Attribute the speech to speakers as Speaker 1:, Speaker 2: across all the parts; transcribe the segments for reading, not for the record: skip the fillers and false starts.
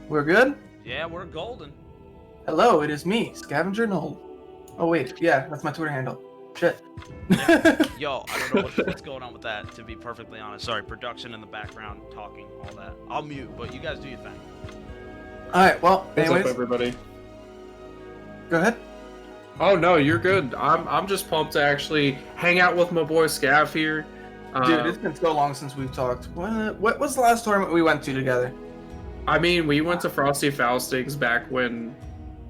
Speaker 1: We're good?
Speaker 2: Yeah, we're golden.
Speaker 1: Hello, it is me, Scavenger Knoll. Oh wait, yeah, that's my Twitter handle. Shit.
Speaker 2: Yeah. Yo, I don't know what's going on with that, to be perfectly honest. Sorry, production in the background, talking, all that. I'll mute, but you guys do your thing.
Speaker 1: Alright, well,
Speaker 3: What's
Speaker 1: anyways.
Speaker 3: up, everybody?
Speaker 1: Go ahead.
Speaker 3: Oh no, you're good. I'm just pumped to actually hang out with my boy Scav here.
Speaker 1: Dude, it's been so long since we've talked. What was the last tournament we went to together?
Speaker 3: I mean, we went to Frosty Faustings back when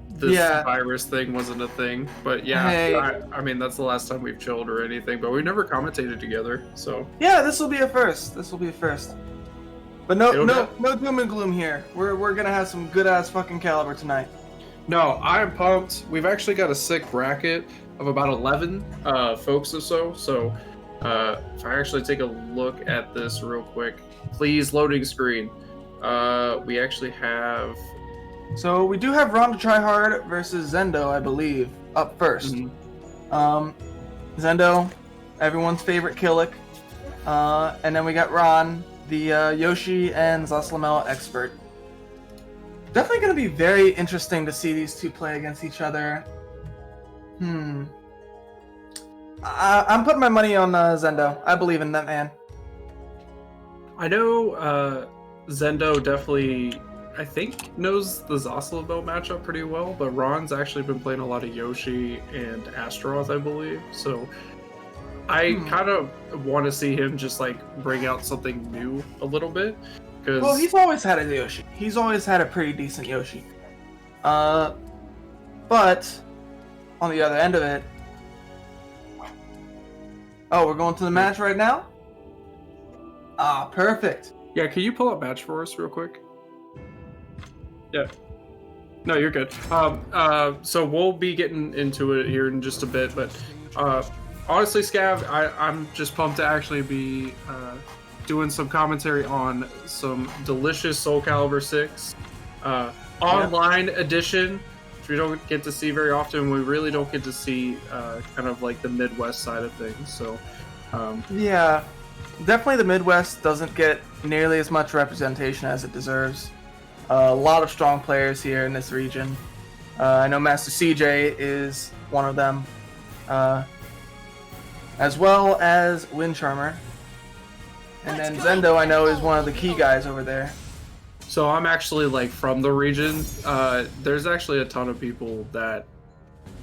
Speaker 3: this virus thing wasn't a thing. But yeah,
Speaker 1: Hey.
Speaker 3: I mean, that's the last time we've chilled or anything. But we never commentated together, so.
Speaker 1: Yeah, this will be a first. This will be a first. But no doom and gloom here. We're gonna have some good ass fucking caliber tonight.
Speaker 3: No, I'm pumped. We've actually got a sick bracket of about 11 folks or so. So if I actually take a look at this real quick, please, loading screen. We actually have...
Speaker 1: So we do have Ron to Try Hard versus Zendo, I believe, up first.
Speaker 3: Mm-hmm.
Speaker 1: Zendo, everyone's favorite Killick. And then we got Ron, the Yoshi and Zaslamel expert. Definitely going to be very interesting to see these two play against each other. I'm putting my money on Zendo. I believe in that man.
Speaker 3: I know Zendo definitely, I think, knows the Zaslamel matchup pretty well, but Ron's actually been playing a lot of Yoshi and Astaroth, I believe. So I kind of want to see him just like bring out something new a little bit.
Speaker 1: Well, he's always had a Yoshi. He's always had a pretty decent Yoshi. But on the other end of it, oh, we're going to the match right now? Ah, perfect.
Speaker 3: Yeah, can you pull up match for us real quick? Yeah. No, you're good. So we'll be getting into it here in just a bit, but honestly, Scav, I'm just pumped to actually be doing some commentary on some delicious SoulCalibur 6 online edition, which we don't get to see very often. We really don't get to see kind of like the Midwest side of things. So
Speaker 1: yeah, definitely the Midwest doesn't get nearly as much representation as it deserves. A lot of strong players here in this region. I know Master CJ is one of them, as well as Wind Charmer. And then Zendo, I know, is one of the key guys over there.
Speaker 3: So I'm actually like from the region. There's actually a ton of people that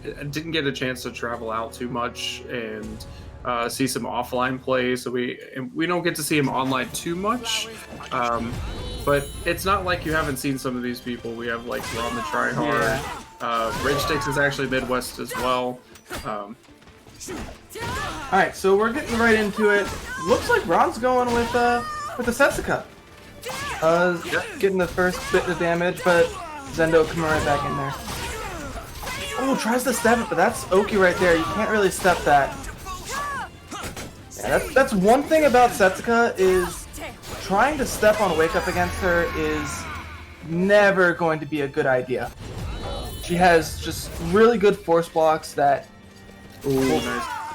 Speaker 3: didn't get a chance to travel out too much and see some offline play. So we don't get to see him online too much. But it's not like you haven't seen some of these people. We have like Ron the Tryhard. Ridge Sticks is actually Midwest as well.
Speaker 1: Alright, so we're getting right into it. Looks like Ron's going with the Setsuka. Getting the first bit of damage, but Zendo coming right back in there. Oh, tries to step it, but that's Oki right there. You can't really step that. Yeah, that's one thing about Setsuka is trying to step on Wake Up against her is never going to be a good idea. She has just really good force blocks that will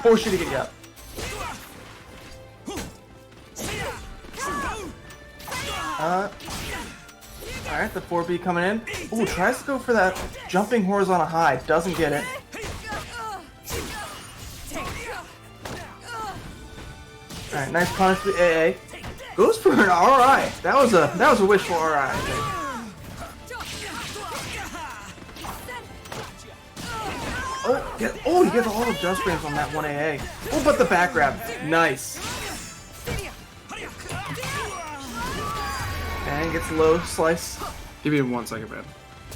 Speaker 1: force you to get you up. Alright, the 4B coming in. Ooh, tries to go for that jumping horizontal high. Doesn't get it. Alright, nice punish for the AA. Goes for an RI. That was a wishful RI, I think. Oh, he gets all the just frames on that one AA. Oh, but the back grab. Nice. And gets low slice.
Speaker 3: Give me 1 second, man.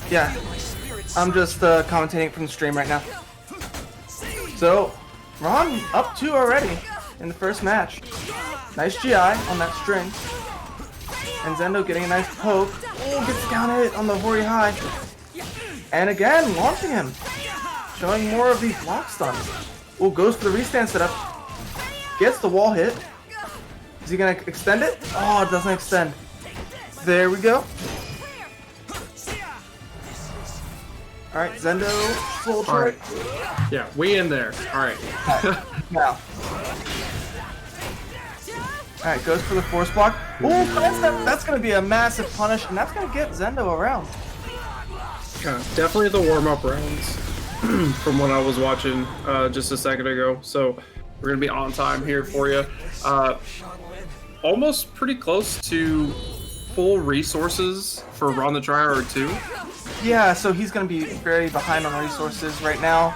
Speaker 1: Yeah. I'm just commentating from the stream right now. So, Ron up 2 already in the first match. Nice GI on that string. And Zendo getting a nice poke. Oh, gets down hit on the Hori High. And again, launching him. Showing more of these block stuns. Oh, goes for the restand setup. Gets the wall hit. Is he going to extend it? Oh, it doesn't extend. There we go. Alright, Zendo, full chart.
Speaker 3: Yeah, we in there. Alright.
Speaker 1: Now. Alright, goes for the force block. Oh, that's going to be a massive punish, and that's going to get Zendo around.
Speaker 3: Yeah, definitely the warm-up rounds from when I was watching just a second ago. So we're going to be on time here for you. Almost pretty close to full resources for Ron the Tryhard 2.
Speaker 1: Yeah, so he's going to be very behind on resources right now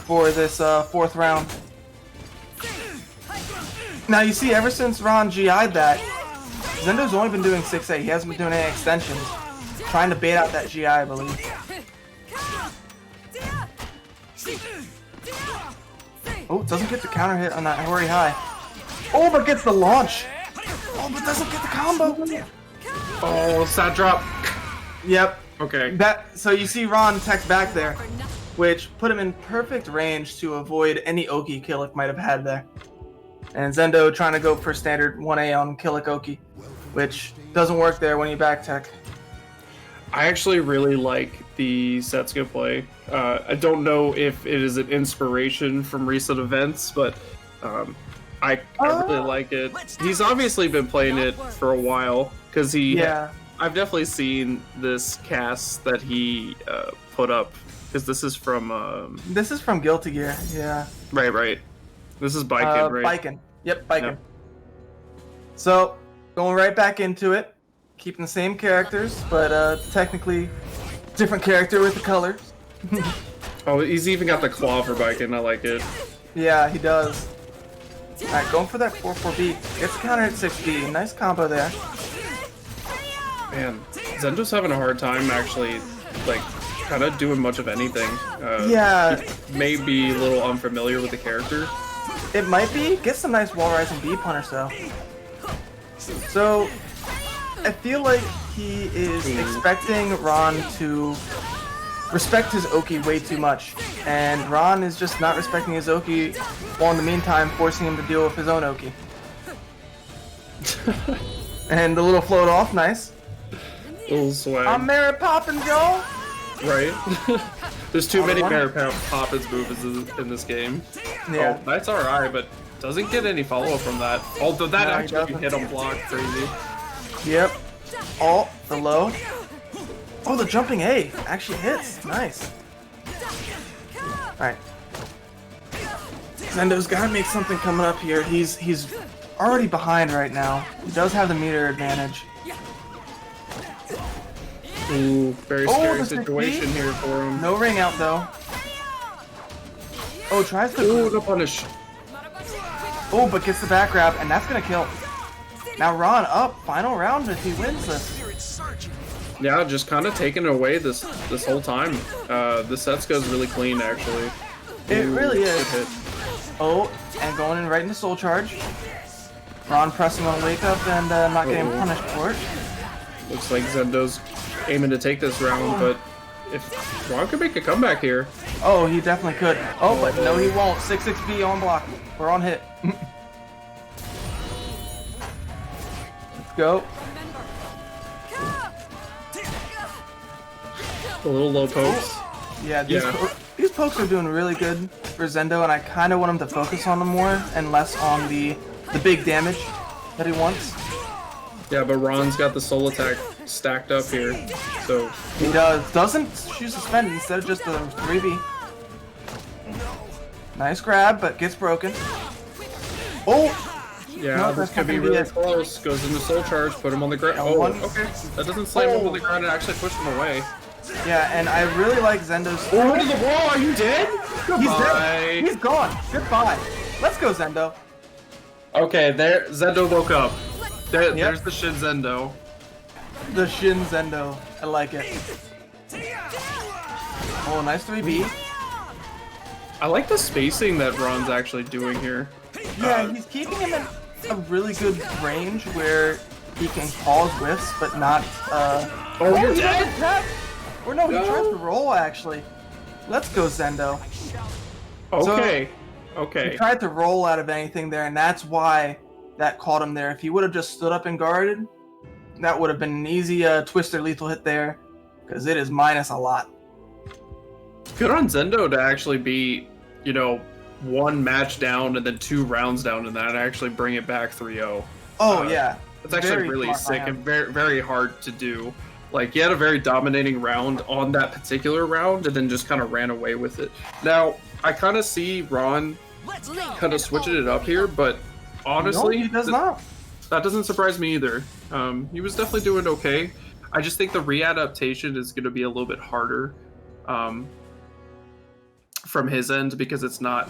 Speaker 1: for this 4th round. Now you see, ever since Ron GI'd that, Zendo's only been doing 6A. He hasn't been doing any extensions. Trying to bait out that GI, I believe. Oh, doesn't get the counter hit on that Hori High. Oh, but gets the launch. Oh, but doesn't get the combo.
Speaker 3: Oh, sad drop.
Speaker 1: Yep.
Speaker 3: Okay.
Speaker 1: So you see Ron tech back there, which put him in perfect range to avoid any Oki Killick might have had there. And Zendo trying to go for standard 1A on Killick Oki, which doesn't work there when you back tech.
Speaker 3: I actually really like the Setsuko play. I don't know if it is an inspiration from recent events, but I really like it. He's obviously been playing it for a while because I've definitely seen this cast that he put up because this is from
Speaker 1: Guilty Gear. Yeah.
Speaker 3: Right. This is Biken, right?
Speaker 1: Biken. Yep, Biken. Yep. So going right back into it. Keeping the same characters, but technically different character with the colors.
Speaker 3: Oh, he's even got the claw for Biken. I like it.
Speaker 1: Yeah, he does. Alright, going for that 4-4B. Gets the counter at 6B. Nice combo there.
Speaker 3: Man, Zendo's having a hard time actually, like, kind of doing much of anything.
Speaker 1: Yeah.
Speaker 3: He may be a little unfamiliar with the character.
Speaker 1: It might be. Gets some nice wall rising B punish though. So I feel like he is expecting Ron to respect his Oki way too much, and Ron is just not respecting his Oki, while in the meantime forcing him to deal with his own Oki. And the little float off, nice.
Speaker 3: Little swag.
Speaker 1: I'm Mary Poppins, y'all!
Speaker 3: Right? There's too many Mary Poppins moves in this game.
Speaker 1: Yeah.
Speaker 3: Oh, that's alright, but doesn't get any follow-up from that. Although that actually hit on block crazy.
Speaker 1: Yep. Oh, the low. Oh, the jumping A actually hits. Nice. Alright. Zendo's gotta make something coming up here. He's already behind right now. He does have the meter advantage.
Speaker 3: Ooh, very scary situation here for him.
Speaker 1: No ring out though. Oh, tries to.
Speaker 3: Ooh, the punish.
Speaker 1: Oh, but gets the back grab, and that's gonna kill. Now Ron up, final round if he wins this.
Speaker 3: Yeah, just kind of taking it away this whole time. The Setsuko's really clean actually.
Speaker 1: It really is. Oh, and going in right into Soul Charge. Ron pressing on Wake Up and not getting punished for it.
Speaker 3: Looks like Zendo's aiming to take this round, but if Ron could make a comeback here.
Speaker 1: Oh, he definitely could. Oh, but no he won't. 6-6B on block. We're on hit. Let's go.
Speaker 3: A little low pokes.
Speaker 1: Yeah, these pokes are doing really good for Zendo, and I kind of want him to focus on them more and less on the big damage that he wants.
Speaker 3: Yeah, but Ron's got the soul attack stacked up here, so...
Speaker 1: He doesn't choose suspend instead of just the 3B. Nice grab, but gets broken. Oh!
Speaker 3: Yeah,
Speaker 1: no,
Speaker 3: this could be really close. Goes into soul charge, put him on the ground. Oh, okay. That doesn't slam him on the ground, it actually pushed him away.
Speaker 1: Yeah, and I really like Zendo's...
Speaker 3: Oh, into the wall! Are you dead? Goodbye.
Speaker 1: He's dead. He's gone. Goodbye. Let's go, Zendo.
Speaker 3: Okay, there. Zendo woke up. There's the Shin Zendo.
Speaker 1: The Shin Zendo. I like it. Oh, nice 3B.
Speaker 3: I like the spacing that Ron's actually doing here.
Speaker 1: Yeah, he's keeping him in a really good range where he can pause whiffs, but not...
Speaker 3: Oh, you're dead?
Speaker 1: Or no, he tries to roll, actually. Let's go, Zendo.
Speaker 3: Okay.
Speaker 1: So,
Speaker 3: okay.
Speaker 1: He tried to roll out of anything there, and that's why that caught him there. If he would have just stood up and guarded, that would have been an easy twister lethal hit there, because it is minus a lot.
Speaker 3: Good on Zendo to actually be, you know, one match down and then 2 rounds down and that and actually bring it back 3-0.
Speaker 1: Oh yeah.
Speaker 3: It's actually
Speaker 1: Very
Speaker 3: really
Speaker 1: smart by
Speaker 3: sick
Speaker 1: him.
Speaker 3: and very, very hard to do. Like, he had a very dominating round on that particular round and then just kind of ran away with it. Now, I kind of see Ron kind of switching it up here, but honestly,
Speaker 1: No, he does not.
Speaker 3: that doesn't surprise me either. He was definitely doing okay. I just think the readaptation is going to be a little bit harder from his end because it's not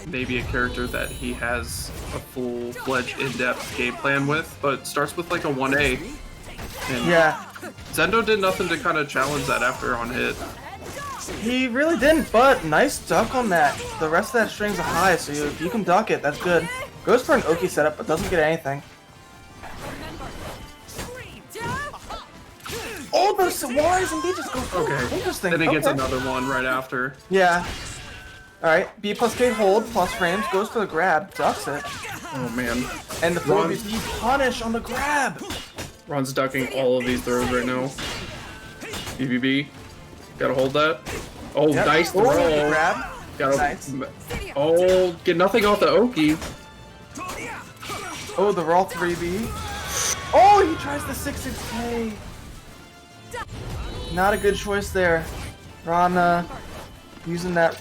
Speaker 3: maybe a character that he has a full-fledged in-depth game plan with, but starts with like a 1A. And
Speaker 1: Yeah.
Speaker 3: Zendo did nothing to kind of challenge that after on hit.
Speaker 1: He really didn't, but nice duck on that. The rest of that string's a high, so you can duck it. That's good. Goes for an Oki setup, but doesn't get anything. Oh, those wires indeed just go through.
Speaker 3: Okay.
Speaker 1: Interesting.
Speaker 3: Then he gets
Speaker 1: Okay.
Speaker 3: another one right after.
Speaker 1: Yeah. Alright, B plus K hold, plus frames, goes for the grab, ducks it.
Speaker 3: Oh man.
Speaker 1: And the
Speaker 3: Ron-
Speaker 1: 4BB punish on the grab.
Speaker 3: Ron's ducking all of these throws right now. BBB. Gotta hold that. Oh,
Speaker 1: Yep.
Speaker 3: nice
Speaker 1: Oh,
Speaker 3: throw.
Speaker 1: the grab.
Speaker 3: Gotta.
Speaker 1: Nice.
Speaker 3: Oh, get nothing off the Oki.
Speaker 1: Oh, the raw 3B. Oh, he tries the 6-6K. Not a good choice there. Ron, using that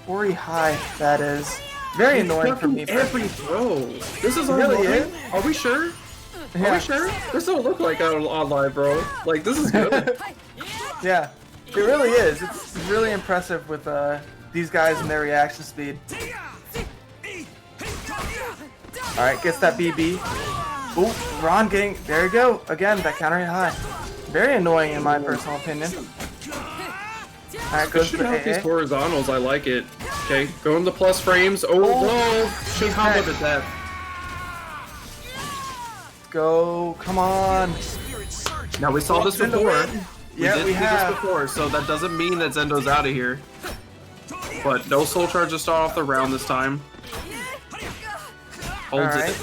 Speaker 1: Ori high, that is. Very annoying for me.
Speaker 3: Every throw. This is
Speaker 1: Really
Speaker 3: online?
Speaker 1: is?
Speaker 3: Are we sure? Are
Speaker 1: Yeah.
Speaker 3: we sure? This don't look like online, bro. Like, this is good.
Speaker 1: Yeah, it really is. It's really impressive with these guys and their reaction speed. Alright, gets that BB. Ooh, Ron getting, there you go. Again, that counter hit high. Very annoying in my personal opinion. Alright, goes for
Speaker 3: Should
Speaker 1: the
Speaker 3: out these
Speaker 1: AA.
Speaker 3: horizontals, I like it. Okay, going to plus frames. Oh, no! Should combo to death.
Speaker 1: Go, come on.
Speaker 3: Now, we saw this
Speaker 1: Zendo
Speaker 3: before.
Speaker 1: win. Yeah,
Speaker 3: did
Speaker 1: we
Speaker 3: see
Speaker 1: have.
Speaker 3: this before, so that doesn't mean that Zendo's out of here. But no soul charge to start off the round this time. Holds
Speaker 1: Alright.
Speaker 3: it.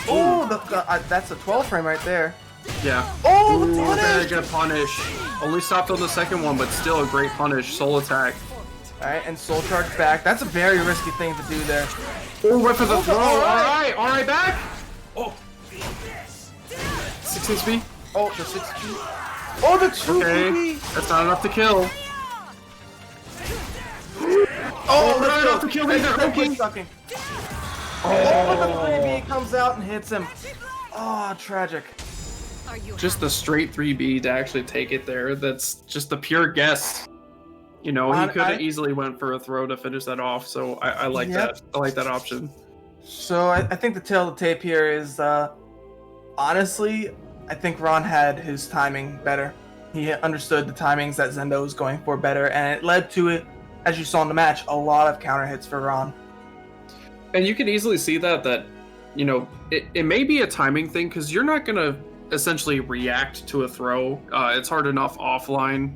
Speaker 1: Oh, that's a 12 frame right there.
Speaker 3: Yeah.
Speaker 1: Oh, the
Speaker 3: Ooh, very
Speaker 1: punish!
Speaker 3: good punish. Only stopped on the second one, but still a great punish. Soul attack.
Speaker 1: Alright, and soul charge back. That's a very risky thing to do there.
Speaker 3: Oh, went for the throw.
Speaker 1: alright.
Speaker 3: Alright, back. Oh. 6 HP.
Speaker 1: Oh, the 6 Oh, the 2
Speaker 3: Okay.
Speaker 1: BB!
Speaker 3: That's not enough to kill.
Speaker 1: Oh,
Speaker 3: not
Speaker 1: let's
Speaker 3: enough
Speaker 1: go.
Speaker 3: to kill either.
Speaker 1: That's
Speaker 3: Okay.
Speaker 1: sucking. Oh, the 3B comes out and hits him. Oh, tragic.
Speaker 3: Just the straight 3B to actually take it there. That's just the pure guess. You know, he could have easily went for a throw to finish that off. So I like
Speaker 1: Yep.
Speaker 3: that. I like that option.
Speaker 1: So I think the tail of the tape here is, honestly, I think Ron had his timing better. He understood the timings that Zendo was going for better, and it led to it, as you saw in the match, a lot of counter hits for Ron.
Speaker 3: And you can easily see that you know, it may be a timing thing because you're not going to essentially react to a throw. It's hard enough offline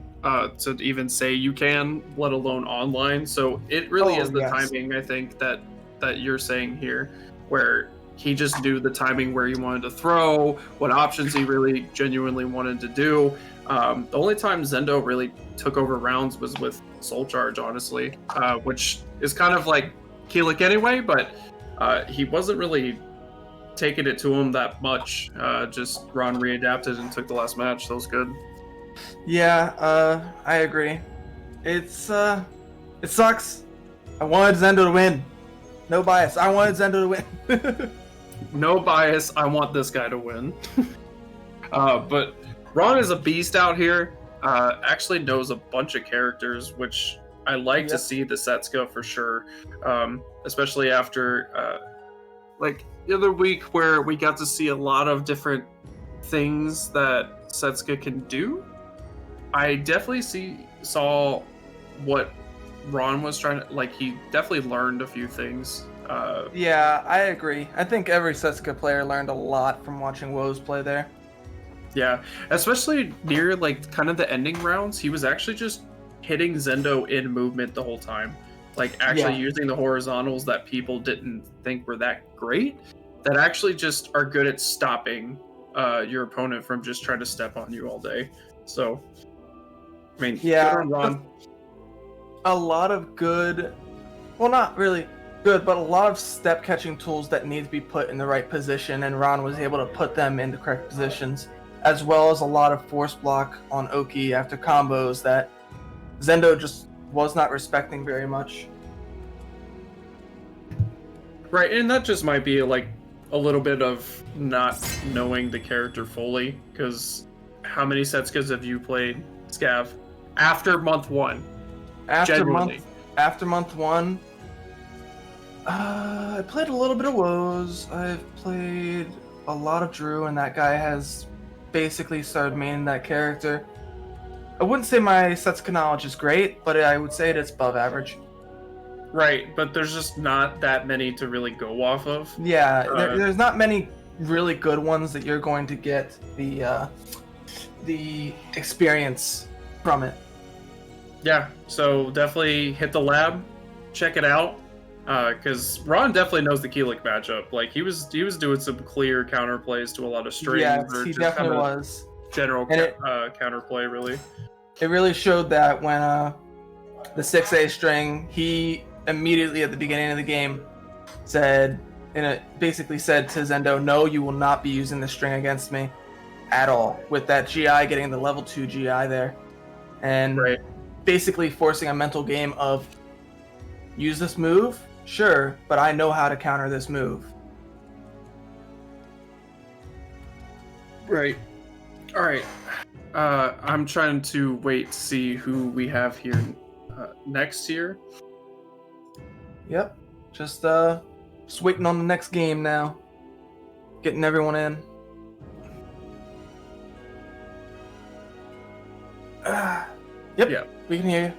Speaker 3: to even say you can, let alone online. So it really is the timing, I think, that you're saying here, where he just knew the timing where he wanted to throw, what options he really genuinely wanted to do. The only time Zendo really took over rounds was with Soul Charge, honestly, which is kind of like Keelik anyway, but he wasn't really taking it to him that much. Just Ron readapted and took the last match. That was good.
Speaker 1: Yeah, I agree. It sucks. I wanted Zendo to win. No bias. I wanted Zendo to win.
Speaker 3: No bias. I want this guy to win. But Ron is a beast out here. Actually knows a bunch of characters, which I like to see the Setsuka for sure. Especially after like the other week where we got to see a lot of different things that Setsuka can do. I definitely saw what Ron was trying to, like, he definitely learned a few things.
Speaker 1: Yeah, I agree. I think every Setsuka player learned a lot from watching Woes play there.
Speaker 3: Yeah, especially near like kind of the ending rounds, he was actually just hitting Zendo in movement the whole time. Like actually using the horizontals that people didn't think were that great, that actually just are good at stopping your opponent from just trying to step on you all day. So, I mean, good on Ron.
Speaker 1: A lot of good, well, not really. good, but a lot of step catching tools that need to be put in the right position, and Ron was able to put them in the correct positions, as well as a lot of force block on Oki after combos that Zendo just was not respecting very much.
Speaker 3: Right, and that just might be like a little bit of not knowing the character fully, because how many Setsukas have you played, Scav, after month 1?
Speaker 1: After
Speaker 3: Genuinely.
Speaker 1: month 1, I played a little bit of Woes. I've played a lot of Drew, and that guy has basically started maining that character. I wouldn't say my Setsuka knowledge is great, but I would say it's above average.
Speaker 3: Right, but there's just not that many to really go off of.
Speaker 1: Yeah, there's not many really good ones that you're going to get the experience from it.
Speaker 3: Yeah, so definitely hit the lab, check it out, because Ron definitely knows the Keelik matchup. Like he was doing some clear counterplays to a lot of strings.
Speaker 1: Yes,
Speaker 3: or
Speaker 1: he
Speaker 3: just
Speaker 1: definitely
Speaker 3: kinda
Speaker 1: was.
Speaker 3: General
Speaker 1: And
Speaker 3: counterplay, really.
Speaker 1: It really showed that when the 6A string, he immediately at the beginning of the game basically said to Zendo, "No, you will not be using this string against me at all." With that GI getting the level 2 GI there, and
Speaker 3: Right.
Speaker 1: basically forcing a mental game of use this move, sure, but I know how to counter this move.
Speaker 3: Right. All right. I'm trying to wait to see who we have here next year.
Speaker 1: Yep, just waiting on the next game now, getting everyone in. Yep,
Speaker 3: Yeah.
Speaker 1: we can hear you.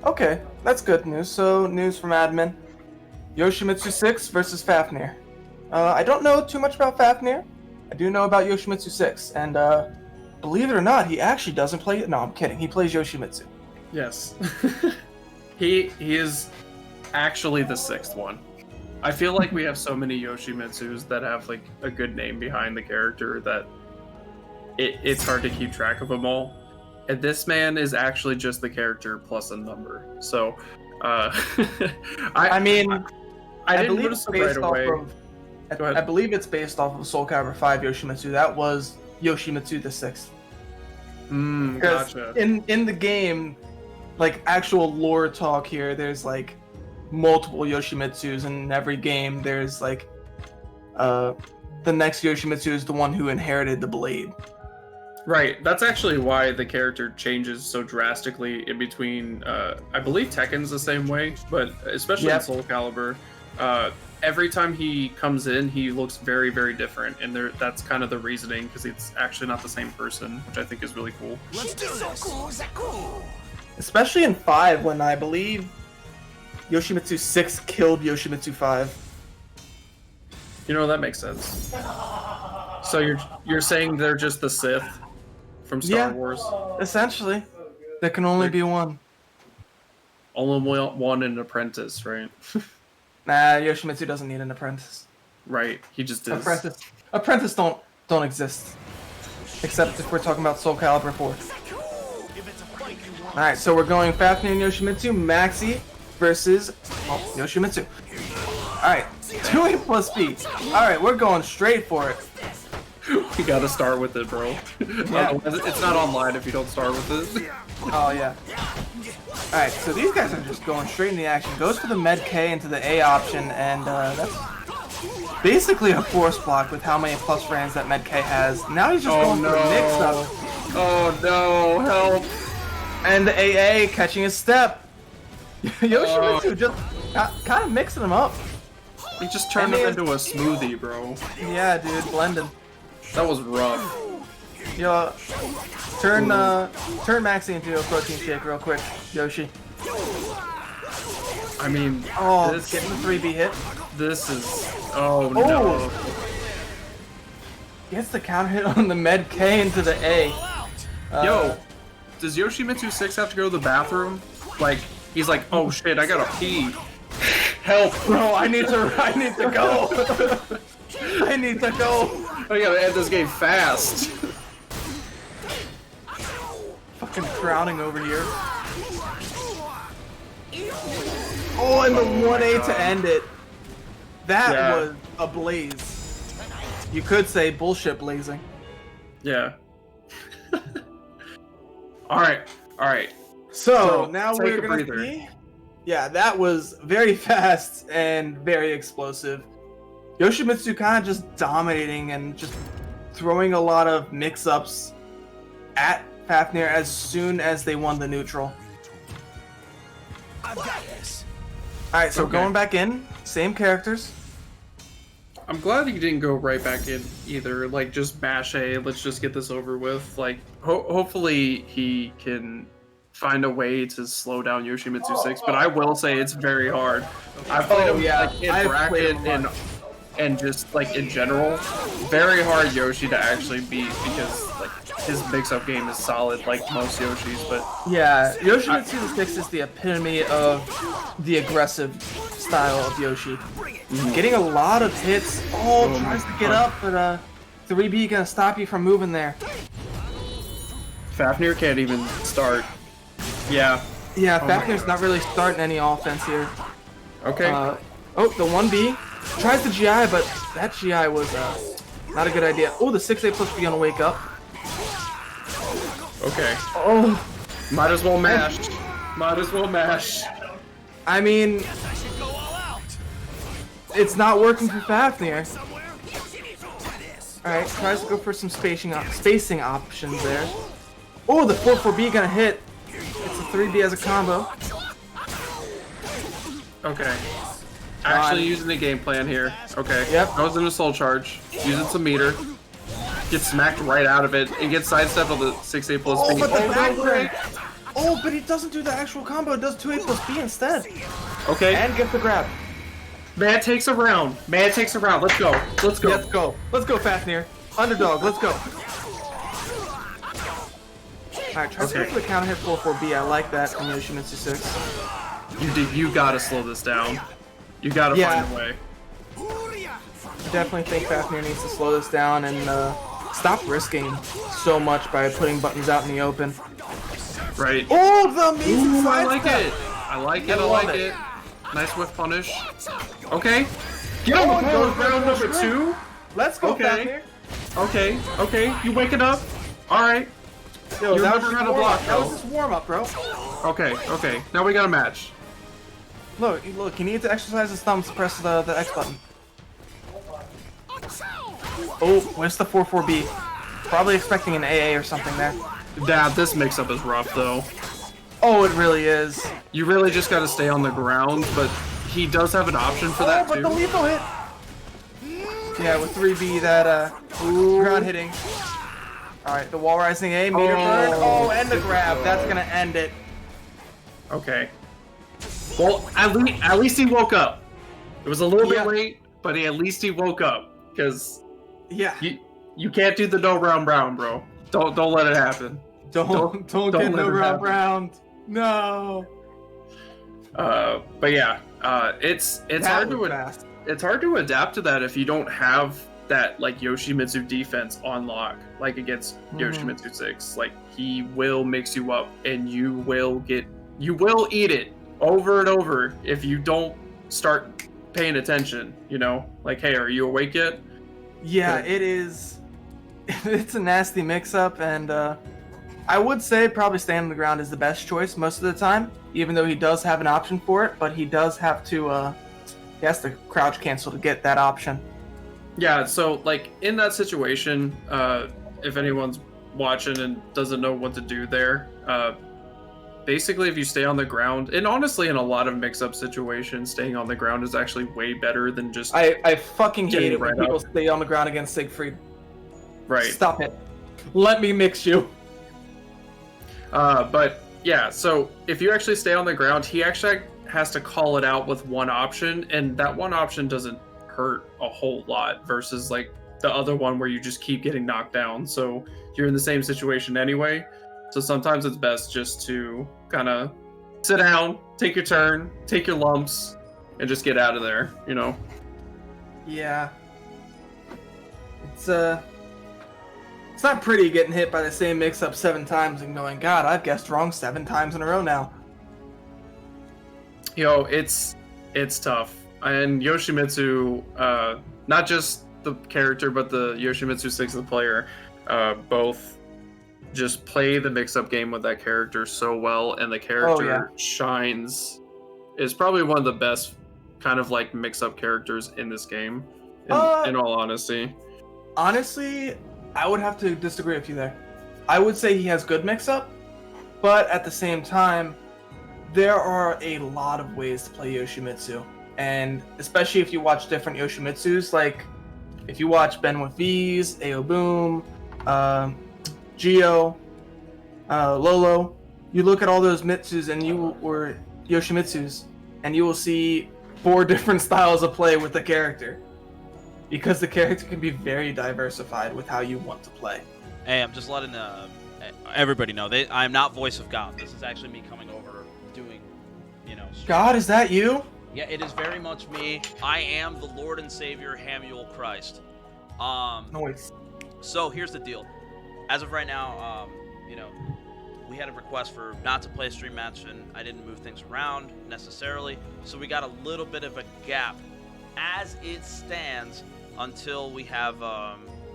Speaker 1: Okay, that's good news. So, news from admin. Yoshimitsu 6 versus Fafnir. I don't know too much about Fafnir. I do know about Yoshimitsu 6, and believe it or not, he actually doesn't play it. No, I'm kidding. He plays Yoshimitsu.
Speaker 3: Yes. he is actually the 6th one. I feel like we have so many Yoshimitsus that have like a good name behind the character that it's hard to keep track of them all. And this man is actually just the character plus a number. So, I didn't
Speaker 1: believe
Speaker 3: notice
Speaker 1: it's
Speaker 3: it right
Speaker 1: based off
Speaker 3: away.
Speaker 1: of.
Speaker 3: Go ahead.
Speaker 1: I believe it's based off of SoulCalibur 5 Yoshimitsu. That was Yoshimitsu the 6th. Because
Speaker 3: Gotcha.
Speaker 1: in the game, like actual lore talk here, there's like multiple Yoshimitsus, and in every game there's like the next Yoshimitsu is the one who inherited the blade.
Speaker 3: Right, that's actually why the character changes so drastically in between. I believe Tekken's the same way, but especially in SoulCalibur, every time he comes in, he looks very, very different, and that's kind of the reasoning, because it's actually not the same person, which I think is really cool.
Speaker 4: Let's do this.
Speaker 1: Especially in 5, when I believe Yoshimitsu 6 killed Yoshimitsu 5.
Speaker 3: You know, that makes sense. So you're saying they're just the Sith from Star Wars?
Speaker 1: Essentially. There can only be one.
Speaker 3: Only one an apprentice, right?
Speaker 1: Nah, Yoshimitsu doesn't need an apprentice.
Speaker 3: Right, he just is.
Speaker 1: Apprentice don't exist. Except if we're talking about SoulCalibur 4. Alright, so we're going Fafnir and Yoshimitsu, Maxi versus Yoshimitsu. Alright, 2A plus B. Alright, we're going straight for it.
Speaker 3: You gotta start with it, bro.
Speaker 1: Yeah.
Speaker 3: It's not online if you don't start with it.
Speaker 1: Oh, yeah. Alright, so these guys are just going straight into the action. Goes for the Med K into the A option, and that's basically a force block with how many plus frames that Med K has. Now he's just going for the mix-up.
Speaker 3: Oh no, help!
Speaker 1: And the AA catching his step. Yoshimitsu just kind of mixing him up.
Speaker 3: He just turned him into a smoothie, bro.
Speaker 1: Yeah, dude, blending.
Speaker 3: That was rough.
Speaker 1: Yo, turn Maxi into a protein shake real quick, Yoshi.
Speaker 3: I mean,
Speaker 1: Oh,
Speaker 3: this,
Speaker 1: getting the 3B hit.
Speaker 3: this is... Oh, no.
Speaker 1: Gets the counter hit on the Med K into the A.
Speaker 3: Yo, does Yoshimitsu 6 have to go to the bathroom? Like, he's like, oh shit, I gotta pee. Help!
Speaker 1: Bro, I need to go. I need to go.
Speaker 3: I gotta end this game fast.
Speaker 1: fucking drowning over here. Oh, and the 1A to end it. That was a blaze. You could say bullshit blazing.
Speaker 3: Yeah. All right.
Speaker 1: So now
Speaker 3: take
Speaker 1: we're
Speaker 3: a
Speaker 1: gonna
Speaker 3: breather.
Speaker 1: see. Yeah, that was very fast and very explosive. Yoshimitsu kind of just dominating and just throwing a lot of mix-ups at Fafnir as soon as they won the neutral.
Speaker 4: I've got this.
Speaker 1: Alright, so
Speaker 3: Okay.
Speaker 1: going back in, same characters.
Speaker 3: I'm glad he didn't go right back in either. Like, just mash A. Let's just get this over with. Like, hopefully he can find a way to slow down Yoshimitsu 6. But I will say it's very hard. I've played him like, in
Speaker 1: I've
Speaker 3: bracket
Speaker 1: played him
Speaker 3: and just like in general, very hard Yoshi to actually beat because like his mix-up game is solid like most Yoshis. But
Speaker 1: Yeah, Yoshimitsu 6 is the epitome of the aggressive style of Yoshi. Getting a lot of hits. Oh, tries to get up, but 3B gonna stop you from moving there.
Speaker 3: Fafnir can't even start. Yeah.
Speaker 1: Yeah,
Speaker 3: Oh my
Speaker 1: Fafnir's not really starting any offense here.
Speaker 3: Okay.
Speaker 1: Oh, the 1B tries the GI, but that GI was not a good idea. Oh, the 6A plus B gonna wake up.
Speaker 3: Okay.
Speaker 1: Oh,
Speaker 3: Might as well mash. Might as well mash.
Speaker 1: I mean,
Speaker 4: I should go all out.
Speaker 1: it's not working for Fafnir.
Speaker 4: Somewhere. Yoshi needs more of this.
Speaker 1: Alright, tries to go for some spacing options there. Oh, the 4-4B gonna hit. It's a 3B as a combo.
Speaker 3: Okay. Actually using the game plan here. Okay.
Speaker 1: Yep.
Speaker 3: Goes into soul charge. Using some meter. Gets smacked right out of it. And gets sidestepped on the 6A plus
Speaker 1: Oh,
Speaker 3: B.
Speaker 1: but the
Speaker 3: no
Speaker 1: back
Speaker 3: way.
Speaker 1: break. Oh, but he doesn't do the actual combo. It does 2A plus B instead.
Speaker 3: Okay.
Speaker 1: And gets the grab.
Speaker 3: Man takes a round. Man takes a round. Let's go. Let's go.
Speaker 1: Let's go. Let's go, Fafnir. Underdog, let's go. Alright, try to go for the counter hit 4-4B. I like that from Yoshimitsu 6.
Speaker 3: You gotta slow this down. You gotta
Speaker 1: Yeah.
Speaker 3: find a way.
Speaker 1: I definitely think Fafnir needs to slow this down and stop risking so much by putting buttons out in the open.
Speaker 3: Right.
Speaker 1: Oh, the amazing
Speaker 3: Ooh, I
Speaker 1: side
Speaker 3: like
Speaker 1: step.
Speaker 3: it. I like it. I
Speaker 1: love
Speaker 3: like
Speaker 1: it.
Speaker 3: it. Nice whiff punish. Okay. Get
Speaker 1: Oh,
Speaker 3: him.
Speaker 1: goes
Speaker 3: Round
Speaker 1: for the
Speaker 3: number
Speaker 1: strike.
Speaker 3: 2.
Speaker 1: Let's go,
Speaker 3: Okay.
Speaker 1: Fafnir.
Speaker 3: Okay. You waking up? All right.
Speaker 1: Yo,
Speaker 3: You
Speaker 1: that was
Speaker 3: remember
Speaker 1: just
Speaker 3: how to
Speaker 1: warm-up.
Speaker 3: block,
Speaker 1: That was
Speaker 3: though.
Speaker 1: just warm-up, bro.
Speaker 3: Okay. Now we got a match.
Speaker 1: Look, you need to exercise his thumbs to press the X button. Oh, where's the 4-4B? Probably expecting an AA or something there.
Speaker 3: Dad, this mix-up is rough, though.
Speaker 1: Oh, it really is.
Speaker 3: You really just gotta stay on the ground, but he does have an option for that,
Speaker 1: but
Speaker 3: too.
Speaker 1: the lethal hit. Yeah, with 3B, that ground hitting. Alright, the wall rising A, meter burn. Oh, and the grab. That's gonna end it.
Speaker 3: Okay. Well, at least he woke up. It was a little
Speaker 1: Yeah.
Speaker 3: bit late, but at least he woke up. Because
Speaker 1: Yeah.
Speaker 3: you can't do the no round brown, bro. Don't let it happen.
Speaker 1: Don't
Speaker 3: don't
Speaker 1: get
Speaker 3: let
Speaker 1: no
Speaker 3: it
Speaker 1: round
Speaker 3: happen.
Speaker 1: round. No.
Speaker 3: But yeah, it's
Speaker 1: That
Speaker 3: hard
Speaker 1: was
Speaker 3: to
Speaker 1: fast.
Speaker 3: it's hard to adapt to that if you don't have that like Yoshimitsu defense on lock, like against Yoshimitsu 6. Like he will mix you up and you will eat it over and over if you don't start paying attention, you know? Like, hey, are you awake yet?
Speaker 1: Yeah,
Speaker 3: Good.
Speaker 1: it is. It's a nasty mix-up, and I would say probably staying on the ground is the best choice most of the time, even though he does have an option for it, but he does have to, he has to crouch cancel to get that option.
Speaker 3: Yeah, so like in that situation, if anyone's watching and doesn't know what to do there, basically if you stay on the ground, and honestly in a lot of mix-up situations, staying on the ground is actually way better than just
Speaker 1: I fucking hate
Speaker 3: Getting
Speaker 1: it when
Speaker 3: right
Speaker 1: people
Speaker 3: up.
Speaker 1: stay on the ground against Siegfried.
Speaker 3: right.
Speaker 1: Stop it. Let me mix you.
Speaker 3: But yeah, so if you actually stay on the ground, he actually has to call it out with one option, and that one option doesn't hurt a whole lot versus like the other one where you just keep getting knocked down. So you're in the same situation anyway. So sometimes it's best just to kind of sit down, take your turn, take your lumps, and just get out of there, you know?
Speaker 1: Yeah. It's It's not pretty getting hit by the same mix-up 7 times and going, God, I've guessed wrong 7 times in a row now.
Speaker 3: Yo, it's tough. And Yoshimitsu, not just the character, but the Yoshimitsu 6, the player, both just play the mix-up game with that character so well, and the character shines. Is probably one of the best kind of like mix-up characters in this game, in all honesty.
Speaker 1: Honestly, I would have to disagree with you there. I would say he has good mix-up, but at the same time, there are a lot of ways to play Yoshimitsu. And especially if you watch different Yoshimitsus, like if you watch Ben with V's, Ao Boom, Geo, Lolo, you look at all those Mitsus and or Yoshimitsus, and you will see 4 different styles of play with the character. Because the character can be very diversified with how you want to play.
Speaker 2: Hey, I'm just letting everybody know. I am not Voice of God. This is actually me coming over, doing,
Speaker 1: God, is that you?
Speaker 2: Yeah, it is very much me. I am the Lord and Savior, Hamuel Christ.
Speaker 1: Noise.
Speaker 2: So here's the deal. As of right now, we had a request for not to play a stream match, and I didn't move things around necessarily. So we got a little bit of a gap as it stands until we have,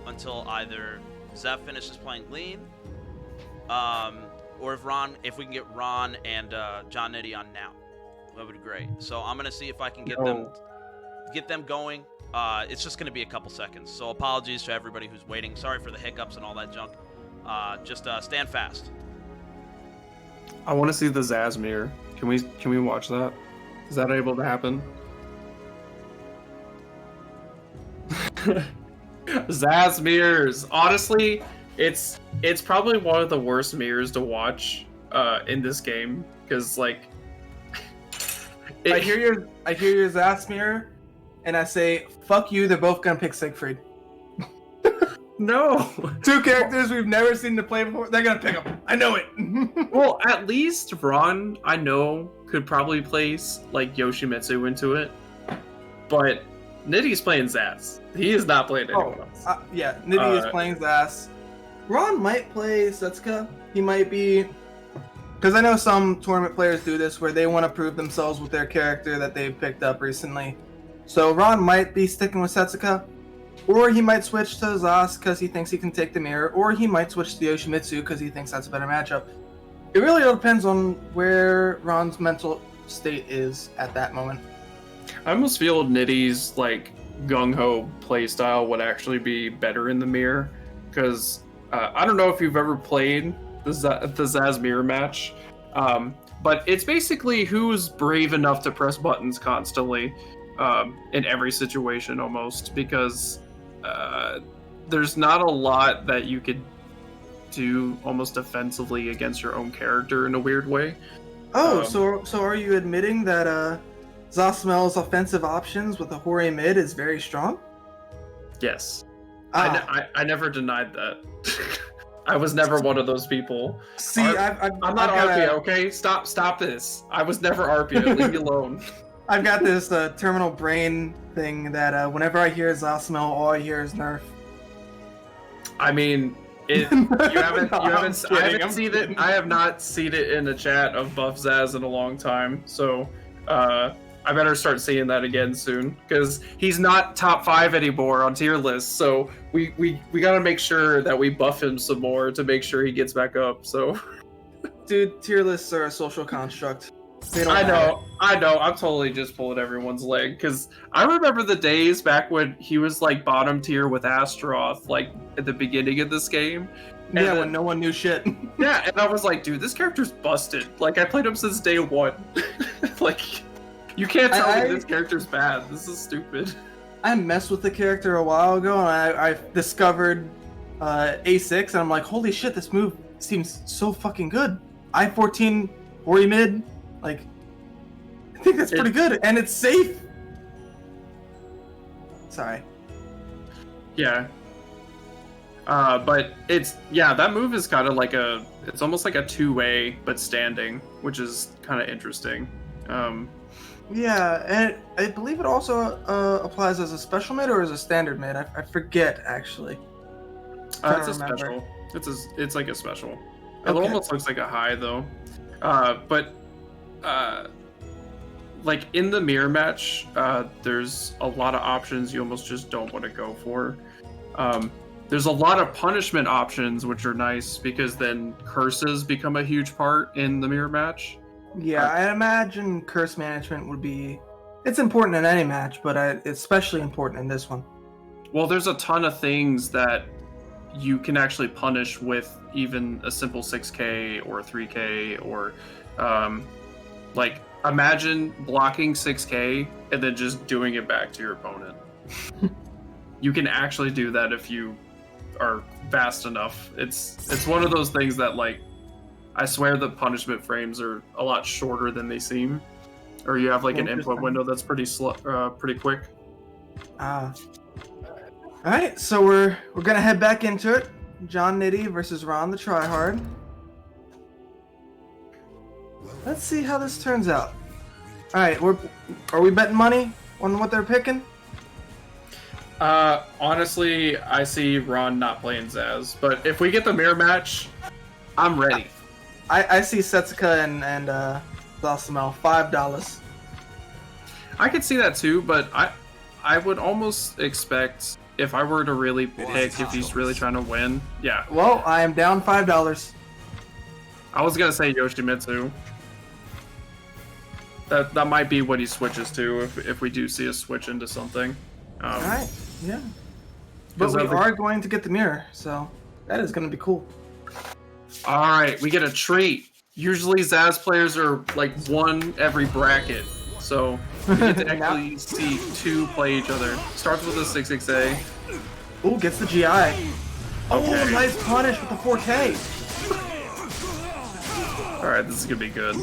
Speaker 2: until either Zeph finishes playing Lean, or if we can get Ron and John Nitty on now. That would be great. So I'm gonna see if I can get them going. It's just gonna be a couple seconds. So apologies to everybody who's waiting. Sorry for the hiccups and all that junk. Just stand fast.
Speaker 3: I want to see the Zazmir. Can we watch that? Is that able to happen? Zazmirs. Honestly, it's probably one of the worst mirrors to watch in this game, because like
Speaker 1: I hear your Zasmir, and I say, fuck you, they're both gonna pick Siegfried.
Speaker 3: No.
Speaker 1: 2 characters we've never seen to play before, they're gonna pick them. I know it.
Speaker 3: Well, at least Ron, I know, could probably place like Yoshimitsu into it, but Nitty's playing Zaz. He is not playing anyone else.
Speaker 1: Yeah, Nitty is playing Zaz. Ron might play Setsuka. He might be... Because I know some tournament players do this where they want to prove themselves with their character that they've picked up recently. So Ron might be sticking with Setsuka. Or he might switch to Zaz because he thinks he can take the mirror. Or he might switch to Yoshimitsu because he thinks that's a better matchup. It really all depends on where Ron's mental state is at that moment.
Speaker 3: I almost feel Nitty's like gung-ho playstyle would actually be better in the mirror, because I don't know if you've ever played the Zaz mirror match, but it's basically who's brave enough to press buttons constantly in every situation almost, because there's not a lot that you could do almost defensively against your own character in a weird way.
Speaker 1: Oh, so are you admitting that Zasmel's offensive options with the Hori mid is very strong?
Speaker 3: Yes. I never denied that. I was never one of those people.
Speaker 1: See,
Speaker 3: I'm not Arpia, okay? Stop this. I was never Arpia. Leave me alone.
Speaker 1: I've got this terminal brain thing that whenever I hear Zasmel, all I hear is nerf.
Speaker 3: I mean, I have not seen it in the chat of Buff Zaz in a long time, so I better start seeing that again soon, because he's not top 5 anymore on tier lists, so we gotta make sure that we buff him some more to make sure he gets back up. So
Speaker 1: dude, tier lists are a social construct.
Speaker 3: I know, I'm totally just pulling everyone's leg, because I remember the days back when he was like bottom tier with Astaroth, like at the beginning of this game.
Speaker 1: Yeah, when no one knew shit.
Speaker 3: Yeah, and I was like, dude, this character's busted. Like, I played him since day 1. Like, you can't tell me this character's bad. This is stupid.
Speaker 1: I messed with the character a while ago, and I discovered A6, and I'm like, holy shit, this move seems so fucking good. I-14, Hori mid, like, I think that's pretty good, and it's safe. Sorry.
Speaker 3: Yeah. But that move is kind of like it's almost like a 2-way, but standing, which is kind of interesting.
Speaker 1: Yeah, and I believe it also applies as a special mid or as a standard mid. I forget, actually. trying
Speaker 3: It's
Speaker 1: to
Speaker 3: a
Speaker 1: remember.
Speaker 3: special. It's like a special. It
Speaker 1: Okay.
Speaker 3: almost looks like a high though. But like in the mirror match, there's a lot of options you almost just don't want to go for. There's a lot of punishment options, which are nice because then curses become a huge part in the mirror match.
Speaker 1: Yeah, I imagine curse management would be. It's important in any match, but it's especially important in this one.
Speaker 3: Well, there's a ton of things that you can actually punish with even a simple 6K or 3K or like imagine blocking 6K and then just doing it back to your opponent. You can actually do that if you are fast enough. It's one of those things that, like, I swear the punishment frames are a lot shorter than they seem, or you have like an input window that's pretty quick.
Speaker 1: All right, so we're gonna head back into it. John Nitty versus Ron the Tryhard. Let's see how this turns out. All right, are we betting money on what they're picking?
Speaker 3: Honestly, I see Ron not playing Zaz, but if we get the mirror match, I'm ready.
Speaker 1: I see Setsuka and Zossimel, $5.
Speaker 3: I could see that too, but I would almost expect if I were to really pick if he's really trying to win. Yeah,
Speaker 1: Well, I am down $5.
Speaker 3: I was gonna say Yoshimitsu. That might be what he switches to if we do see a switch into something.
Speaker 1: All right, yeah. But we are going to get the mirror, so that is going to be cool.
Speaker 3: All right, we get a treat. Usually Zaz players are like one every bracket, so we get to actually see two play each other. Starts with a 6XA.
Speaker 1: Ooh, gets the GI. Oh,
Speaker 3: Okay.
Speaker 1: nice punish with the 4K.
Speaker 3: All right, this is gonna be good.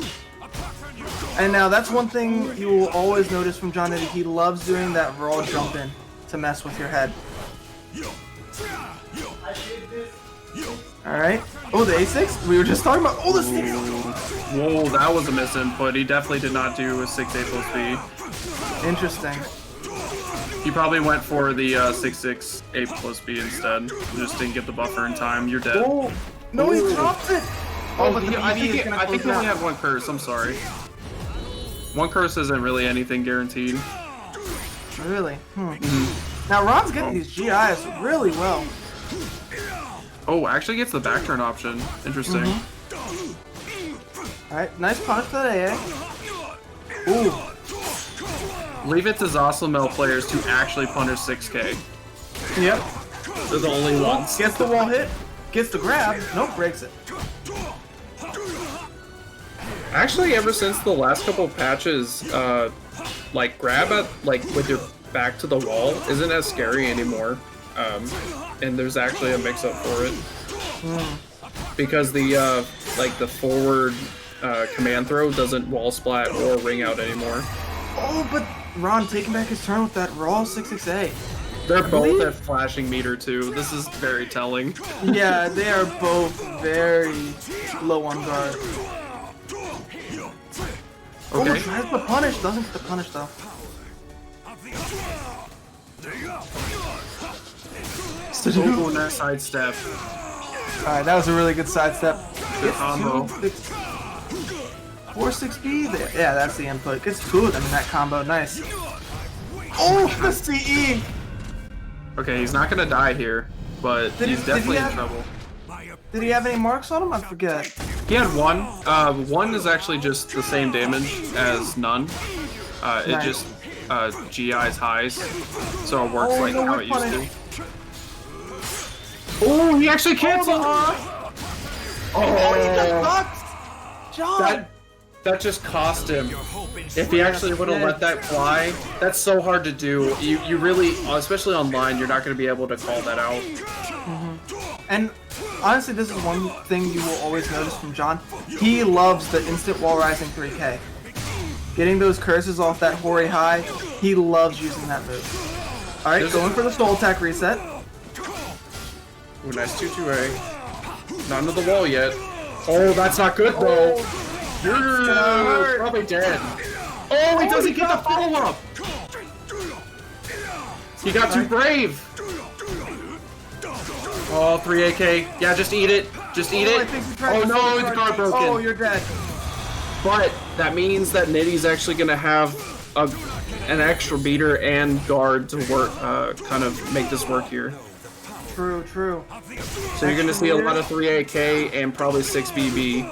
Speaker 1: And now that's one thing you will always notice from John Nitty. He loves doing that raw jump in to mess with your head. All right. Oh, the A6? We were just talking about. Oh, the 6.
Speaker 3: Whoa, that was a misinput. He definitely did not do a 6A plus B.
Speaker 1: Interesting.
Speaker 3: He probably went for the 6-6 A plus B instead. Just didn't get the buffer in time. You're dead.
Speaker 1: Oh, no, he dropped it. Oh, but the
Speaker 3: I
Speaker 1: BB
Speaker 3: think
Speaker 1: is gonna
Speaker 3: I think
Speaker 1: close
Speaker 3: he
Speaker 1: it
Speaker 3: only
Speaker 1: out.
Speaker 3: had one curse. I'm sorry. One curse isn't really anything guaranteed.
Speaker 1: Really? Now Ron's getting these GIs really well.
Speaker 3: Oh, actually gets the back turn option. Interesting.
Speaker 1: All right, nice punish for that AA. Ooh.
Speaker 3: Leave it to Zoslimel players to actually punish 6K.
Speaker 1: Yep.
Speaker 3: They're the only ones.
Speaker 1: Gets the wall hit. Gets the grab. Nope, breaks it.
Speaker 3: Actually, ever since the last couple patches, like grab at like with your back to the wall isn't as scary anymore. And there's actually a mix-up for it because the like the forward command throw doesn't wall splat or ring out anymore.
Speaker 1: Oh, but Ron taking back his turn with that raw 6XA.
Speaker 3: They're both at flashing meter too. This is very telling.
Speaker 1: Yeah, they are both very low on guard. Oh,
Speaker 3: Okay.
Speaker 1: tries the punish. Doesn't get the punish though.
Speaker 3: Oh, nice sidestep.
Speaker 1: Alright, that was a really good sidestep.
Speaker 3: Good combo.
Speaker 1: 4-6B there. Yeah, that's the input. Gets two of them in that combo. Nice. Oh, the CE!
Speaker 3: Okay, he's not gonna die here, but he's definitely in trouble.
Speaker 1: Did he have any marks on him? I forget.
Speaker 3: He had one. One is actually just the same damage as none. It
Speaker 1: Nice.
Speaker 3: just GI's highs, so it works like
Speaker 1: no,
Speaker 3: how
Speaker 1: we're
Speaker 3: it used
Speaker 1: funny.
Speaker 3: to. Oh, he actually canceled!
Speaker 1: Oh, he just fucked! John!
Speaker 3: That just cost him. If he actually would have let that fly, that's so hard to do. You really, especially online, you're not going to be able to call that out.
Speaker 1: And honestly, this is one thing you will always notice from John. He loves the instant wall rising 3K. Getting those curses off that Hori high, he loves using that move. Alright, going for the soul attack reset.
Speaker 3: Ooh, nice 2-2A. Not into the wall yet. Oh, that's not good though. You're probably dead. Oh, he doesn't get the follow-up! He got too brave! Oh, 3AK. Yeah, just eat it. Just eat
Speaker 1: Oh, I
Speaker 3: it.
Speaker 1: think you tried
Speaker 3: Oh
Speaker 1: to
Speaker 3: no,
Speaker 1: save
Speaker 3: the
Speaker 1: the
Speaker 3: guard broken.
Speaker 1: Oh, you're dead.
Speaker 3: But that means that Nitty's actually gonna have an extra beater and guard to work, kind of make this work here.
Speaker 1: True, true.
Speaker 3: So you're gonna see a lot of 3AK and probably 6BB.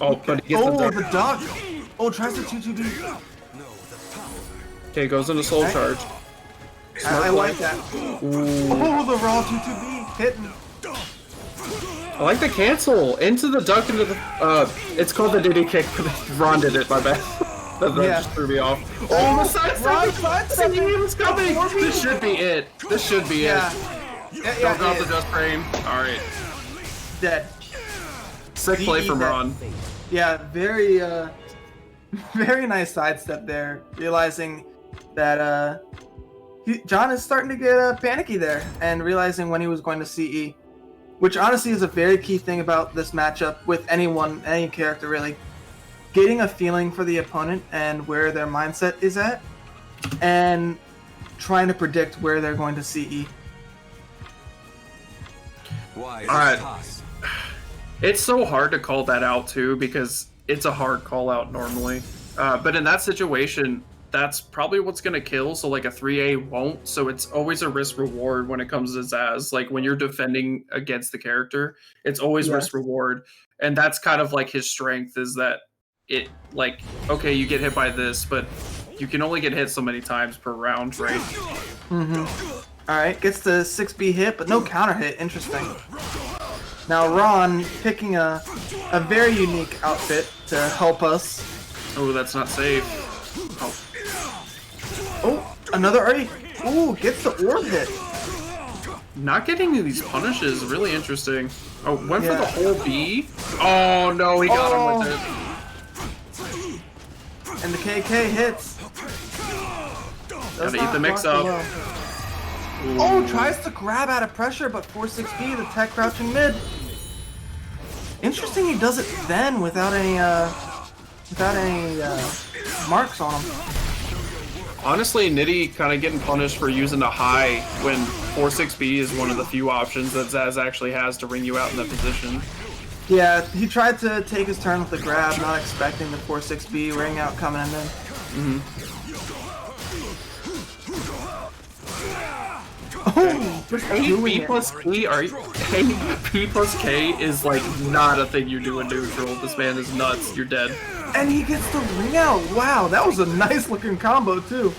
Speaker 3: Oh, but he gets
Speaker 1: Oh,
Speaker 3: the
Speaker 1: the
Speaker 3: duck.
Speaker 1: duck. Oh, tries the 2-2-B.
Speaker 3: Okay, goes into soul charge.
Speaker 1: I like that.
Speaker 3: Ooh.
Speaker 1: Oh, the raw 2-2-B hitting.
Speaker 3: I like the cancel into the duck into the. It's called the Diddy kick, but Ron did it. My bad. that
Speaker 1: Yeah.
Speaker 3: just threw me off. Oh, the side
Speaker 1: Ron
Speaker 3: step!
Speaker 1: sidestepping.
Speaker 3: He was coming. This should be it. This should be
Speaker 1: Yeah.
Speaker 3: it.
Speaker 1: Yeah,
Speaker 3: Don't drop
Speaker 1: it
Speaker 3: the
Speaker 1: is.
Speaker 3: dust frame. All right.
Speaker 1: Dead.
Speaker 3: Sick play from
Speaker 1: Dead.
Speaker 3: Ron.
Speaker 1: Yeah, very very nice sidestep there, realizing that John is starting to get panicky there, and realizing when he was going to CE, which honestly is a very key thing about this matchup with anyone, any character really, getting a feeling for the opponent and where their mindset is at, and trying to predict where they're going to CE.
Speaker 4: Why?
Speaker 3: All right. It's so hard to call that out too because it's a hard call out normally. But in that situation, that's probably what's gonna kill. So like a 3A won't. So it's always a risk reward when it comes to Zaz. Like when you're defending against the character, it's always
Speaker 1: Yes.
Speaker 3: risk reward. And that's kind of like his strength is that it like okay, you get hit by this, but you can only get hit so many times per round, right?
Speaker 1: All right, gets the 6B hit, but no counter hit. Interesting. Now Ron picking a very unique outfit to help us.
Speaker 3: Oh, that's not safe. Oh.
Speaker 1: Oh, another Artie. Ooh, gets the orb hit.
Speaker 3: Not getting these punishes is really interesting. Oh, went for
Speaker 1: Yeah.
Speaker 3: the whole B? Oh no, he got him with it.
Speaker 1: And the KK hits. Does
Speaker 3: Gotta eat
Speaker 1: not
Speaker 3: the mix
Speaker 1: block
Speaker 3: up.
Speaker 1: below. Oh, tries to grab out of pressure, but 4-6B, the tech crouching mid. Interesting he does it then without any marks on him.
Speaker 3: Honestly, Nitty kind of getting punished for using a high when 4-6B is one of the few options that Zaz actually has to ring you out in that position.
Speaker 1: Yeah, he tried to take his turn with the grab, not expecting the 4-6B ring out coming in then. Oh, just doing
Speaker 3: 8B
Speaker 1: it.
Speaker 3: plus K, are you, 8B plus K is like not a thing you do in neutral. This man is nuts. You're dead.
Speaker 1: And he gets the ring out. Wow, that was a nice looking combo too.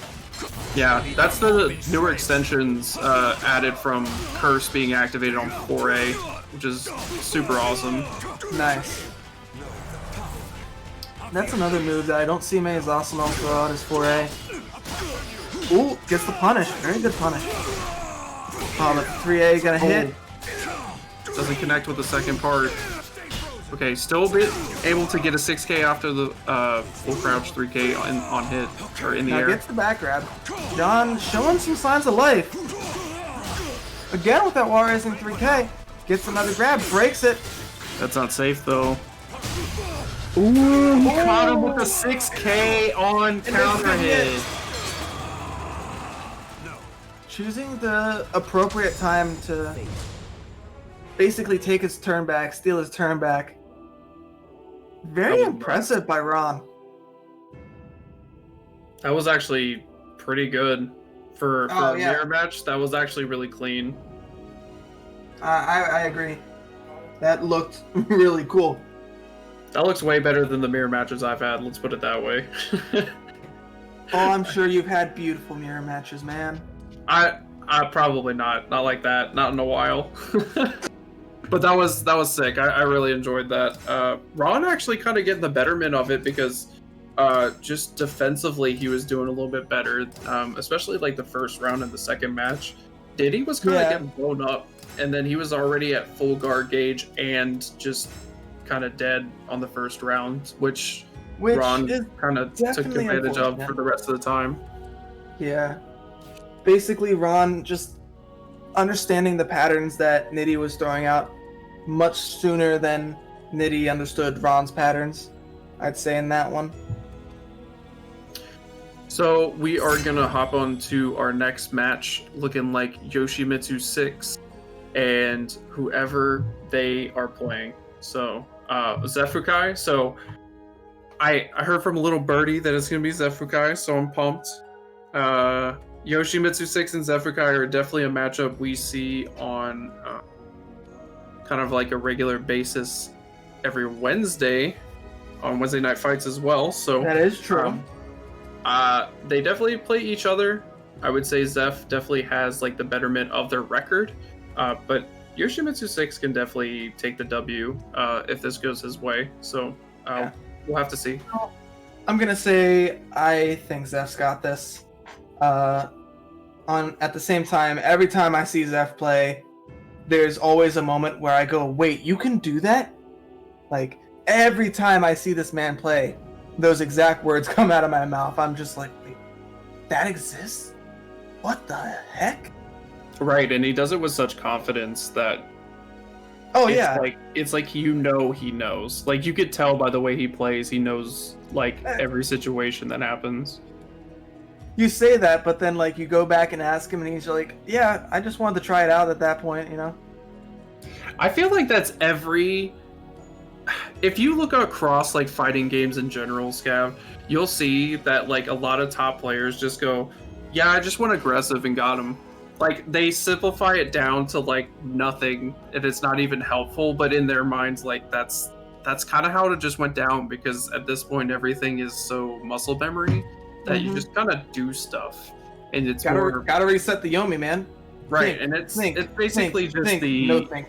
Speaker 3: Yeah, that's the newer extensions added from Curse being activated on 4A, which is super awesome.
Speaker 1: Nice. That's another move that I don't see many Zasamel throw out as 4A. Ooh, gets the punish. Very good punish. Oh, the 3A gonna hit.
Speaker 3: Doesn't connect with the second part. Okay, still able to get a 6K after the full crouch 3K on hit, or in the
Speaker 1: Now
Speaker 3: air.
Speaker 1: gets the back grab. John showing some signs of life. Again with that wall raising 3K. Gets another grab, breaks it.
Speaker 3: That's not safe though. Ooh, he caught him with a 6K on counter hit.
Speaker 1: Choosing the appropriate time to basically take his turn back, steal his turn back. Very impressive by Ron.
Speaker 3: That was actually pretty good for
Speaker 1: Oh,
Speaker 3: a
Speaker 1: yeah.
Speaker 3: mirror match. That was actually really clean.
Speaker 1: I agree. That looked really cool.
Speaker 3: That looks way better than the mirror matches I've had. Let's put it that way.
Speaker 1: Oh, I'm sure you've had beautiful mirror matches, man.
Speaker 3: I probably not like that. Not in a while. But that was sick. I really enjoyed that. Ron actually kind of getting the betterment of it because just defensively he was doing a little bit better, especially like the first round and the second match. Diddy was kind of getting blown up, and then he was already at full guard gauge and just kind of dead on the first round, which Ron
Speaker 1: is
Speaker 3: kind of took
Speaker 1: definitely
Speaker 3: advantage of
Speaker 1: unfortunate.
Speaker 3: for the rest of the time.
Speaker 1: Yeah. Basically, Ron just understanding the patterns that Nitty was throwing out much sooner than Nitty understood Ron's patterns, I'd say in that one.
Speaker 3: So we are gonna hop on to our next match, looking like Yoshimitsu 6 and whoever they are playing. So Zephukai. So I heard from a little birdie that it's gonna be Zephukai, so I'm pumped. Yoshimitsu 6 and Zephukai are definitely a matchup we see on kind of like a regular basis every Wednesday on Wednesday night fights as well. So
Speaker 1: That is true.
Speaker 3: they definitely play each other. I would say Zeph definitely has like the betterment of their record, but Yoshimitsu 6 can definitely take the W if this goes his way. So
Speaker 1: Yeah.
Speaker 3: we'll have to see.
Speaker 1: I'm gonna say I think Zeph's got this. At the same time, every time I see Zeph play, there's always a moment where I go, "Wait, you can do that?" Like every time I see this man play, those exact words come out of my mouth. I'm just like, "Wait, that exists? What the heck?"
Speaker 3: Right, and he does it with such confidence that
Speaker 1: Oh yeah,
Speaker 3: it's like he knows. Like you could tell by the way he plays, he knows like every situation that happens.
Speaker 1: you say that, but then like you go back and ask him, and he's like, "Yeah, I just wanted to try it out at that point," you know.
Speaker 3: I feel like that's every. If you look across like fighting games in general, Scav, you'll see that like a lot of top players just go, "Yeah, I just went aggressive and got him." Like they simplify it down to like nothing, and it's not even helpful. But in their minds, like that's kind of how it just went down, because at this point everything is so muscle memory that you just kind of do stuff, and it's
Speaker 1: Gotta reset the Yomi, man.
Speaker 3: right.
Speaker 1: Think,
Speaker 3: And it's
Speaker 1: think,
Speaker 3: basically
Speaker 1: think,
Speaker 3: just
Speaker 1: think, no think.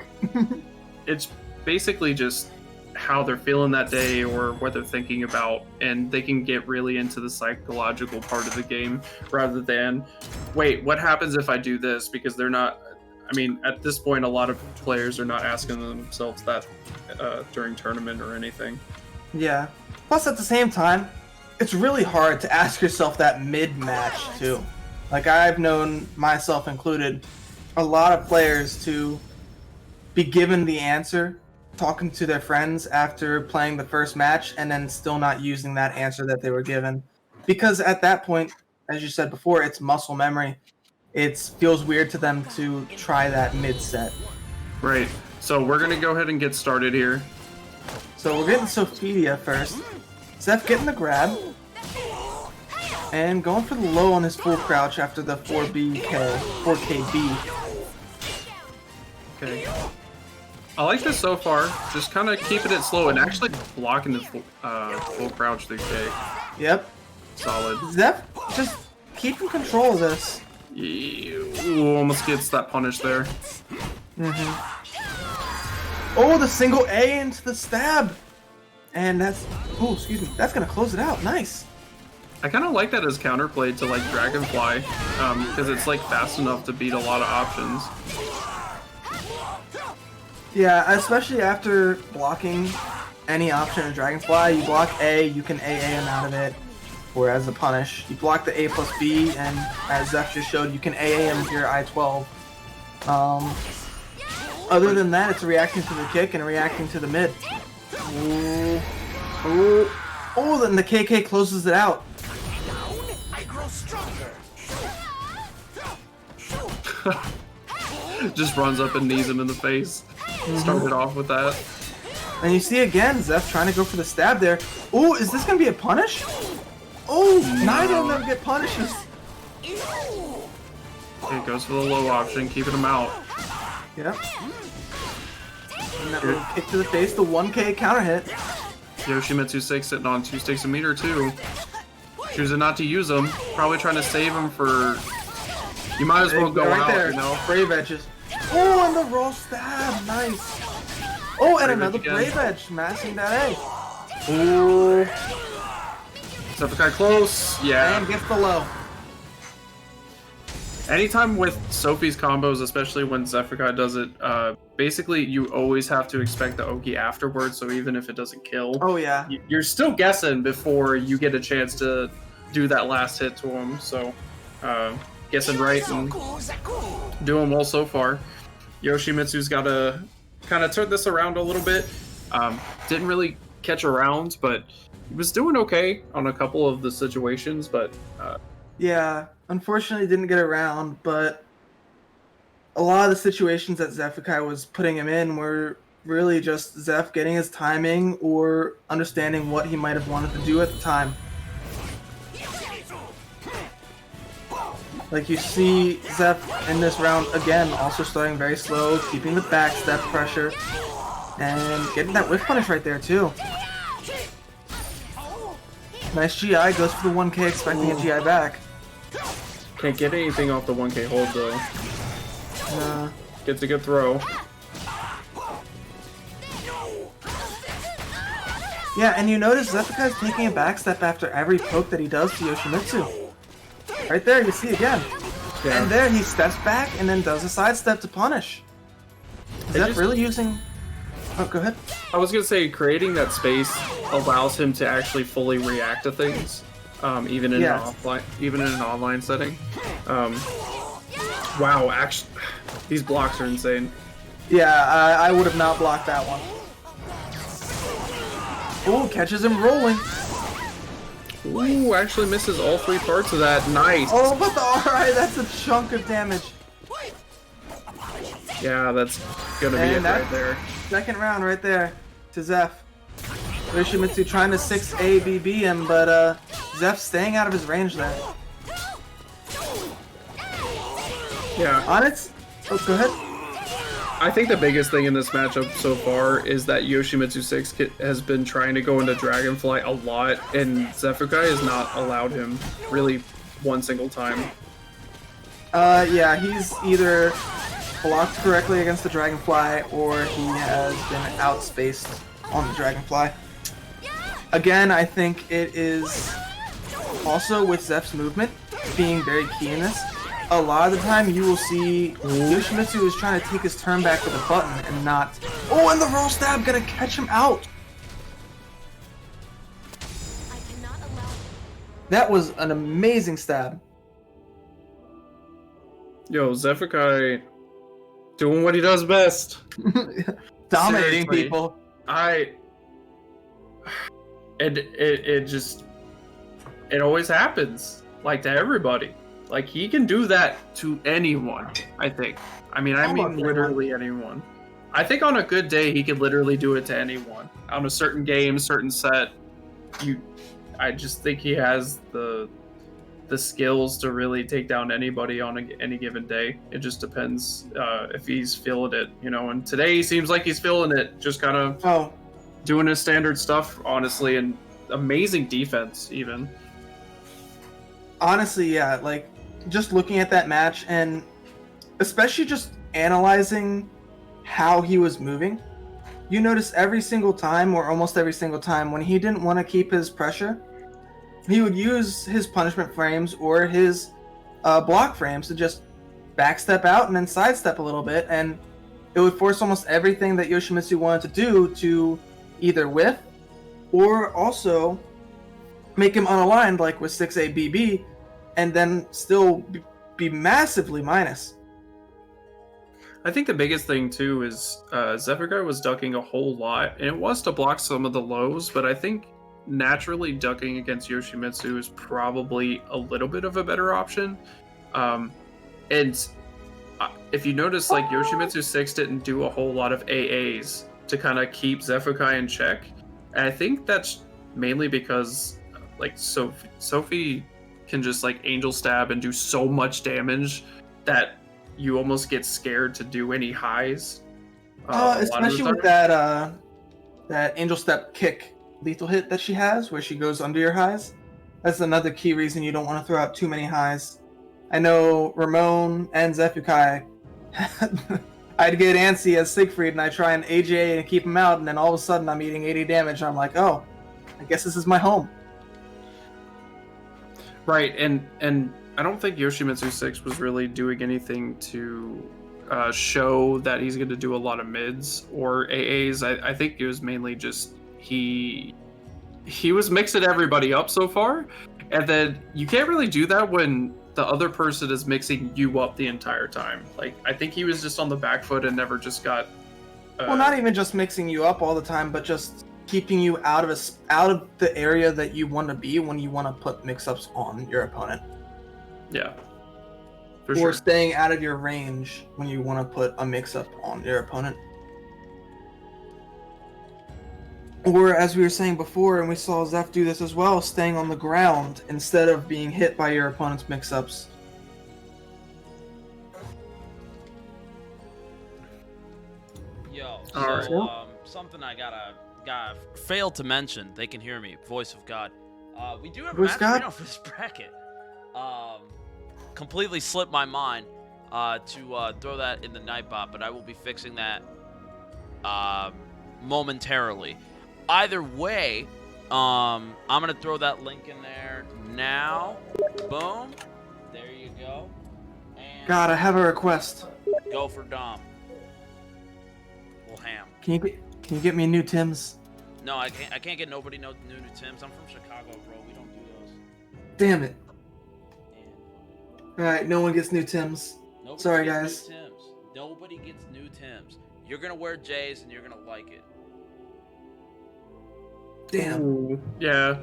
Speaker 3: it's basically just how they're feeling that day or what they're thinking about, and they can get really into the psychological part of the game rather than, wait, what happens if I do this? Because they're not, I mean, at this point a lot of players are not asking themselves that during tournament or anything.
Speaker 1: Yeah. Plus, at the same time, it's really hard to ask yourself that mid-match too. Like I've known, myself included, a lot of players to be given the answer talking to their friends after playing the first match and then still not using that answer that they were given. Because at that point, as you said before, it's muscle memory. It feels weird to them to try that mid-set.
Speaker 3: Right. So we're going to go ahead and get started here.
Speaker 1: So we're getting Sophia first. Zeph getting the grab. And going for the low on his full crouch after the 4KB.
Speaker 3: Okay. I like this so far. Just kind of keeping it slow and actually blocking the full crouch 3K.
Speaker 1: Yep.
Speaker 3: Solid.
Speaker 1: Zeph just keeping control of this.
Speaker 3: Ooh, almost gets that punish there.
Speaker 1: Oh, the single A into the stab. And that's, oh, excuse me, that's going to close it out. Nice.
Speaker 3: I kind of like that as counterplay to like Dragonfly, because it's like fast enough to beat a lot of options.
Speaker 1: Yeah, especially after blocking any option in Dragonfly, you block A, you can AA him out of it. Whereas the punish, you block the A plus B, and as Zeph just showed, you can AA him with your I-12. Other than that, it's reacting to the kick and reacting to the mid. Ooh. Ooh. Oh, then the KK closes it out.
Speaker 4: I grow stronger.
Speaker 3: Just runs up and knees him in the face. Started off with that.
Speaker 1: And you see again, Zeph trying to go for the stab there. Ooh, is this going to be a punish? Oh, neither of them get punishes.
Speaker 3: Okay, goes for the low option, keeping him out.
Speaker 1: Yep. And that little kick to the face, the 1K counter hit.
Speaker 3: Yoshimitsu 6 sitting on 2 sticks a meter too. Choosing not to use them. Probably trying to save him for... You might as well go
Speaker 1: right
Speaker 3: out,
Speaker 1: there.
Speaker 3: you know?
Speaker 1: Brave edges. Oh, and the raw stab. Nice. Oh, and
Speaker 3: Brave
Speaker 1: another
Speaker 3: edge again.
Speaker 1: brave edge, massing that A.
Speaker 3: Ooh. Zephukai close. Yeah.
Speaker 1: And gets the low.
Speaker 3: Anytime with Sophie's combos, especially when Zephukai does it, basically you always have to expect the Oki afterwards, so even if it doesn't kill,
Speaker 1: Oh, yeah.
Speaker 3: you're still guessing before you get a chance to do that last hit to him, so guessing right and doing well so far. Yoshimitsu's got to kind of turn this around a little bit. Didn't really catch a round, but he was doing okay on a couple of the situations. But
Speaker 1: Yeah, unfortunately didn't get around, but a lot of the situations that Zephykai was putting him in were really just Zeph getting his timing or understanding what he might have wanted to do at the time. Like you see Zeph in this round again, also starting very slow, keeping the backstep pressure, and getting that whiff punish right there too. Nice GI, goes for the 1K, expecting a GI back.
Speaker 3: can't get anything off the 1K hold though. Gets a good throw.
Speaker 1: Yeah, and you notice Zephykai taking a backstep after every poke that he does to Yoshimitsu. Right there, you see again.
Speaker 3: Yeah.
Speaker 1: And there, he steps back and then does a sidestep to punish. Is that really using... Oh, go ahead.
Speaker 3: I was gonna say, creating that space allows him to actually fully react to things, even in an online setting. Wow, actually, these blocks are insane.
Speaker 1: Yeah, I would have not blocked that one. Oh, catches him rolling.
Speaker 3: Ooh, actually misses all three parts of that. Nice.
Speaker 1: Oh, but the RI, that's a chunk of damage.
Speaker 3: Yeah, that's gonna be it right there.
Speaker 1: Second round right there to Zeph. Yoshimitsu trying to 6A BB him, but Zeph staying out of his range there.
Speaker 3: Yeah.
Speaker 1: On its... Oh, go ahead.
Speaker 3: I think the biggest thing in this matchup so far is that Yoshimitsu 6 has been trying to go into Dragonfly a lot, and Zephykai has not allowed him really one single time.
Speaker 1: Yeah, he's either blocked correctly against the Dragonfly, or he has been outspaced on the Dragonfly. Again, I think it is also with Zeph's movement being very key in this. A lot of the time you will see Yoshimitsu is trying to take his turn back with a button and not... Oh, and the roll stab gonna catch him out! That was an amazing stab.
Speaker 3: Yo, Zephykai doing what he does best.
Speaker 1: Dominating
Speaker 3: Seriously.
Speaker 1: people.
Speaker 3: It always happens, like, to everybody. Like, he can do that to anyone, I think. I mean literally anyone. I think on a good day, he could literally do it to anyone. On a certain game, certain set, I just think he has the skills to really take down anybody on any given day. It just depends if he's feeling it, you know. And today, he seems like he's feeling it, just kind of doing his standard stuff, honestly, and amazing defense, even.
Speaker 1: Honestly, yeah, like, just looking at that match and especially just analyzing how he was moving, you notice every single time, or almost every single time, when he didn't want to keep his pressure, he would use his punishment frames or his block frames to just backstep out and then sidestep a little bit, and it would force almost everything that Yoshimitsu wanted to do to either whiff or also make him unaligned, like with 6A BB, and then still be massively minus.
Speaker 3: I think the biggest thing too is Zephykai was ducking a whole lot, and it was to block some of the lows, but I think naturally ducking against Yoshimitsu is probably a little bit of a better option. And if you notice, like, Yoshimitsu 6 didn't do a whole lot of AAs to kind of keep Zephykai in check, and I think that's mainly because like Sophie can just like angel stab and do so much damage that you almost get scared to do any highs.
Speaker 1: Especially with that angel step kick lethal hit that she has, where she goes under your highs. That's another key reason you don't want to throw out too many highs. I know Ramon and Zephykai, I'd get antsy as Siegfried and I try and AJ and keep him out, and then all of a sudden I'm eating 80 damage and I'm like, oh, I guess this is my home.
Speaker 3: Right, and I don't think Yoshimitsu 6 was really doing anything to show that he's going to do a lot of mids or AAs. I think it was mainly just he was mixing everybody up so far, and then you can't really do that when the other person is mixing you up the entire time. Like, I think he was just on the back foot and never just got...
Speaker 1: well, not even just mixing you up all the time, but just keeping you out of the area that you want to be when you want to put mix-ups on your opponent.
Speaker 3: Yeah. For
Speaker 1: Or
Speaker 3: sure.
Speaker 1: staying out of your range when you want to put a mix-up on your opponent. Or, as we were saying before, and we saw Zeph do this as well, staying on the ground instead of being hit by your opponent's mix-ups.
Speaker 2: Yo,
Speaker 3: All
Speaker 2: so
Speaker 3: right.
Speaker 2: something I gotta fail to mention. They can hear me. Voice of God. We do have a
Speaker 1: Voice
Speaker 2: match
Speaker 1: God?
Speaker 2: right now for this bracket. Completely slipped my mind to throw that in the Nightbot, but I will be fixing that momentarily. Either way, I'm gonna throw that link in there now. Boom. There you go. And
Speaker 1: God, I have a request.
Speaker 2: go for Dom. Well, ham.
Speaker 1: Can you get me new Tims?
Speaker 2: No, I can't get nobody new Tims. I'm from Chicago, bro. We don't do those.
Speaker 1: Damn it.
Speaker 2: And
Speaker 1: Alright, no one gets new Tims.
Speaker 2: nobody
Speaker 1: Sorry,
Speaker 2: gets
Speaker 1: guys.
Speaker 2: New Tims. Nobody gets new Tims. You're gonna wear J's and you're gonna like it.
Speaker 1: Damn.
Speaker 3: Ooh, yeah.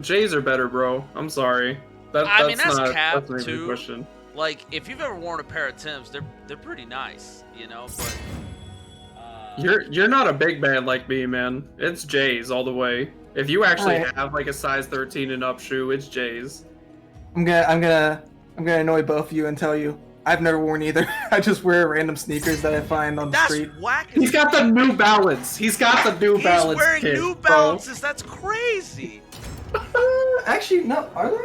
Speaker 3: Jays are better, bro. I'm sorry.
Speaker 2: I mean, that's
Speaker 3: not,
Speaker 2: cap,
Speaker 3: that's not even
Speaker 2: too.
Speaker 3: a question.
Speaker 2: Like, if you've ever worn a pair of Tims, they're pretty nice, you know. But
Speaker 3: You're not a big man like me, man. It's Jays all the way. If you actually
Speaker 1: Alright.
Speaker 3: have like a size 13 and up shoe, it's Jays.
Speaker 1: I'm gonna annoy both of you and tell you I've never worn either. I just wear random sneakers that I find on the
Speaker 2: that's
Speaker 1: street.
Speaker 2: whack.
Speaker 3: He's got the New Balance. He's got the New Balance.
Speaker 2: He's wearing
Speaker 3: kit,
Speaker 2: New
Speaker 3: bro.
Speaker 2: Balances. That's crazy.
Speaker 1: Actually, no, are they?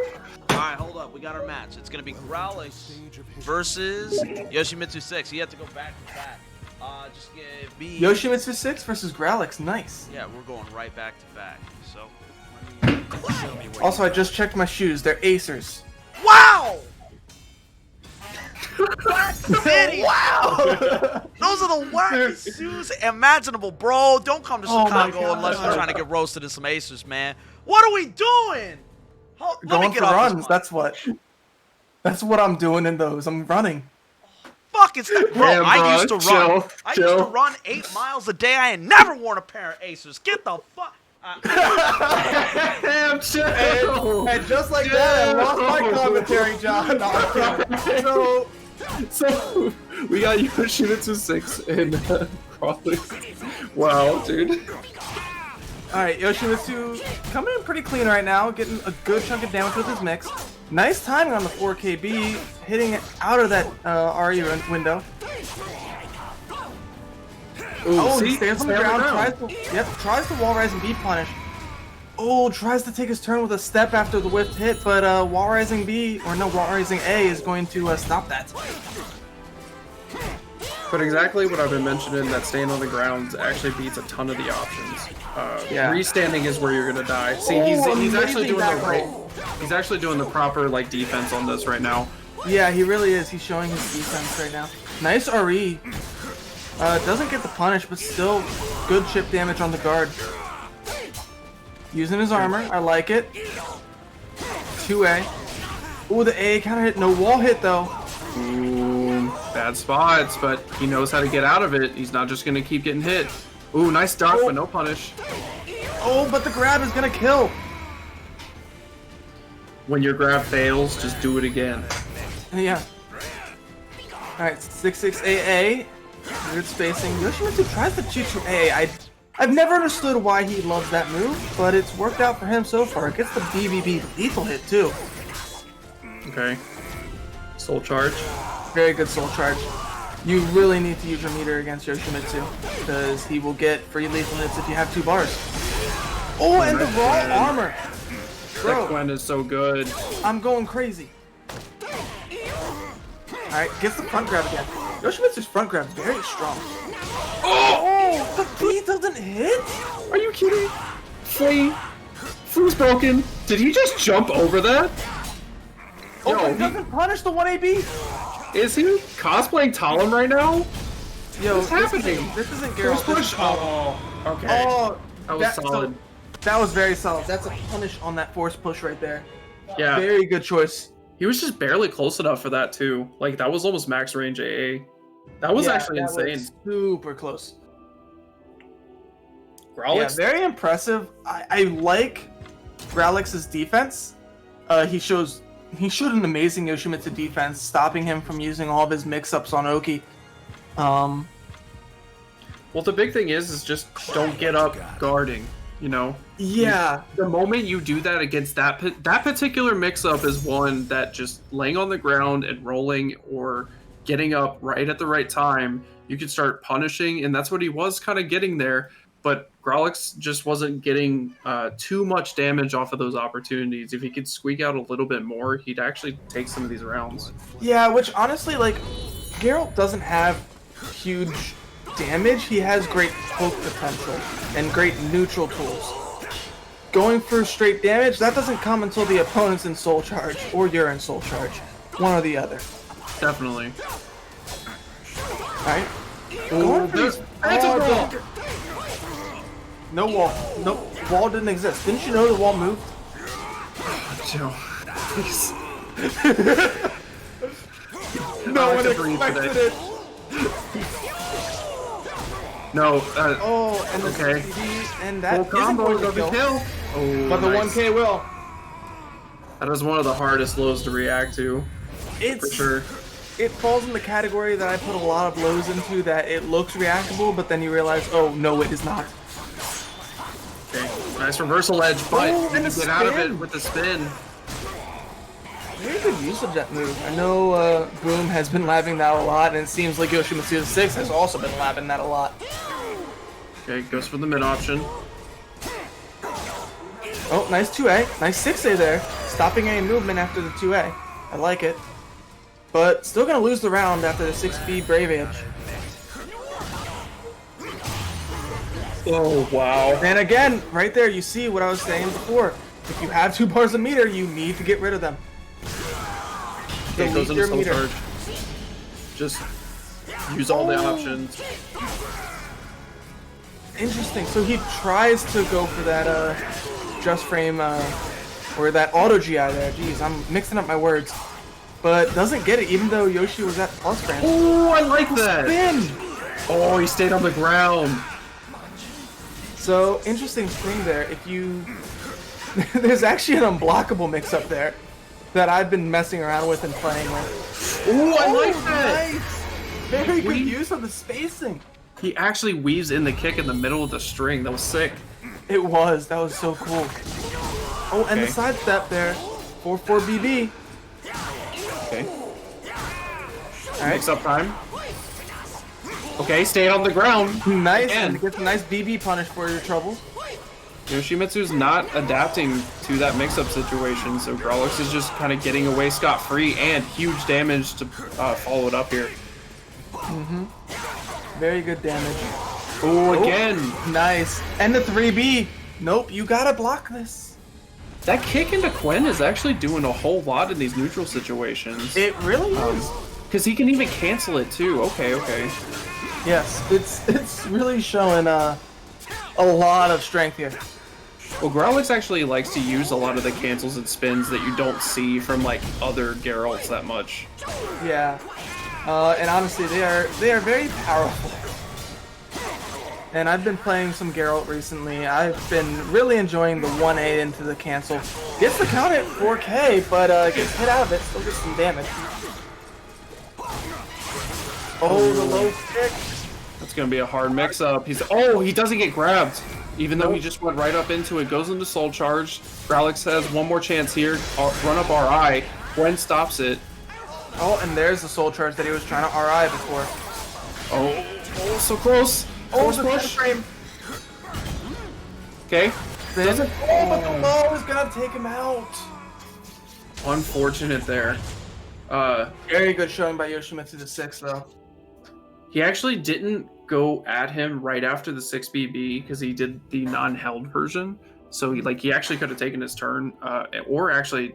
Speaker 2: All right, hold up. We got our match. It's gonna be Growlix versus Yoshimitsu 6. You have to go back to back. Just be
Speaker 1: Yoshimitsu 6 versus Growlix. Nice.
Speaker 2: Yeah, we're going right back to back. So.
Speaker 1: Also, I just checked my shoes. They're Acers.
Speaker 2: Wow! City!
Speaker 1: Wow!
Speaker 2: Those are the wackest shoes imaginable, bro. Don't come to
Speaker 1: Oh my
Speaker 2: Chicago
Speaker 1: God.
Speaker 2: unless you're trying to get roasted in some Acers, man. What are we doing? Let me
Speaker 1: Going
Speaker 2: get
Speaker 1: for
Speaker 2: off
Speaker 1: runs.
Speaker 2: this mic.
Speaker 1: That's what. That's what I'm doing in those. I'm running.
Speaker 2: Fuck, it's that, bro.
Speaker 3: Yeah,
Speaker 2: I
Speaker 3: bro,
Speaker 2: used to
Speaker 3: chill,
Speaker 2: run. I used to
Speaker 3: chill.
Speaker 2: run 8 miles a day. I ain't never worn a pair of Acers. Get the fuck.
Speaker 3: Damn, chill.
Speaker 1: And just like that, I lost my commentary, John. No, I'm kidding.
Speaker 3: So we got Yoshimitsu 6 and Growlix. Wow, dude.
Speaker 1: Alright, Yoshimitsu coming in pretty clean right now, getting a good chunk of damage with his mix. Nice timing on the 4KB, hitting it out of that RE window. Oh, he stands on the ground, tries to wall rise and beat punish. Oh, tries to take his turn with a step after the whiffed hit, but wall rising wall rising A is going to stop that.
Speaker 3: But exactly what I've been mentioning, that staying on the ground actually beats a ton of the options.
Speaker 1: Yeah.
Speaker 3: Restanding is where you're gonna die. See,
Speaker 1: Oh,
Speaker 3: he's actually
Speaker 1: amazing
Speaker 3: doing the
Speaker 1: back
Speaker 3: right.
Speaker 1: roll.
Speaker 3: He's actually doing the proper like defense on this right now.
Speaker 1: Yeah, he really is. He's showing his defense right now. Nice RE. Doesn't get the punish, but still good chip damage on the guard. Using his armor, I like it. 2A. Ooh, the A kind of hit. No wall hit though.
Speaker 3: Ooh, bad spots, but he knows how to get out of it. He's not just gonna keep getting hit. Ooh, nice duck, but no punish.
Speaker 1: Oh, but the grab is gonna kill.
Speaker 3: When your grab fails, just do it again.
Speaker 1: Yeah. Alright, 6-6 AA. Good spacing. Yoshimitsu tries to Chichu AA. I've never understood why he loves that move, but it's worked out for him so far. It gets the BBB lethal hit too.
Speaker 3: Okay. Soul charge.
Speaker 1: Very good soul charge. You really need to use your meter against Yoshimitsu, because he will get free lethal hits if you have 2 bars. Oh, and the raw armor!
Speaker 3: That
Speaker 1: Bro,
Speaker 3: Gwen is so good.
Speaker 1: I'm going crazy. Alright, gets the front grab again. Yoshimitsu's front grab very strong. Oh, the B doesn't hit?
Speaker 3: Are you kidding? Flea's broken. Did he just jump over that?
Speaker 1: Oh,
Speaker 3: Yo,
Speaker 1: but he doesn't punish the 1AB?
Speaker 3: Is he cosplaying Talon right now?
Speaker 1: Yo,
Speaker 3: What's happening?
Speaker 1: This isn't Geralt.
Speaker 3: First
Speaker 1: This
Speaker 3: push.
Speaker 1: is Talon.
Speaker 3: Oh, okay.
Speaker 1: Oh,
Speaker 3: that was solid.
Speaker 1: That was very solid. That's a punish on that force push right there.
Speaker 3: Yeah,
Speaker 1: Very good choice.
Speaker 3: he was just barely close enough for that too. Like that was almost max range AA. That was
Speaker 1: Yeah,
Speaker 3: actually
Speaker 1: that
Speaker 3: insane.
Speaker 1: was super close.
Speaker 3: Growlix,
Speaker 1: very impressive. I like Growlix's defense. He showed an amazing Yoshimitsu defense, stopping him from using all of his mix-ups on Oki.
Speaker 3: well, the big thing is just don't get up guarding. You know.
Speaker 1: Yeah.
Speaker 3: The moment you do that against that particular mix-up is one that just laying on the ground and rolling or getting up right at the right time, you could start punishing, and that's what he was kind of getting there. But Growlix just wasn't getting too much damage off of those opportunities. If he could squeak out a little bit more, he'd actually take some of these rounds.
Speaker 1: Yeah, which honestly, like, Geralt doesn't have huge damage. He has great poke potential and great neutral tools. Going for straight damage, that doesn't come until the opponent's in Soul Charge or you're in Soul Charge. One or the other.
Speaker 3: Definitely.
Speaker 1: Alright?
Speaker 3: Oh, that's a wall!
Speaker 1: No wall. No, wall didn't exist. Didn't you know the wall moved?
Speaker 3: Joe, please.
Speaker 1: No one
Speaker 3: have to breathe
Speaker 1: expected
Speaker 3: today.
Speaker 1: it.
Speaker 3: No,
Speaker 1: Oh, and the
Speaker 3: okay.
Speaker 1: CD, and that
Speaker 3: full
Speaker 1: isn't
Speaker 3: combo
Speaker 1: going to
Speaker 3: doesn't
Speaker 1: kill.
Speaker 3: kill. Oh,
Speaker 1: But the
Speaker 3: nice.
Speaker 1: 1K will.
Speaker 3: That is one of the hardest lows to react to, for
Speaker 1: It's
Speaker 3: sure.
Speaker 1: It falls in the category that I put a lot of lows into, that it looks reactable, but then you realize, oh no, it is not.
Speaker 3: Okay, nice reversal edge, but
Speaker 1: Oh,
Speaker 3: you
Speaker 1: and
Speaker 3: can
Speaker 1: a
Speaker 3: get out of it
Speaker 1: spin.
Speaker 3: with the spin.
Speaker 1: Very good use of that move. I know Boom has been labbing that a lot, and it seems like Yoshimitsu 6 has also been labbing that a lot.
Speaker 3: Okay, goes for the mid option.
Speaker 1: Oh, nice 2A. Nice 6A there. Stopping any movement after the 2A. I like it. But still gonna lose the round after the 6B Brave Edge.
Speaker 3: Oh, wow.
Speaker 1: And again, right there, you see what I was saying before. If you have 2 bars of meter, you need to get rid of them.
Speaker 3: Okay, goes
Speaker 1: Delete
Speaker 3: into
Speaker 1: your
Speaker 3: soul
Speaker 1: meter.
Speaker 3: charge. Just use all the options.
Speaker 1: Interesting. So he tries to go for that just frame or that auto GI there. Jeez, I'm mixing up my words. But doesn't get it, even though Yoshi was at plus frame.
Speaker 3: Oh, I like that.
Speaker 1: Spin!
Speaker 3: Oh, he stayed on the ground.
Speaker 1: So interesting thing there. If you there's actually an unblockable mix up there that I've been messing around with and playing with.
Speaker 3: Oh, I like that.
Speaker 1: Nice! Very good
Speaker 3: We-
Speaker 1: use of the spacing.
Speaker 3: He actually weaves in the kick in the middle of the string. That was sick.
Speaker 1: It was. That was so cool. Oh, and the
Speaker 3: Okay.
Speaker 1: sidestep there. 4-4 BB.
Speaker 3: Okay.
Speaker 1: Alright.
Speaker 3: Mix up time. Okay, stayed on the ground.
Speaker 1: Nice.
Speaker 3: Again.
Speaker 1: And gets a nice BB punish for your trouble.
Speaker 3: Yoshimitsu's not adapting to that mix-up situation, so Growlix is just kind of getting away scot-free and huge damage to follow it up here.
Speaker 1: Very good damage.
Speaker 3: Oh, again.
Speaker 1: Nice. And the 3B. Nope, you gotta block this.
Speaker 3: That kick into Quinn is actually doing a whole lot in these neutral situations.
Speaker 1: It really is.
Speaker 3: Because he can even cancel it too. Okay, okay.
Speaker 1: Yes, it's really showing a lot of strength here.
Speaker 3: Well, Growlix actually likes to use a lot of the cancels and spins that you don't see from like other Geralts that much.
Speaker 1: Yeah. And honestly, they are very powerful. And I've been playing some Geralt recently. I've been really enjoying the 1A into the cancel. Gets the count at 4K, but gets hit out of it, still gets some damage. Oh, the low kick.
Speaker 3: That's gonna be a hard mix-up. He doesn't get grabbed, even though he just went right up into it. Goes into Soul Charge. Growlix has one more chance here. Run up RI. Gwen stops it.
Speaker 1: Oh, and there's the soul charge that he was trying to RI before.
Speaker 3: Oh, so close.
Speaker 1: Oh,
Speaker 3: Force
Speaker 1: the
Speaker 3: push.
Speaker 1: frame.
Speaker 3: Okay.
Speaker 1: Doesn't. Oh, but the low is gonna take him out.
Speaker 3: Unfortunate there.
Speaker 1: Very good showing by Yoshimitsu the 6, though.
Speaker 3: He actually didn't go at him right after the 6BB because he did the non-held version. So he actually could have taken his turn, or actually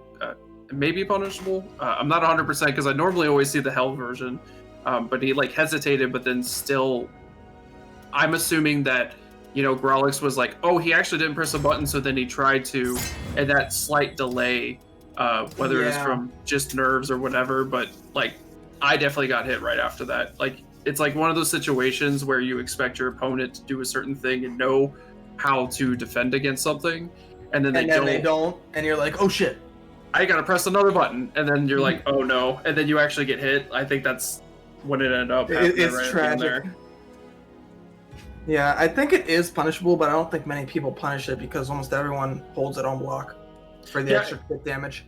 Speaker 3: maybe punishable. I'm not 100% because I normally always see the held version, but he hesitated, but then still. I'm assuming that Growlix was like, oh, he actually didn't press a button, so then he tried to, and that slight delay, whether it's from just nerves or whatever, but I definitely got hit right after that. It's like one of those situations where you expect your opponent to do a certain thing and know how to defend against something, and then
Speaker 1: And then they don't, and you're like, oh shit.
Speaker 3: I gotta press another button, and then you're like, oh no, and then you actually get hit. I think that's when it ended up happening.
Speaker 1: It's
Speaker 3: right
Speaker 1: tragic.
Speaker 3: there.
Speaker 1: Yeah, I think it is punishable, but I don't think many people punish it because almost everyone holds it on block for the extra hit damage.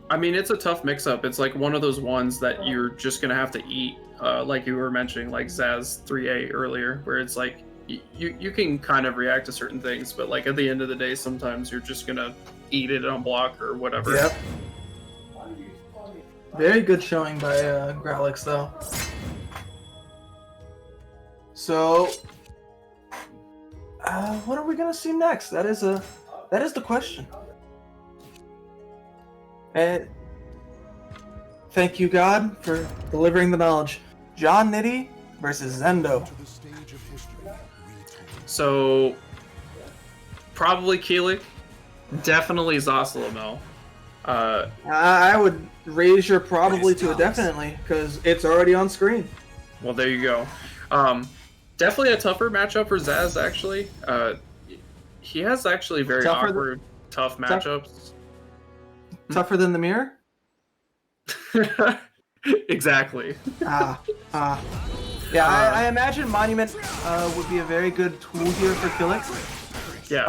Speaker 3: I mean, it's a tough mix-up. It's like one of those ones that you're just gonna have to eat, like you were mentioning, like Zaz 3A earlier, where it's like you can kind of react to certain things, but like at the end of the day, sometimes you're just gonna eat it on block or whatever.
Speaker 1: Yep. Very good showing by Growlix, though. So, what are we gonna see next? That is the question. And thank you, God, for delivering the knowledge. John Nitty versus Zendo.
Speaker 3: So, probably Keelik, definitely Zosalamel.
Speaker 1: I would raise your probably to a definitely, because it's already on screen.
Speaker 3: Well, there you go. Definitely a tougher matchup for Zaz, actually. He has actually very awkward, tough matchups.
Speaker 1: Tougher than the mirror?
Speaker 3: Exactly.
Speaker 1: Yeah, I imagine Monument would be a very good tool here for Killix.
Speaker 3: Yeah.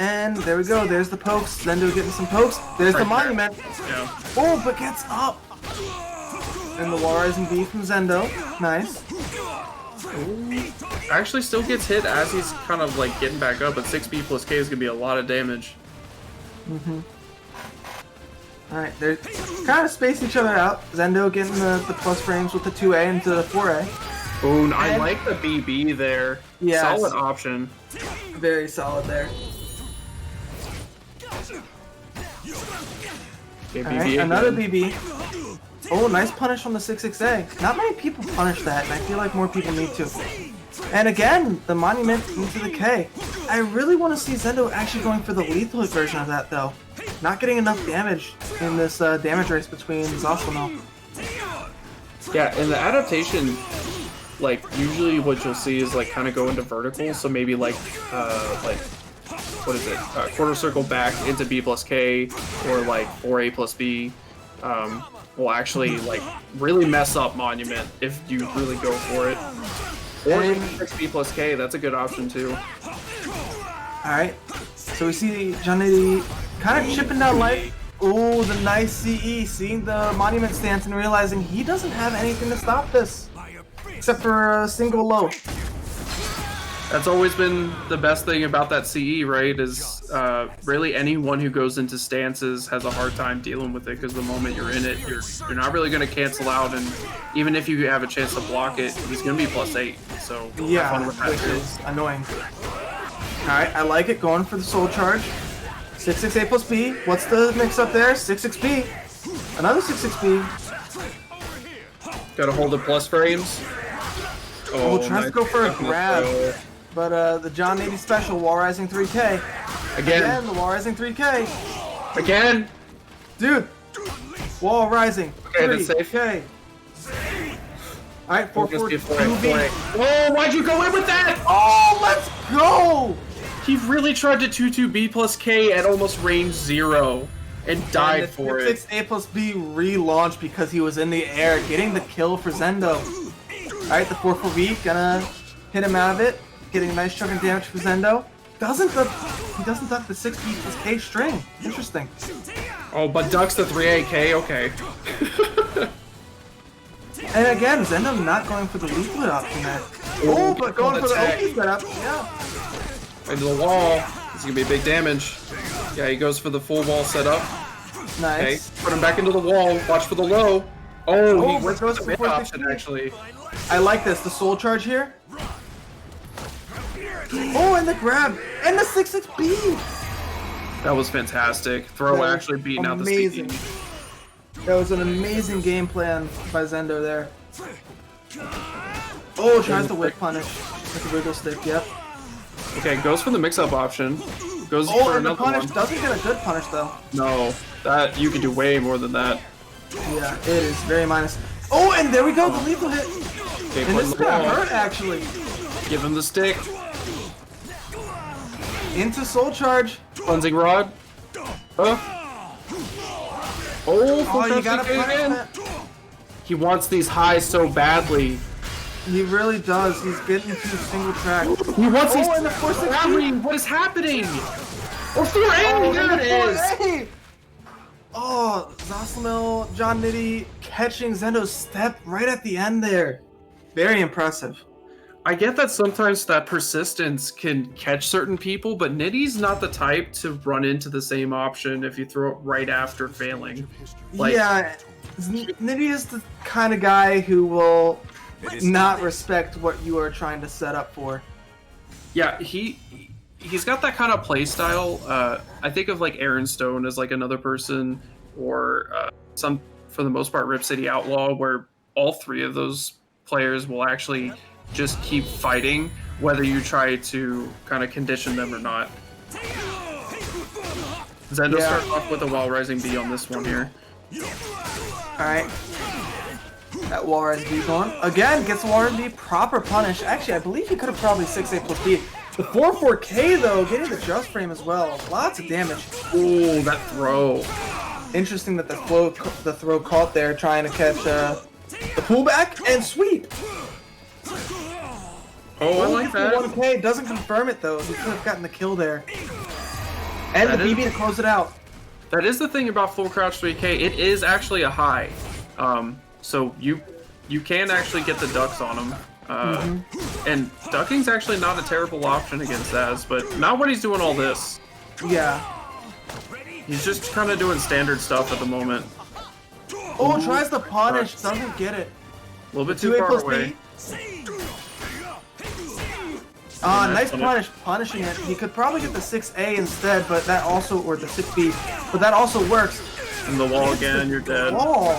Speaker 1: And there we go. There's the pokes. Zendo getting some pokes. There's the Monument.
Speaker 3: Yeah.
Speaker 1: Oh, but gets up. And the wall rising B from Zendo. Nice.
Speaker 3: Actually still gets hit as he's kind of like getting back up, but 6B plus K is going to be a lot of damage.
Speaker 1: Alright, they're kind of space each other out. Zendo getting the plus frames with the 2A into the 4A.
Speaker 3: Oh, I like the BB there.
Speaker 1: Yes.
Speaker 3: Solid option.
Speaker 1: Very solid there.
Speaker 3: Okay,
Speaker 1: Alright,
Speaker 3: BB
Speaker 1: another
Speaker 3: again.
Speaker 1: BB. Oh, nice punish on the 6-6A. Not many people punish that, and I feel like more people need to. And again, the Monument into the K. I really want to see Zendo actually going for the lethal version of that, though. Not getting enough damage in this damage race between Zosalamel.
Speaker 3: Yeah, and the adaptation, like, usually what you'll see is, like, kind of go into vertical, so maybe, like, what is it? Quarter circle back into B plus K, or, like, 4A plus B. Will actually, like, really mess up Monument if you really go for it. Or even 6B plus K, that's a good option, too.
Speaker 1: Alright, so we see Johnny kind of chipping down life. Oh, the nice CE, seeing the Monument stance and realizing he doesn't have anything to stop this. Except for a single low.
Speaker 3: That's always been the best thing about that CE, right? Is really anyone who goes into stances has a hard time dealing with it, because the moment you're in it, you're not really going to cancel out, and even if you have a chance to block it, he's going to be +8. So
Speaker 1: Yeah,
Speaker 3: have fun with that
Speaker 1: which
Speaker 3: too.
Speaker 1: is annoying. Alright, I like it, going for the soul charge. 6-6-A plus B. What's the mix up there? 6-6-B. Another 6-6-B.
Speaker 3: Got to hold the plus frames.
Speaker 1: Oh, tries
Speaker 3: nice.
Speaker 1: to go for a
Speaker 3: Definite
Speaker 1: grab.
Speaker 3: throw.
Speaker 1: But the John Navy special, wall rising 3K. Again, the wall rising 3K.
Speaker 3: Again!
Speaker 1: Dude, wall rising.
Speaker 3: Okay, that's safe.
Speaker 1: 3K. Alright, 4-4, 2B.
Speaker 3: Oh, why'd you go in with that?
Speaker 1: Oh, let's go!
Speaker 3: He really tried to 2-2B plus K at almost range 0 and died
Speaker 1: And the
Speaker 3: for it.
Speaker 1: 6-6-A plus B relaunched because he was in the air, getting the kill for Zendo. Alright, the 4-4B gonna hit him out of it, getting a nice chunk of damage for Zendo. He doesn't duck the 6B plus K string. Interesting.
Speaker 3: Oh, but ducks the 3AK, okay.
Speaker 1: And again, Zendo not going for the leaflet option there. Oh, but going for the OP setup. Yeah.
Speaker 3: Into the wall. This is gonna be big damage. Yeah, he goes for the full wall setup. Okay,
Speaker 1: Nice.
Speaker 3: put him back into the wall. Watch for the low. Oh, he
Speaker 1: but
Speaker 3: went
Speaker 1: goes
Speaker 3: for
Speaker 1: for
Speaker 3: the mid
Speaker 1: 460.
Speaker 3: option, actually.
Speaker 1: I like this. The soul charge here. Oh, and the grab. And the 6-6B.
Speaker 3: That was fantastic. Throw
Speaker 1: That was
Speaker 3: actually beating out the
Speaker 1: amazing.
Speaker 3: speed.
Speaker 1: That was an amazing game plan by Zendo there. Oh, tries to whip punish with the wiggle stick, yep.
Speaker 3: Okay, goes for the mix-up option. Goes
Speaker 1: Oh,
Speaker 3: for
Speaker 1: and the
Speaker 3: another
Speaker 1: punish
Speaker 3: one.
Speaker 1: doesn't get a good punish though.
Speaker 3: No, that you can do way more than that.
Speaker 1: Yeah, it is very minus. Oh, and there we go, the lethal hit.
Speaker 3: Okay,
Speaker 1: And
Speaker 3: put
Speaker 1: this
Speaker 3: in
Speaker 1: is
Speaker 3: the
Speaker 1: gonna
Speaker 3: wall.
Speaker 1: hurt actually.
Speaker 3: Give him the stick.
Speaker 1: Into Soul Charge.
Speaker 3: Cleansing Rod. Oh,
Speaker 1: Oh, you
Speaker 3: full
Speaker 1: gotta
Speaker 3: again.
Speaker 1: punish that.
Speaker 3: He wants these highs so badly.
Speaker 1: He really does. He's getting to single track.
Speaker 3: He wants these.
Speaker 1: and the 460.
Speaker 3: What is happening? Or 4A. There it is.
Speaker 1: Hey! Oh, Zoslamil, John Nitty catching Zendo's step right at the end there. Very impressive.
Speaker 3: I get that sometimes that persistence can catch certain people, but Nitty's not the type to run into the same option if you throw it right after failing. Like,
Speaker 1: yeah, Nitty is the kind of guy who will not respect what you are trying to set up for.
Speaker 3: yeah, he's got that kind of play style. I think of like Aaron Stone as like another person, or some, for the most part, Rip City Outlaw, where all three of those players will actually just keep fighting, whether you try to kind of condition them or not. Zendo starts off with a Wild Rising B on this one here.
Speaker 1: Alright. That Wall Rise B going. Again, gets Wall Rise B proper punish. Actually, I believe he could have probably 6A plus B. The 4-4K though, getting the just frame as well. Lots of damage.
Speaker 3: Ooh, that throw.
Speaker 1: Interesting that the throw caught there, trying to catch the pullback and sweep.
Speaker 3: Oh, I like that.
Speaker 1: 1K doesn't confirm it though. He could have gotten the kill there. And
Speaker 3: That
Speaker 1: the
Speaker 3: is-
Speaker 1: BB to close it out.
Speaker 3: That is the thing about full crouch 3K. It is actually a high, so you can actually get the ducks on him. And ducking's actually not a terrible option against Zaz, but not when he's doing all this.
Speaker 1: Yeah.
Speaker 3: He's just kind of doing standard stuff at the moment.
Speaker 1: Oh, tries the punish, doesn't get it.
Speaker 3: A little bit too
Speaker 1: 2A
Speaker 3: far
Speaker 1: plus
Speaker 3: away.
Speaker 1: B. Ah,
Speaker 3: Yeah,
Speaker 1: nice
Speaker 3: nice
Speaker 1: punish, punishing it. He could probably get the 6A instead, but that also, or the 6B, but that also works.
Speaker 3: In the wall again, you're dead.
Speaker 1: Oh,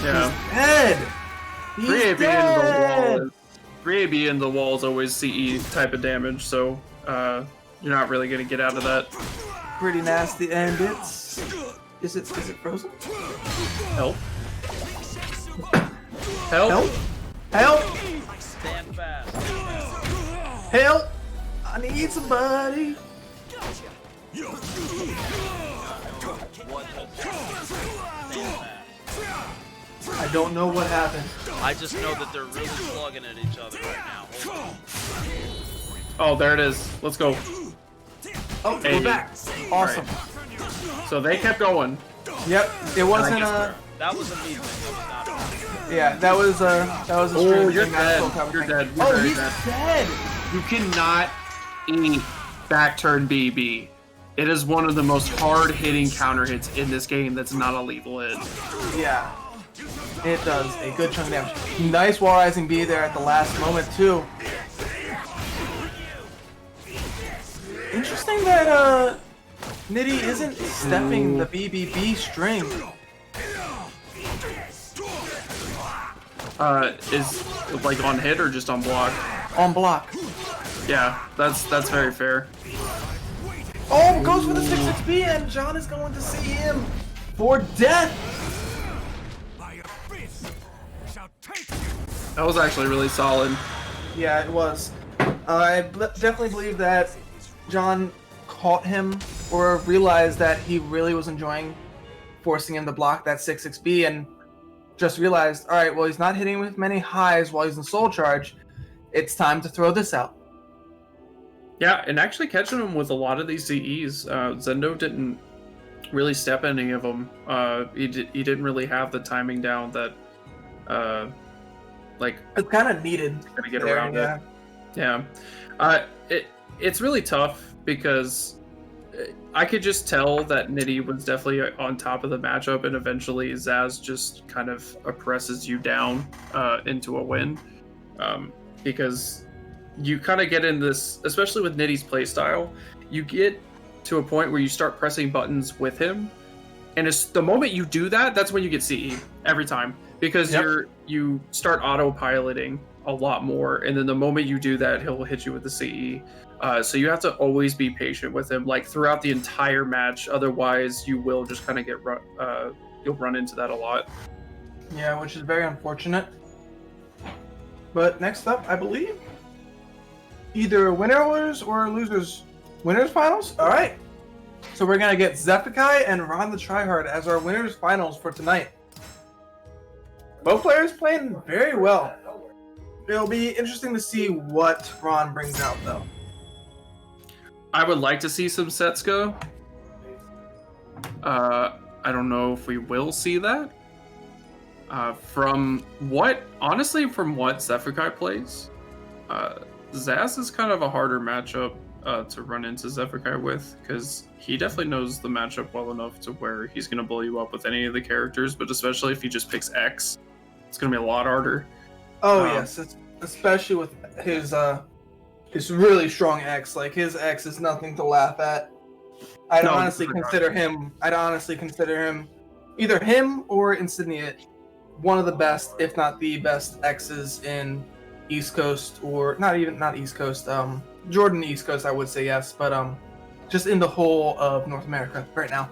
Speaker 3: Yeah.
Speaker 1: dead. He's
Speaker 3: 3AB into the
Speaker 1: dead.
Speaker 3: wall. 3AB into the wall is always CE type of damage, so you're not really gonna get out of that.
Speaker 1: Pretty nasty, and it's is it frozen?
Speaker 3: Help. Help.
Speaker 1: Help! Help!
Speaker 2: Stand fast.
Speaker 1: Help! I need somebody.
Speaker 2: What stand fast.
Speaker 1: I don't know what happened.
Speaker 2: I just know that they're really plugging at each other right now. Hold on.
Speaker 3: Oh, there it is. Let's go.
Speaker 1: Oh,
Speaker 3: Hey.
Speaker 1: we're back. Awesome.
Speaker 3: So they kept going.
Speaker 1: Yep. It wasn't
Speaker 2: That was a me thing. That was not a
Speaker 1: yeah, that was a
Speaker 3: Oh,
Speaker 1: stream
Speaker 3: you're
Speaker 1: thing, not a
Speaker 3: dead.
Speaker 1: SoulCalibur
Speaker 3: You're
Speaker 1: thing.
Speaker 3: dead. You're
Speaker 1: Oh,
Speaker 3: very
Speaker 1: he's
Speaker 3: dead.
Speaker 1: dead.
Speaker 3: You cannot eat back turn BB. It is one of the most hard hitting counter hits in this game that's not a lethal hit.
Speaker 1: Yeah. It does a good chunk of damage. Nice wall rising B there at the last moment too. Interesting that Nitty isn't stepping the BBB string.
Speaker 3: Is like on hit or just on block?
Speaker 1: On block.
Speaker 3: Yeah, that's very fair.
Speaker 1: Oh, goes for the 6-6B and John is going to see him for death.
Speaker 3: That was actually really solid.
Speaker 1: Yeah, it was. I definitely believe that John caught him or realized that he really was enjoying forcing him to block that 6-6B and just realized, all right, well, he's not hitting with many highs while he's in Soul Charge. It's time to throw this out.
Speaker 3: Yeah, and actually catching him with a lot of these CEs. Zendo didn't really step any of them. He didn't really have the timing down that, like,
Speaker 1: It's kind of needed.
Speaker 3: to get
Speaker 1: there,
Speaker 3: around
Speaker 1: yeah.
Speaker 3: it. Yeah. It's really tough because I could just tell that Nitty was definitely on top of the matchup, and eventually Zaz just kind of oppresses you down into a win. Because you kind of get in this, especially with Nitty's playstyle, you get to a point where you start pressing buttons with him, and it's the moment you do that, that's when you get CE every time, because you start autopiloting a lot more, and then the moment you do that, he'll hit you with the CE. So you have to always be patient with him, like throughout the entire match. Otherwise, you will just kind of get you'll run into that a lot.
Speaker 1: Yeah, which is very unfortunate. But next up, I believe, either winners or losers Winners finals? Alright. So we're gonna get Zephikai and Ron the Tryhard as our winners finals for tonight. Both players playing very well. It'll be interesting to see what Ron brings out though.
Speaker 3: I would like to see some Setsuko. I don't know if we will see that. From what Zephikai plays, Zaz is kind of a harder matchup to run into Zephikai with, because he definitely knows the matchup well enough to where he's going to blow you up with any of the characters, but especially if he just picks X, it's going to be a lot harder.
Speaker 1: Oh yes, especially with his really strong X. Like his X is nothing to laugh at. I'd honestly consider him either him or Insignia one of the best, if not the best X's in East Coast, or not East Coast, Jordan East Coast, I would say yes, but just in the whole of North America right now.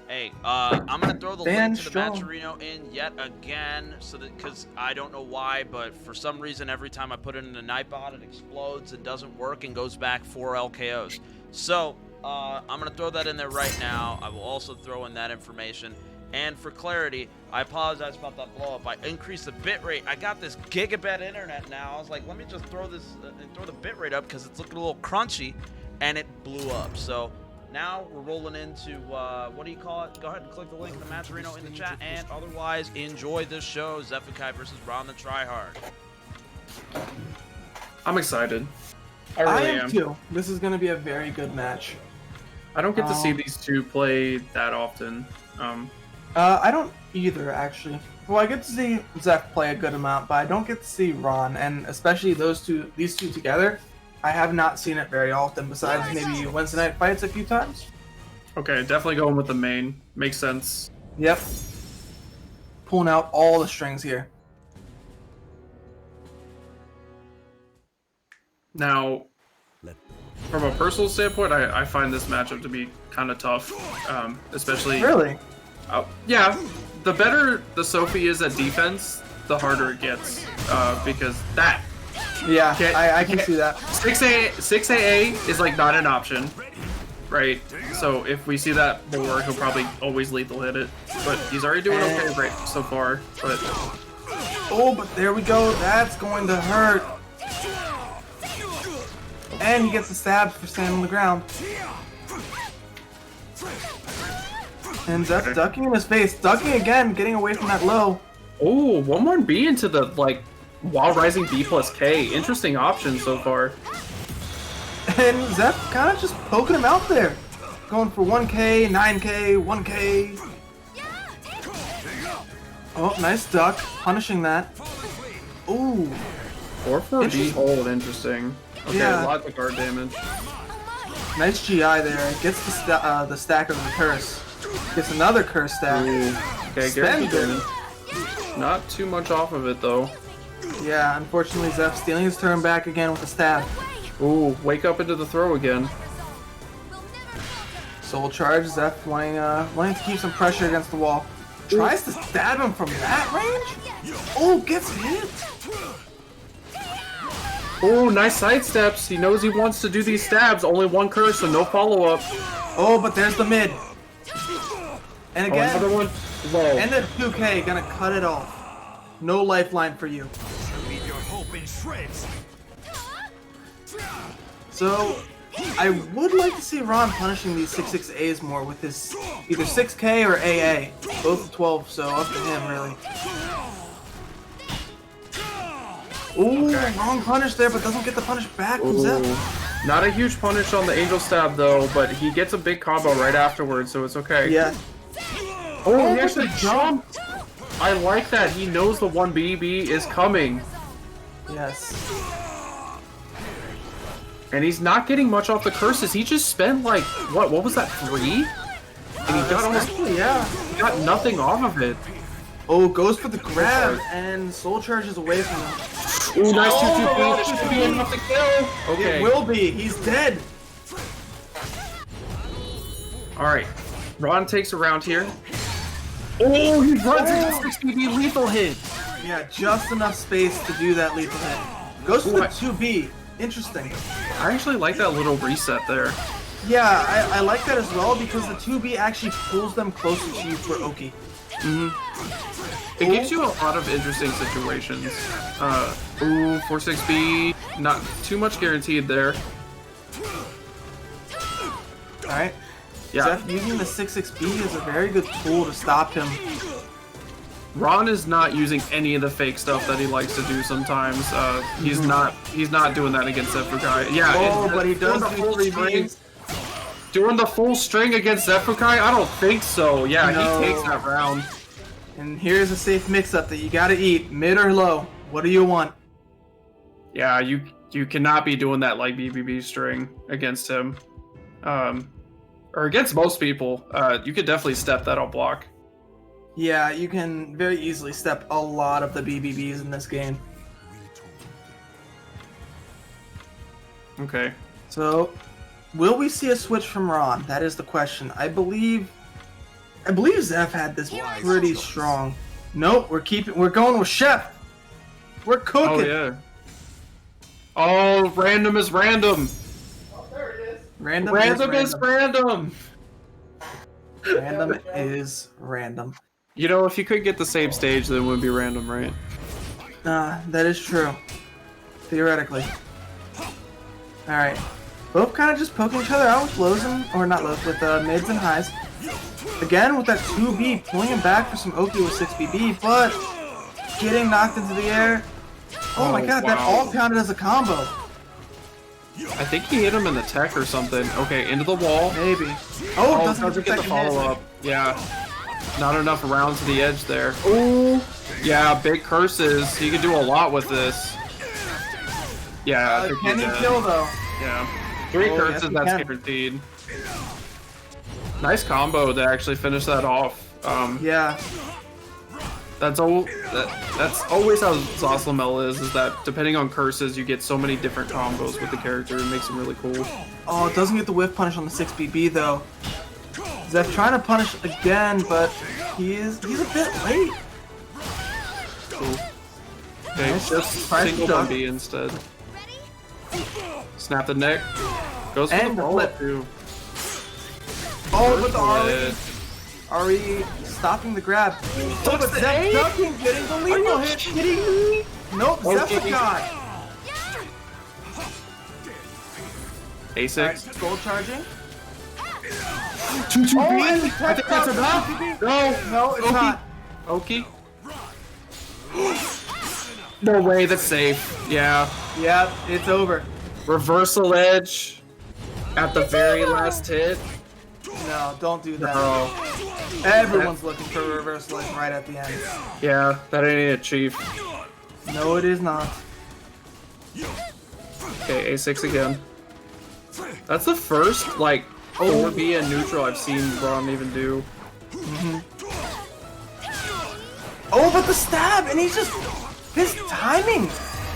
Speaker 2: Hey, I'm gonna throw the link to the
Speaker 1: strong.
Speaker 2: Matcherino in yet again, so that because I don't know why, but for some reason every time I put it in the Nightbot, it explodes and doesn't work and goes back 4 LKOs. So I'm gonna throw that in there right now. I will also throw in that information. And for clarity, I apologize about that blow up. I increased the bitrate. I got this gigabit internet now. I was like, let me just throw this throw the bitrate up because it's looking a little crunchy, and it blew up. So now we're rolling into what do you call it? Go ahead and click the link in the Matcherino in the chat, and otherwise enjoy this show: Zephikai versus Ron the Tryhard.
Speaker 3: I'm excited. I
Speaker 1: I
Speaker 3: really
Speaker 1: am too. This is going to be a very good match.
Speaker 3: I don't get to see these two play that often.
Speaker 1: I don't either, actually. Well, I get to see Zeph play a good amount, but I don't get to see Ron, and especially these two together, I have not seen it very often, besides maybe Wednesday night fights a few times.
Speaker 3: Okay, definitely going with the main. Makes sense.
Speaker 1: Yep. Pulling out all the strings here.
Speaker 3: Now, from a personal standpoint, I find this matchup to be kind of tough, especially...
Speaker 1: Really?
Speaker 3: Yeah, the better the Sophie is at defense, the harder it gets, because that...
Speaker 1: Yeah, I can see that.
Speaker 3: 6AA is like not an option, right? So if we see that more, he'll probably always lethal hit it. But he's already doing okay right so far. But
Speaker 1: oh, but there we go. That's going to hurt. And he gets the stab for standing on the ground. And Zeph ducking in his face, ducking again, getting away from that low.
Speaker 3: oh, 1-1B into the like while rising B plus K. Interesting option so far.
Speaker 1: And Zeph kind of just poking him out there. Going for 1K, 9K, 1K. Oh, nice duck. Punishing that. Ooh.
Speaker 3: 4-4B hold, interesting. Okay,
Speaker 1: Yeah.
Speaker 3: lots of guard damage.
Speaker 1: Nice GI there. Gets the stack of the curse. Gets another curse stack.
Speaker 3: Ooh. Okay,
Speaker 1: Spend
Speaker 3: get it. Not too much off of it though.
Speaker 1: Yeah, unfortunately Zeph stealing his turn back again with the stab.
Speaker 3: Ooh, wake up into the throw again.
Speaker 1: Soul charge, Zeph wanting to keep some pressure against the wall. Tries to stab him from that range? Oh, gets hit!
Speaker 3: Oh, nice side steps. He knows he wants to do these stabs. Only one curse, so no follow-up.
Speaker 1: Oh, but there's the mid. And
Speaker 3: Oh,
Speaker 1: again,
Speaker 3: another one. Low.
Speaker 1: and the 2K gonna cut it off. No lifeline for you.
Speaker 4: Leave your hope in shreds.
Speaker 1: So, I would like to see Ron punishing these 6-6As more with his either 6K or AA. Both 12, so up to him, really. Ooh, wrong punish there, but doesn't get the punish back from Zeph.
Speaker 3: Ooh. Not a huge punish on the angel stab though, but he gets a big combo right afterwards, so it's okay.
Speaker 1: Yeah.
Speaker 3: Oh, he actually jumped. I like that. He knows the 1BB is coming.
Speaker 1: Yes.
Speaker 3: And he's not getting much off the curses. He just spent like, what was that, 3? And he got almost,
Speaker 1: yeah.
Speaker 3: he got nothing off of it.
Speaker 1: Oh, goes for the grab, and Soul charges away from him.
Speaker 3: Ooh, nice 2-2
Speaker 1: Oh,
Speaker 3: This should be enough to kill. Okay.
Speaker 1: It will be. He's dead.
Speaker 3: Alright. Ron takes a round here. Oh, he runs into 6BB lethal hit.
Speaker 1: Yeah, just enough space to do that lethal hit. Goes for the 2B. Interesting.
Speaker 3: I actually like that little reset there.
Speaker 1: Yeah, I like that as well because the 2B actually pulls them closer to you for Oki.
Speaker 3: It gives you a lot of interesting situations. Ooh, 4-6B, not too much guaranteed there.
Speaker 1: Alright.
Speaker 3: Yeah.
Speaker 1: Zeph using the 6-6B is a very good tool to stop him.
Speaker 3: Ron is not using any of the fake stuff that he likes to do sometimes. He's not doing that against Zephykai. Yeah.
Speaker 1: Oh, but he does
Speaker 3: doing the
Speaker 1: do
Speaker 3: full
Speaker 1: 3
Speaker 3: string.
Speaker 1: Bs.
Speaker 3: Doing the full string against Zephykai? I don't think so. Yeah,
Speaker 1: No.
Speaker 3: he takes that round.
Speaker 1: And here's a safe mix-up that you gotta eat. Mid or low? What do you want?
Speaker 3: Yeah, you cannot be doing that like BBB string against him. Or against most people. You could definitely step that on block.
Speaker 1: Yeah, you can very easily step a lot of the BBBs in this game.
Speaker 3: Okay.
Speaker 1: So, will we see a switch from Ron? That is the question. I believe Zeph had this pretty strong. Nope, we're going with Chef. We're cooking.
Speaker 3: Oh yeah. Oh, random is random.
Speaker 1: Oh, there it is. Random
Speaker 3: Is random.
Speaker 1: Random is random.
Speaker 3: You know, if you could get the same stage, then it would be random, right?
Speaker 1: That is true. Theoretically. Alright. Both kind of just poking each other out with lows and, or not lows, with mids and highs. Again, with that 2B, pulling him back for some Oki with 6BB, but getting knocked into the air. Oh my god, that all counted as a combo.
Speaker 3: I think he hit him in the tech or something. Okay, into the wall.
Speaker 1: Maybe. Oh,
Speaker 3: Doesn't
Speaker 1: doesn't
Speaker 3: get the
Speaker 1: second hit.
Speaker 3: follow-up. Yeah. Not enough around to the edge there. Ooh. Yeah, big curses. He could do a lot with this. Yeah, I think
Speaker 1: Can he
Speaker 3: did.
Speaker 1: kill though?
Speaker 3: Yeah. 3
Speaker 1: Oh,
Speaker 3: curses,
Speaker 1: yes, he
Speaker 3: that's
Speaker 1: can.
Speaker 3: guaranteed. Nice combo to actually finish that off.
Speaker 1: Yeah.
Speaker 3: That's always how Zoslamel is that depending on curses, you get so many different combos with the character. It makes him really cool.
Speaker 1: Oh, it doesn't get the whiff punish on the 6BB though. Zeph trying to punish again, but he's a bit late.
Speaker 3: Cool. Okay,
Speaker 1: Nice.
Speaker 3: just
Speaker 1: Price
Speaker 3: single
Speaker 1: duck.
Speaker 3: B instead. Snap the neck. Goes for
Speaker 1: And
Speaker 3: the
Speaker 1: the
Speaker 3: flip.
Speaker 1: flip.
Speaker 3: Too.
Speaker 1: Oh, with the
Speaker 3: Flip.
Speaker 1: RE stopping the grab. Oh, but
Speaker 3: the
Speaker 1: Zeph
Speaker 3: A?
Speaker 1: ducking, getting the lethal hit.
Speaker 3: kidding me?
Speaker 1: Nope, Zeph's a
Speaker 3: Okay.
Speaker 1: god.
Speaker 3: A6.
Speaker 1: Alright, gold charging.
Speaker 3: 2-2-B?
Speaker 1: Oh, and the
Speaker 3: I think that's enough. No.
Speaker 1: No, it's
Speaker 3: Oki.
Speaker 1: not.
Speaker 3: Oki. No way, that's safe. Yeah.
Speaker 1: Yep, it's over.
Speaker 3: Reversal edge at the very
Speaker 1: over.
Speaker 3: last hit.
Speaker 1: No, don't do that.
Speaker 3: Bro.
Speaker 1: Everyone's looking for a reversal edge right at the end.
Speaker 3: Yeah, that ain't it, Chief.
Speaker 1: No, it is not.
Speaker 3: Okay, A6 again. That's the first, like, 4B and neutral I've seen Ron even do.
Speaker 1: Oh, but the stab, and he's just his timing.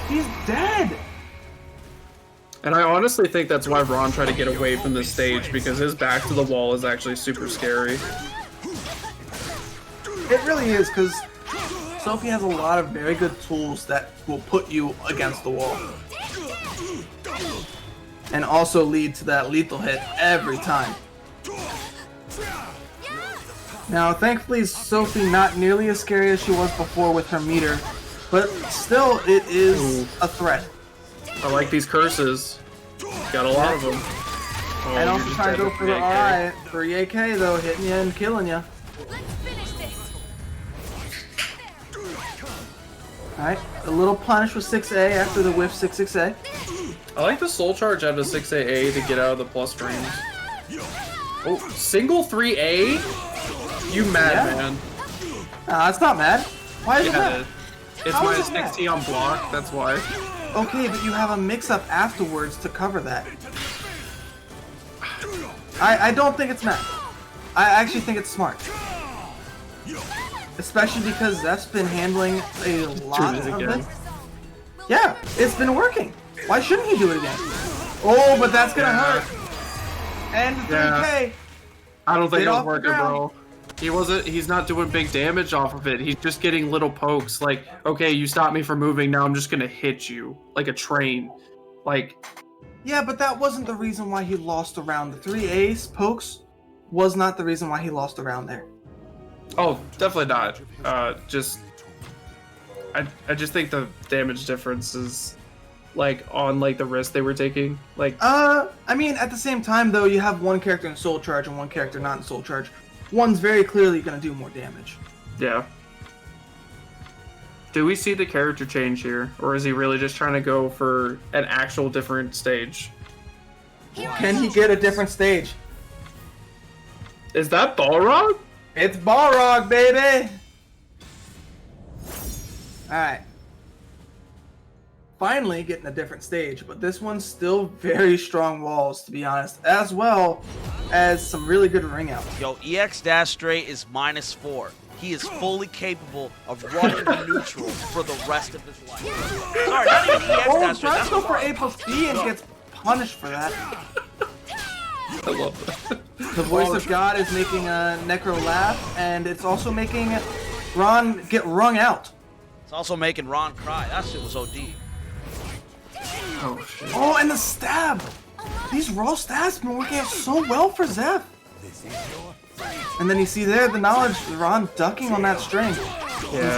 Speaker 1: He's dead.
Speaker 3: And I honestly think that's why Ron tried to get away from this stage, because his back to the wall is actually super scary.
Speaker 1: It really is, because Sophie has a lot of very good tools that will put you against the wall. And also lead to that lethal hit every time. Now, thankfully, Sophie not nearly as scary as she was before with her meter, but still, it is a threat.
Speaker 3: I like these curses. Got a lot of them. Oh,
Speaker 1: And
Speaker 3: you're
Speaker 1: also
Speaker 3: just
Speaker 1: trying to
Speaker 3: dead
Speaker 1: go
Speaker 3: with
Speaker 1: for the
Speaker 3: AK.
Speaker 1: RI for EAK though, hitting you and killing you. Alright, a little punish with 6A after the whiff 6-6A.
Speaker 3: I like the soul charge out of 6AA to get out of the plus frames. Oh, single 3A? You mad,
Speaker 1: Yeah.
Speaker 3: man.
Speaker 1: Nah, it's not mad. Why is it
Speaker 3: Yeah,
Speaker 1: mad?
Speaker 3: it's
Speaker 1: How is
Speaker 3: minus
Speaker 1: it mad?
Speaker 3: 60 on block, that's why.
Speaker 1: Okay, but you have a mix-up afterwards to cover that. I don't think it's mad. I actually think it's smart. Especially because Zeph's been handling a lot
Speaker 3: Doing it
Speaker 1: of
Speaker 3: again.
Speaker 1: this. Yeah, it's been working. Why shouldn't he do it again? Oh, but that's gonna
Speaker 3: Yeah.
Speaker 1: hurt. And 3K.
Speaker 3: I don't think
Speaker 1: Get
Speaker 3: it was
Speaker 1: off the
Speaker 3: working,
Speaker 1: ground.
Speaker 3: bro. He's not doing big damage off of it. He's just getting little pokes. Like, okay, you stopped me from moving, now I'm just gonna hit you. Like a train. Like,
Speaker 1: Yeah, but that wasn't the reason why he lost a round. The 3 ace pokes was not the reason why he lost a round there.
Speaker 3: oh, definitely not. I just think the damage difference is like on like the risk they were taking. Like,
Speaker 1: I mean, at the same time though, you have one character in Soul Charge and one character not in Soul Charge. One's very clearly going to do more damage.
Speaker 3: yeah. Do we see the character change here, or is he really just trying to go for an actual different stage?
Speaker 1: Can he get a different stage?
Speaker 3: Is that Balrog?
Speaker 1: It's Balrog, baby! Alright. Finally getting a different stage, but this one's still very strong walls, to be honest, as well as some really good ring outs.
Speaker 2: Yo, EX dash straight is -4. He is fully capable of running the neutral for the rest of his life. Sorry, not even EX
Speaker 1: Oh,
Speaker 2: dash straight.
Speaker 1: tries
Speaker 2: That's
Speaker 1: to go for A+B and gets punished for that.
Speaker 3: I love that.
Speaker 1: The voice of God is making a Necro laugh, and it's also making Ron get wrung out.
Speaker 2: It's also making Ron cry. That shit was OD.
Speaker 3: Oh shit.
Speaker 1: Oh, and the stab! These raw stabs been working out so well for Zeph. And then you see there the knowledge, Ron ducking on that string.
Speaker 3: Yeah.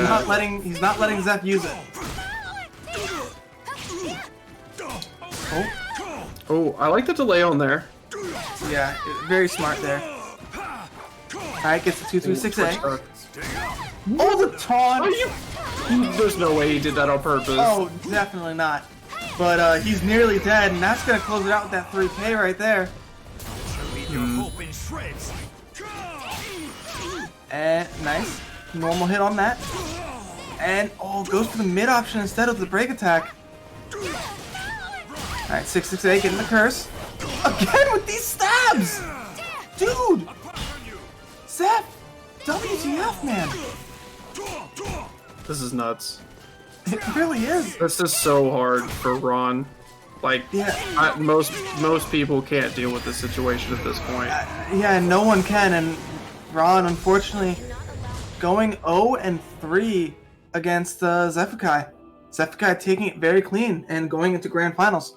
Speaker 1: He's not letting Zeph use it. Oh,
Speaker 3: Oh, I like the delay on there.
Speaker 1: yeah, very smart there. Alright, gets the 236A. Oh, the taunt!
Speaker 3: There's no way he did that on purpose.
Speaker 1: Oh, definitely not. But he's nearly dead, and that's gonna close it out with that 3K right there.
Speaker 4: Leave your hope in shreds.
Speaker 1: And nice. Normal hit on that. And oh, goes for the mid option instead of the break attack. Alright, 668 getting the curse. Again with these stabs! Dude! Zeph! WTF, man!
Speaker 3: This is nuts.
Speaker 1: It really is.
Speaker 3: This is so hard for Ron. Like,
Speaker 1: Yeah.
Speaker 3: most people can't deal with this situation at this point.
Speaker 1: Yeah, no one can, and Ron, unfortunately, going 0-3 against Zephykai. Zephykai taking it very clean and going into grand finals.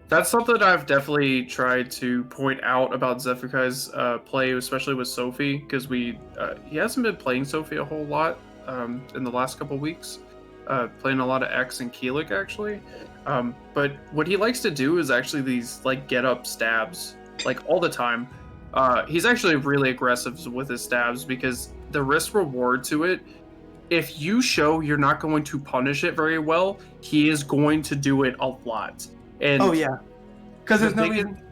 Speaker 3: That's something I've definitely tried to point out about Zephyr-Kai's play, especially with Sophie, because he hasn't been playing Sophie a whole lot in the last couple weeks. Playing a lot of X and Keelik, actually. But what he likes to do is actually these like get up stabs, like all the time. He's actually really aggressive with his stabs because the risk reward to it, if you show you're not going to punish it very well, he is going to do it a lot. And
Speaker 1: Oh yeah, because there's no
Speaker 3: biggest-
Speaker 1: reason.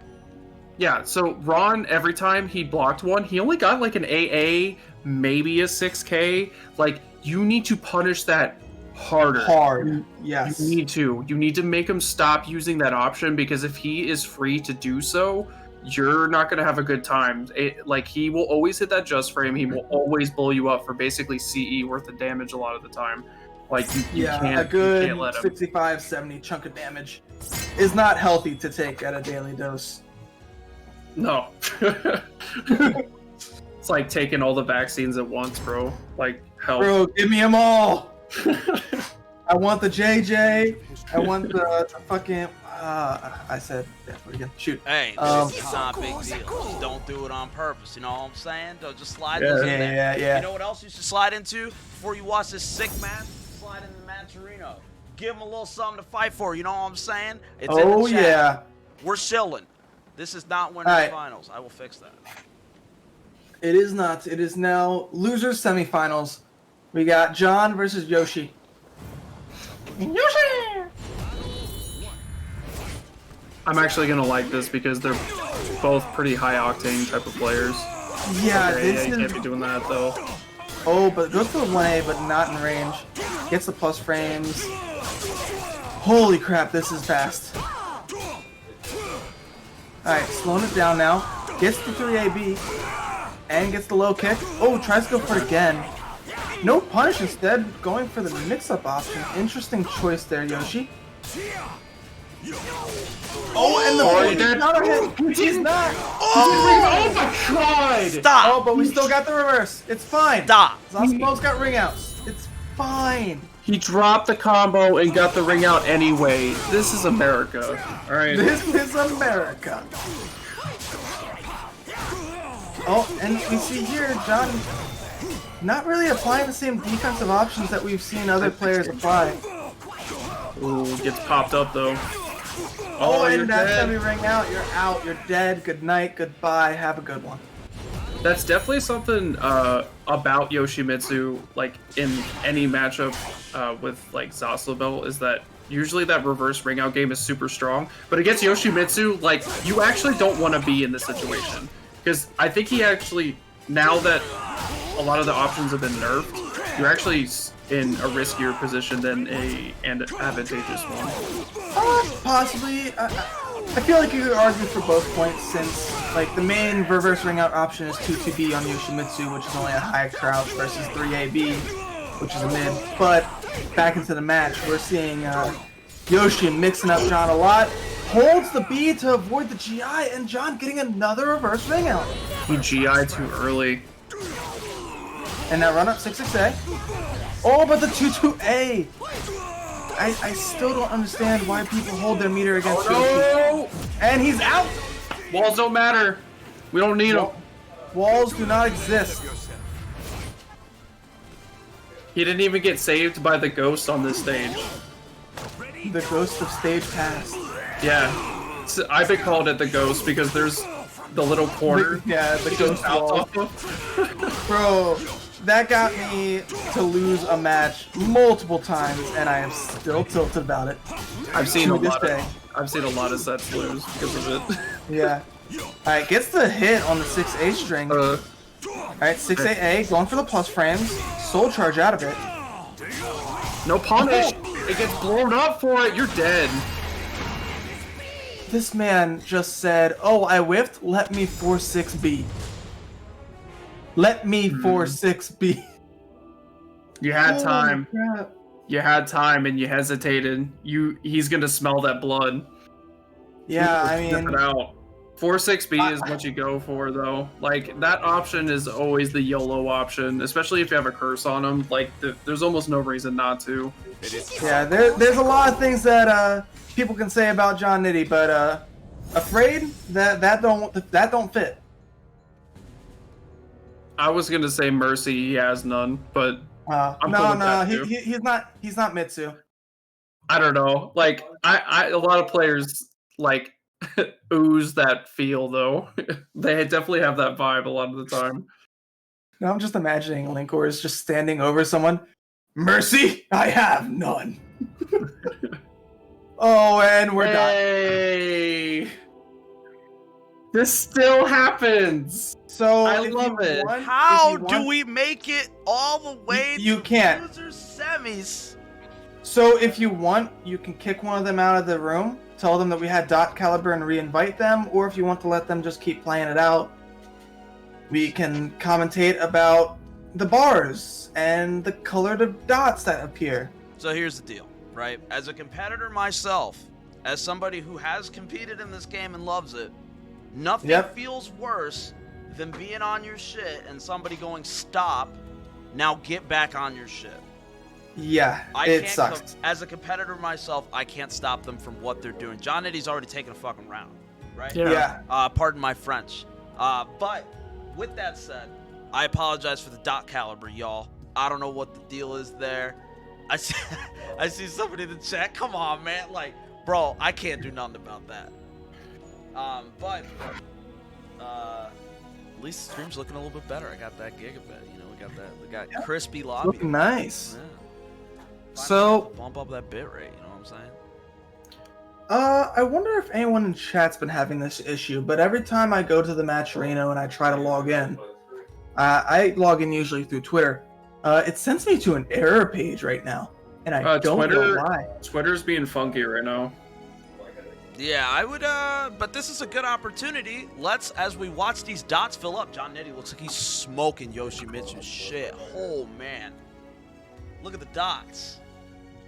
Speaker 3: yeah, so Ron, every time he blocked one, he only got like an AA, maybe a 6K. Like, you need to punish that harder.
Speaker 1: Hard, yes.
Speaker 3: You need to make him stop using that option, because if he is free to do so, you're not going to have a good time. Like, he will always hit that just frame. He will always blow you up for basically CE worth of damage a lot of the time. Like, you
Speaker 1: Yeah,
Speaker 3: can't,
Speaker 1: a good
Speaker 3: you can't let him.
Speaker 1: 65, 70 chunk of damage is not healthy to take at a daily dose.
Speaker 3: No. It's like taking all the vaccines at once, bro. Like, help.
Speaker 1: Bro, give me them all. I want the JJ. I want the fucking. I said that again. Shoot.
Speaker 2: Hey, this is not a big deal. Just don't do it on purpose. You know what I'm saying? Don't just slide those in there.
Speaker 1: Yeah.
Speaker 2: You know what else you should slide into before you watch this sick match? Slide into Manchurino. Give him a little something to fight for. You know what I'm saying? It's in
Speaker 1: Oh
Speaker 2: the chat.
Speaker 1: yeah.
Speaker 2: We're chilling. This is not winners
Speaker 1: Alright.
Speaker 2: finals. I will fix that.
Speaker 1: It is not. It is now losers semifinals. We got John versus Yoshi. Yoshi!
Speaker 3: I'm actually gonna like this because they're both pretty high octane type of players.
Speaker 1: Yeah,
Speaker 3: Okay,
Speaker 1: this
Speaker 3: you
Speaker 1: is.
Speaker 3: can't be doing that though.
Speaker 1: Oh, but it goes for the 1A, but not in range. Gets the plus frames. Holy crap, this is fast. Alright, slowing it down now. Gets the 3AB. And gets the low kick. Oh, tries to go for it again. No punish, instead going for the mix-up option. Interesting choice there, Yoshi. Oh, and the
Speaker 3: he did.
Speaker 1: counter hit. He's not.
Speaker 3: Oh my god!
Speaker 2: Stop!
Speaker 1: Oh, but we still got the reverse. It's fine.
Speaker 2: Stop!
Speaker 1: Zosmo's got ring outs. It's fine.
Speaker 3: He dropped the combo and got the ring out anyway. This is America. All right.
Speaker 1: This is America. Oh, and we see here, John not really applying the same defensive options that we've seen other players apply.
Speaker 3: Ooh, gets popped up though.
Speaker 1: Oh,
Speaker 3: you're
Speaker 1: and that's
Speaker 3: dead.
Speaker 1: heavy ring out. You're out. You're dead. Good night. Goodbye. Have a good one.
Speaker 3: That's definitely something about Yoshimitsu, like in any matchup with like Zaslabel, is that usually that reverse ring out game is super strong. But against Yoshimitsu, like you actually don't want to be in this situation. Because I think he actually, now that a lot of the options have been nerfed, you're actually in a riskier position than an advantageous one.
Speaker 1: Possibly. I feel like you could argue for both points since like the main reverse ring out option is 2-2B on Yoshimitsu, which is only a high crouch versus 3AB, which is a mid. But back into the match, we're seeing Yoshi mixing up John a lot. Holds the B to avoid the GI, and John getting another reverse ring out.
Speaker 3: He GI too early.
Speaker 1: And that run up 6-6A. Oh, but the 2-2A. I still don't understand why people hold their meter against Yoshi.
Speaker 3: No!
Speaker 1: And he's out.
Speaker 3: Walls don't matter. We don't need them.
Speaker 1: Walls do not exist.
Speaker 3: He didn't even get saved by the ghost on this stage.
Speaker 1: The ghost of stage past.
Speaker 3: Yeah, I've been called it the ghost because there's the little corner.
Speaker 1: Yeah, the
Speaker 3: he
Speaker 1: ghost
Speaker 3: just bounced
Speaker 1: wall.
Speaker 3: off of.
Speaker 1: Bro, that got me to lose a match multiple times, and I am still tilted about it.
Speaker 3: I've seen
Speaker 1: To
Speaker 3: a
Speaker 1: this
Speaker 3: lot
Speaker 1: day.
Speaker 3: I've seen a lot of sets lose because of it.
Speaker 1: Yeah. Alright, gets the hit on the 6A string. Alright, 6AA, going for the plus frames. Soul charge out of it.
Speaker 3: No punish. It gets blown up for it. You're dead.
Speaker 1: This man just said, oh, I whiffed, let me 4-6B. Let me 4-6B.
Speaker 3: You had
Speaker 1: Holy
Speaker 3: time.
Speaker 1: crap.
Speaker 3: You had time and you hesitated. He's gonna smell that blood.
Speaker 1: Yeah, I
Speaker 3: Sniff
Speaker 1: mean,
Speaker 3: it out. 4-6B is what you go for though. Like that option is always the YOLO option, especially if you have a curse on him. Like there's almost no reason not to.
Speaker 1: yeah, there's a lot of things that people can say about John Nitty, but afraid that don't fit.
Speaker 3: I was gonna say Mercy, he has none, but I'm cool
Speaker 1: No,
Speaker 3: with that, too.
Speaker 1: he's not Mitsu.
Speaker 3: I don't know. Like I a lot of players like ooze that feel though. They definitely have that vibe a lot of the time.
Speaker 1: No, I'm just imagining Linkor is just standing over someone. Mercy, I have none. Oh, and we're done.
Speaker 3: Hey, this still happens.
Speaker 1: So
Speaker 3: I
Speaker 1: if
Speaker 3: love
Speaker 1: you
Speaker 3: it.
Speaker 1: want-
Speaker 2: How
Speaker 1: if you
Speaker 2: do
Speaker 1: want-
Speaker 2: we make it all the way
Speaker 1: You
Speaker 2: to
Speaker 1: can't.
Speaker 2: loser semis?
Speaker 1: So if you want, you can kick one of them out of the room, tell them that we had SoulCalibur and re-invite them, or if you want to let them just keep playing it out, we can commentate about the bars and the colored dots that appear.
Speaker 2: So here's the deal, right? As a competitor myself, as somebody who has competed in this game and loves it, nothing
Speaker 1: Yep.
Speaker 2: feels worse than being on your shit and somebody going, stop, now get back on your shit.
Speaker 1: Yeah,
Speaker 2: I
Speaker 1: it
Speaker 2: can't
Speaker 1: sucks.
Speaker 2: as a competitor myself, I can't stop them from what they're doing. John Nitty's already taken a fucking round, right?
Speaker 3: Yeah.
Speaker 1: Yeah.
Speaker 2: Pardon my French. But with that said, I apologize for the SoulCalibur, y'all. I don't know what the deal is there. I see somebody in the chat. Come on, man. Like, bro, I can't do nothing about that. But at least the stream's looking a little bit better. I got that gigabit. You know, we got crispy lobby.
Speaker 1: Looking nice.
Speaker 2: Yeah.
Speaker 1: So,
Speaker 2: Bump up that bit rate. You know what I'm saying?
Speaker 1: I wonder if anyone in chat's been having this issue, but every time I go to the match arena and I try to log in, I log in usually through Twitter. It sends me to an error page right now, and I don't know why.
Speaker 3: Twitter's being funky right now.
Speaker 2: Yeah, I would, but this is a good opportunity. Let's, as we watch these dots fill up, John Nitty looks like he's smoking Yoshimitsu's shit. Oh, man. Look at the dots.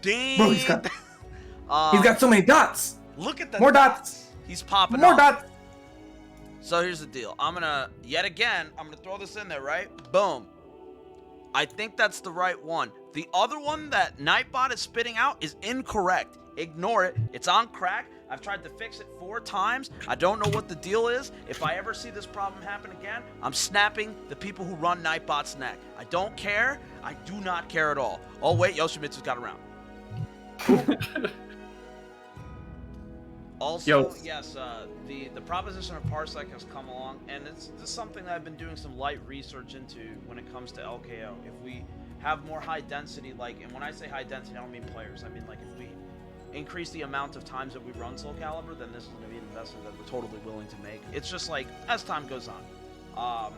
Speaker 2: Damn.
Speaker 1: Bro, he's got so many dots.
Speaker 2: Look at the
Speaker 1: More dots.
Speaker 2: He's popping
Speaker 1: More
Speaker 2: off.
Speaker 1: dots.
Speaker 2: So here's the deal. I'm gonna, yet again, I'm gonna throw this in there, right? Boom. I think that's the right one. The other one that Nightbot is spitting out is incorrect. Ignore it. It's on crack. I've tried to fix it 4 times. I don't know what the deal is. If I ever see this problem happen again, I'm snapping the people who run Nightbot's neck. I don't care. I do not care at all. Oh, wait. Yoshimitsu's got around. Also, yes, the proposition of Parsec has come along, and this is something that I've been doing some light research into when it comes to LKO. If we have more high density, like, and when I say high density, I don't mean players. I mean, like, if we increase the amount of times that we run SoulCalibur, then this is going to be an investment that we're totally willing to make. It's just like, as time goes on.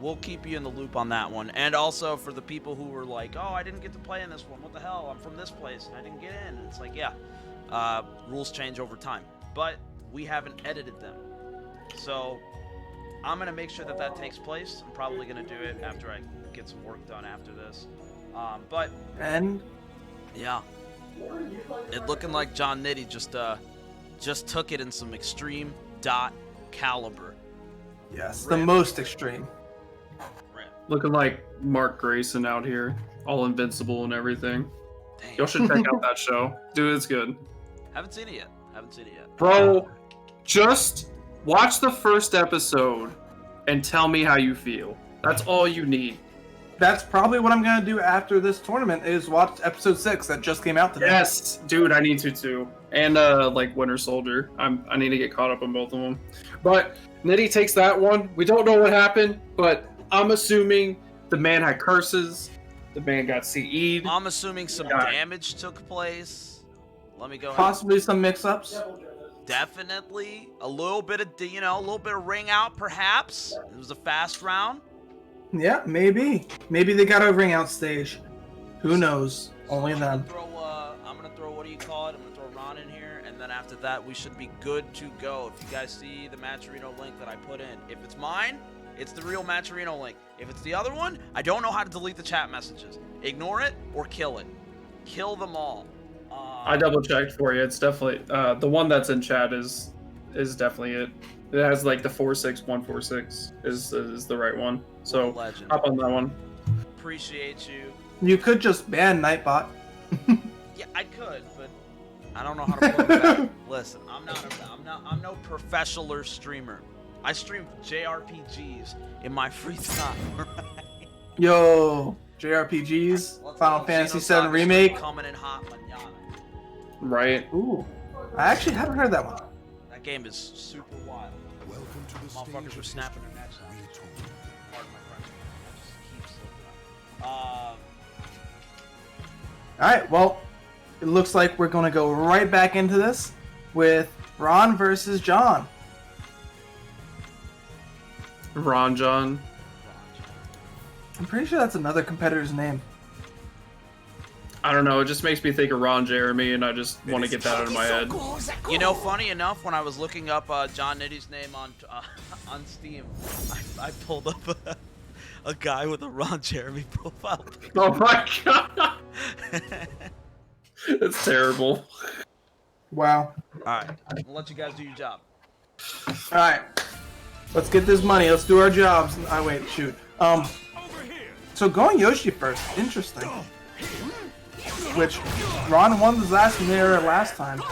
Speaker 2: We'll keep you in the loop on that one. And also for the people who were like, oh, I didn't get to play in this one. What the hell? I'm from this place and I didn't get in. And it's like, yeah, rules change over time. But we haven't edited them. So I'm going to make sure that that takes place. I'm probably going to do it after I get some work done after this. Yeah. It looking like John Nitty just took it in some extreme caliber.
Speaker 1: Yes, the most extreme.
Speaker 3: Looking like Mark Grayson out here, all invincible and everything.
Speaker 2: Damn.
Speaker 3: Y'all should check out that show. Dude, it's good.
Speaker 2: Haven't seen it yet.
Speaker 3: Bro, just watch the first episode and tell me how you feel. That's all you need.
Speaker 1: That's probably what I'm gonna do after this tournament is watch episode 6 that just came out today.
Speaker 3: Yes, dude, I need to too. And like Winter Soldier, I need to get caught up on both of them. But Nitty takes that one. We don't know what happened, but I'm assuming the man had curses. The man got CE'd.
Speaker 2: I'm assuming some damage took place. Let me go ahead.
Speaker 1: Possibly some mix-ups.
Speaker 2: Definitely a little bit of, a little bit of ring out, perhaps. It was a fast round.
Speaker 1: Yeah, maybe. Maybe they got a ring out stage. Who knows? Only them.
Speaker 2: I'm gonna throw what do you call it? I'm gonna throw Ron in here, and then after that, we should be good to go. If you guys see the Matcherino link that I put in, if it's mine, it's the real Matcherino link. If it's the other one, I don't know how to delete the chat messages. Ignore it or kill it. Kill them all.
Speaker 3: I double checked for you. It's definitely the one that's in chat is definitely it. It has like the 46146 is the right one. So hop on that one.
Speaker 2: Appreciate you.
Speaker 1: You could just ban Nightbot.
Speaker 2: Yeah, I could, but I don't know how to play that. Listen, I'm no professional streamer. I stream JRPGs in my free time. Right?
Speaker 1: Yo, JRPGs, Final Fantasy VII Remake.
Speaker 2: Coming in hot manana.
Speaker 3: Right.
Speaker 1: Ooh, I actually haven't heard that one.
Speaker 2: That game is super wild.
Speaker 4: Welcome to the
Speaker 2: Motherfuckers were snapping their necks out. Pardon my French. It just keeps looking up.
Speaker 1: Alright, well, it looks like we're going to go right back into this with Ron versus John.
Speaker 3: Ron John.
Speaker 1: I'm pretty sure that's another competitor's name.
Speaker 3: I don't know. It just makes me think of Ron Jeremy, and I just want to get that out of my head.
Speaker 2: You know, funny enough, when I was looking up John Nitty's name on Steam, I pulled up a guy with a Ron Jeremy profile picture.
Speaker 3: Oh my god! It's terrible.
Speaker 1: Wow.
Speaker 2: Alright, I'll let you guys do your job.
Speaker 1: Alright. Let's get this money. Let's do our jobs. Wait, shoot. So going Yoshi first. Interesting. Which Ron won the last mirror last time.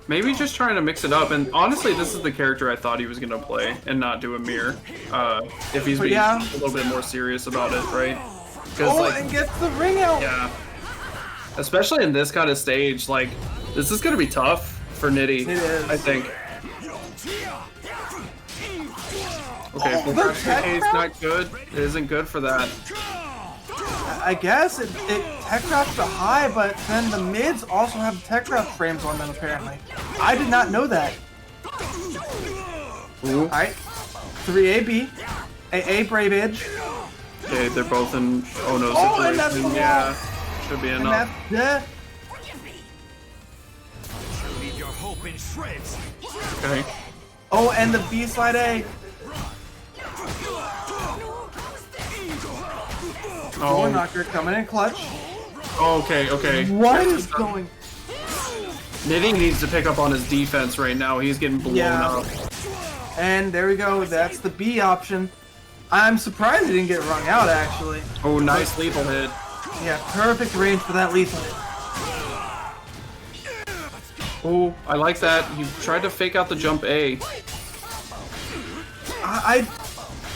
Speaker 3: Maybe just trying to mix it up, and honestly, this is the character I thought he was gonna play and not do a mirror. If he's being a little bit more serious about it, right?
Speaker 1: And gets the ring out.
Speaker 3: Yeah. Especially in this kind of stage, like this is gonna be tough for Nitty.
Speaker 1: It is.
Speaker 3: I think. Okay, it's not good. It isn't good for that.
Speaker 1: I guess it Techcraft's the high, but then the mids also have Techcraft frames on them apparently. I did not know that. Alright. 3AB. AA Brave Edge.
Speaker 3: Okay, they're both in Ono's
Speaker 1: and that's
Speaker 3: situation. Yeah. Should be enough.
Speaker 4: Leave your hope in shreds.
Speaker 3: Okay.
Speaker 1: Oh, and the B slide A. Door knocker coming in clutch.
Speaker 3: Okay.
Speaker 1: What is going?
Speaker 3: Nitty needs to pick up on his defense right now. He's getting blown up.
Speaker 1: And there we go. That's the B option. I'm surprised he didn't get wrung out, actually.
Speaker 3: Oh, nice lethal hit.
Speaker 1: Yeah, perfect range for that lethal hit.
Speaker 3: Oh, I like that. He tried to fake out the jump A.
Speaker 1: I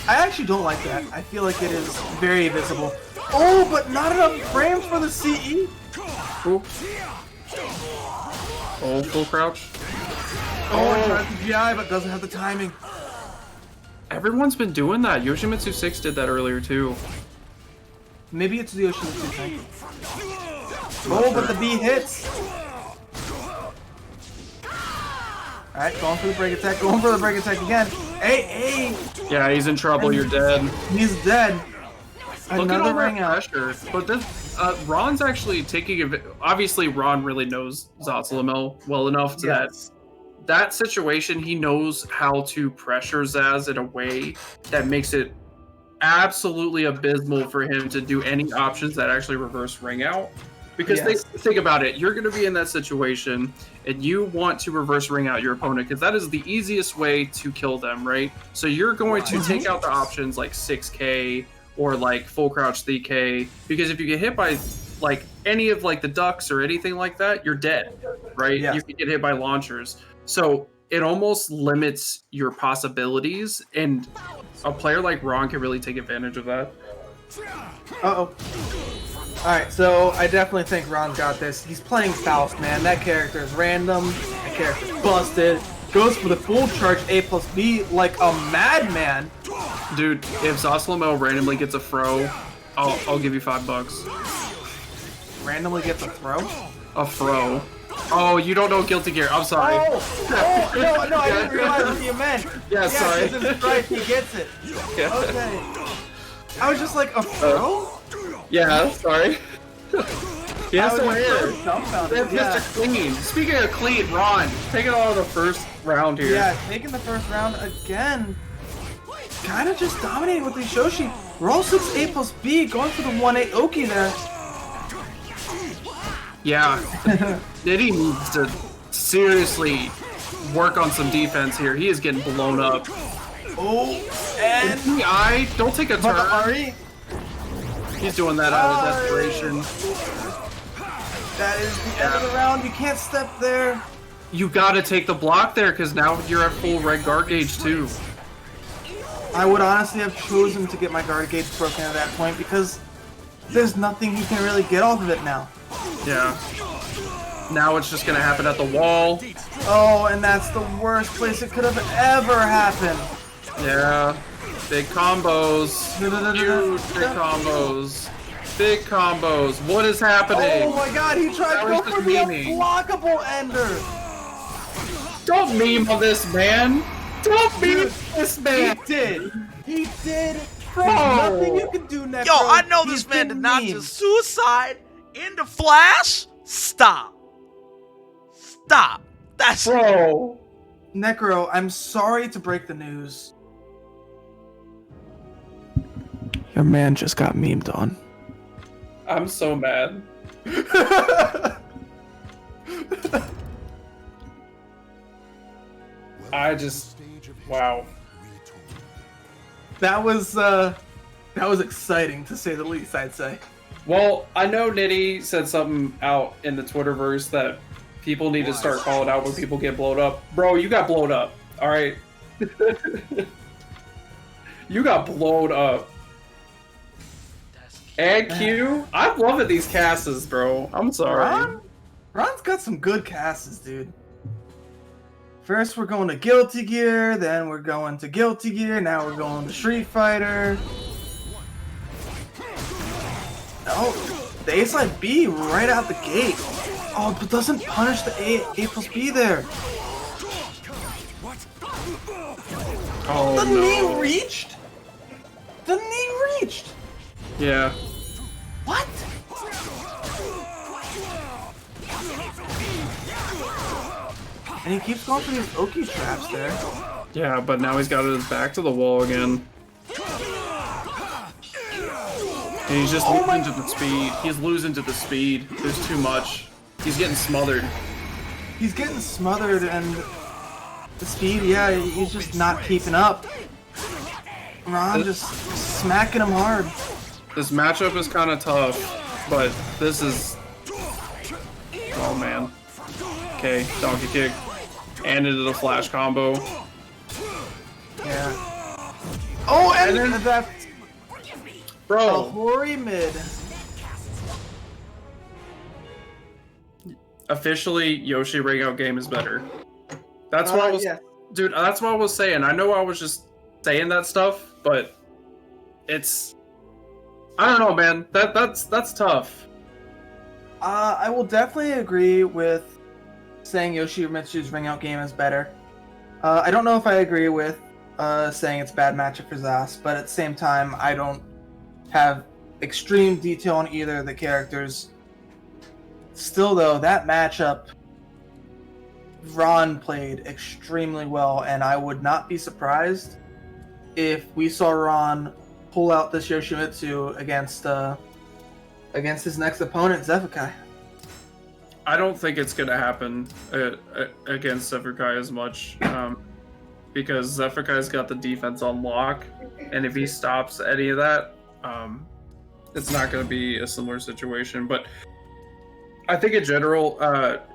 Speaker 1: actually don't like that. I feel like it is very visible. Oh, but not enough frames for the CE.
Speaker 3: Oh, full crouch.
Speaker 1: Oh, it tries the GI, but doesn't have the timing.
Speaker 3: Everyone's been doing that. Yoshimitsu 6 did that earlier too.
Speaker 1: Maybe it's the Yoshimitsu thing. Oh, but the B hits. Alright, going for the break attack, going for the break attack again. Hey!
Speaker 3: Yeah, he's in trouble. You're dead.
Speaker 1: He's dead.
Speaker 3: Look at all
Speaker 1: Another
Speaker 3: that
Speaker 1: ring out.
Speaker 3: pressure. But this, Ron's actually taking it. Obviously, Ron really knows Zasalamel well enough to that situation. He knows how to pressure Zaz in a way that makes it absolutely abysmal for him to do any options that actually reverse ring out. Because think about it, you're going to be in that situation and you want to reverse ring out your opponent because that is the easiest way to kill them, right? So you're going to take out the options like 6K or like full crouch 3K, because if you get hit by like any of like the ducks or anything like that, you're dead, right?
Speaker 1: Yes.
Speaker 3: You can get hit by launchers. So it almost limits your possibilities, and a player like Ron can really take advantage of that.
Speaker 1: Uh-oh. Alright, so I definitely think Ron's got this. He's playing Faust, man. That character is random. That character's busted. Goes for the full charge A+B like a madman.
Speaker 3: Dude, if Zasalamel randomly gets a throw, I'll give you $5.
Speaker 1: Randomly gets a throw?
Speaker 3: A throw. Oh, you don't know Guilty Gear. I'm sorry.
Speaker 1: No, I didn't realize what you meant.
Speaker 3: Yeah, sorry.
Speaker 1: He's in strike, he gets it.
Speaker 3: Yeah.
Speaker 1: Okay. I was just like, a throw?
Speaker 3: Yeah, sorry. He has some hair.
Speaker 1: Dumbfounded.
Speaker 3: Mr. Clean. Speaking of clean, Ron, take it out of the first round here.
Speaker 1: Yeah, taking the first round again. Kind of just dominating with the Shoshi. Roll 6A+B, going for the 1-8 Oki there.
Speaker 3: Yeah. Nitty needs to seriously work on some defense here. He is getting blown up.
Speaker 1: Oh, and
Speaker 3: I don't take a
Speaker 1: but
Speaker 3: turn.
Speaker 1: Ari,
Speaker 3: He's doing that out of desperation.
Speaker 1: that is the end of the round. You can't step there.
Speaker 3: You gotta take the block there, because now you're at full red guard gauge too.
Speaker 1: I would honestly have chosen to get my guard gauge broken at that point because there's nothing he can really get off of it now.
Speaker 3: Yeah. Now it's just gonna happen at the wall.
Speaker 1: Oh, and that's the worst place it could have ever happened.
Speaker 3: Yeah. Big combos. Huge big combos. Big combos. What is happening?
Speaker 1: Oh my god, he tried to go for the unblockable ender.
Speaker 3: Don't meme on this, man. Don't meme this man.
Speaker 1: He did.
Speaker 3: Bro.
Speaker 1: There's nothing you can do next.
Speaker 2: Yo, I know this man did not just suicide into Flash. Stop. That's
Speaker 3: Bro.
Speaker 1: Necro, I'm sorry to break the news. Your man just got memed on.
Speaker 3: I'm so mad. Wow.
Speaker 1: That was exciting to say the least, I'd say.
Speaker 3: Well, I know Nitty said something out in the Twitterverse that people need to start calling out when people get blown up. Bro, you got blown up. All right. You got blown up. And Q, I'm loving these casts, bro. I'm sorry.
Speaker 1: Ron's got some good casts, dude. First we're going to Guilty Gear, then we're going to Guilty Gear, now we're going to Street Fighter. Oh, the A slide B right out the gate. Oh, but doesn't punish the A+B there.
Speaker 3: Oh,
Speaker 1: The
Speaker 3: no.
Speaker 1: knee reached? The knee reached?
Speaker 3: Yeah.
Speaker 1: What? And he keeps going for these Oki traps there.
Speaker 3: Yeah, but now he's got his back to the wall again. And he's just losing to the speed. He's losing to the speed. There's too much. He's getting smothered.
Speaker 1: He's getting smothered and the speed, yeah, he's just not keeping up. Ron just smacking him hard.
Speaker 3: This matchup is kind of tough, but this is... Oh, man. Okay, donkey kick. And into the flash combo.
Speaker 1: Yeah. Oh, and then that... A
Speaker 3: Bro,
Speaker 1: hoary mid.
Speaker 3: officially, Yoshi ring out game is better. That's what I was...
Speaker 1: Yeah.
Speaker 3: Dude, that's what I was saying. I know I was just saying that stuff, but it's... I don't know, man. That's tough.
Speaker 1: I will definitely agree with saying Yoshimitsu's ring out game is better. I don't know if I agree with saying it's bad matchup for Zas, but at the same time, I don't have extreme detail on either of the characters. Still, though, that matchup, Ron played extremely well, and I would not be surprised if we saw Ron pull out this Yoshimitsu against his next opponent, Zefkai.
Speaker 3: I don't think it's going to happen against Zefkai as much, because Zefkai's got the defense on lock, and if he stops any of that, it's not going to be a similar situation. But I think in general,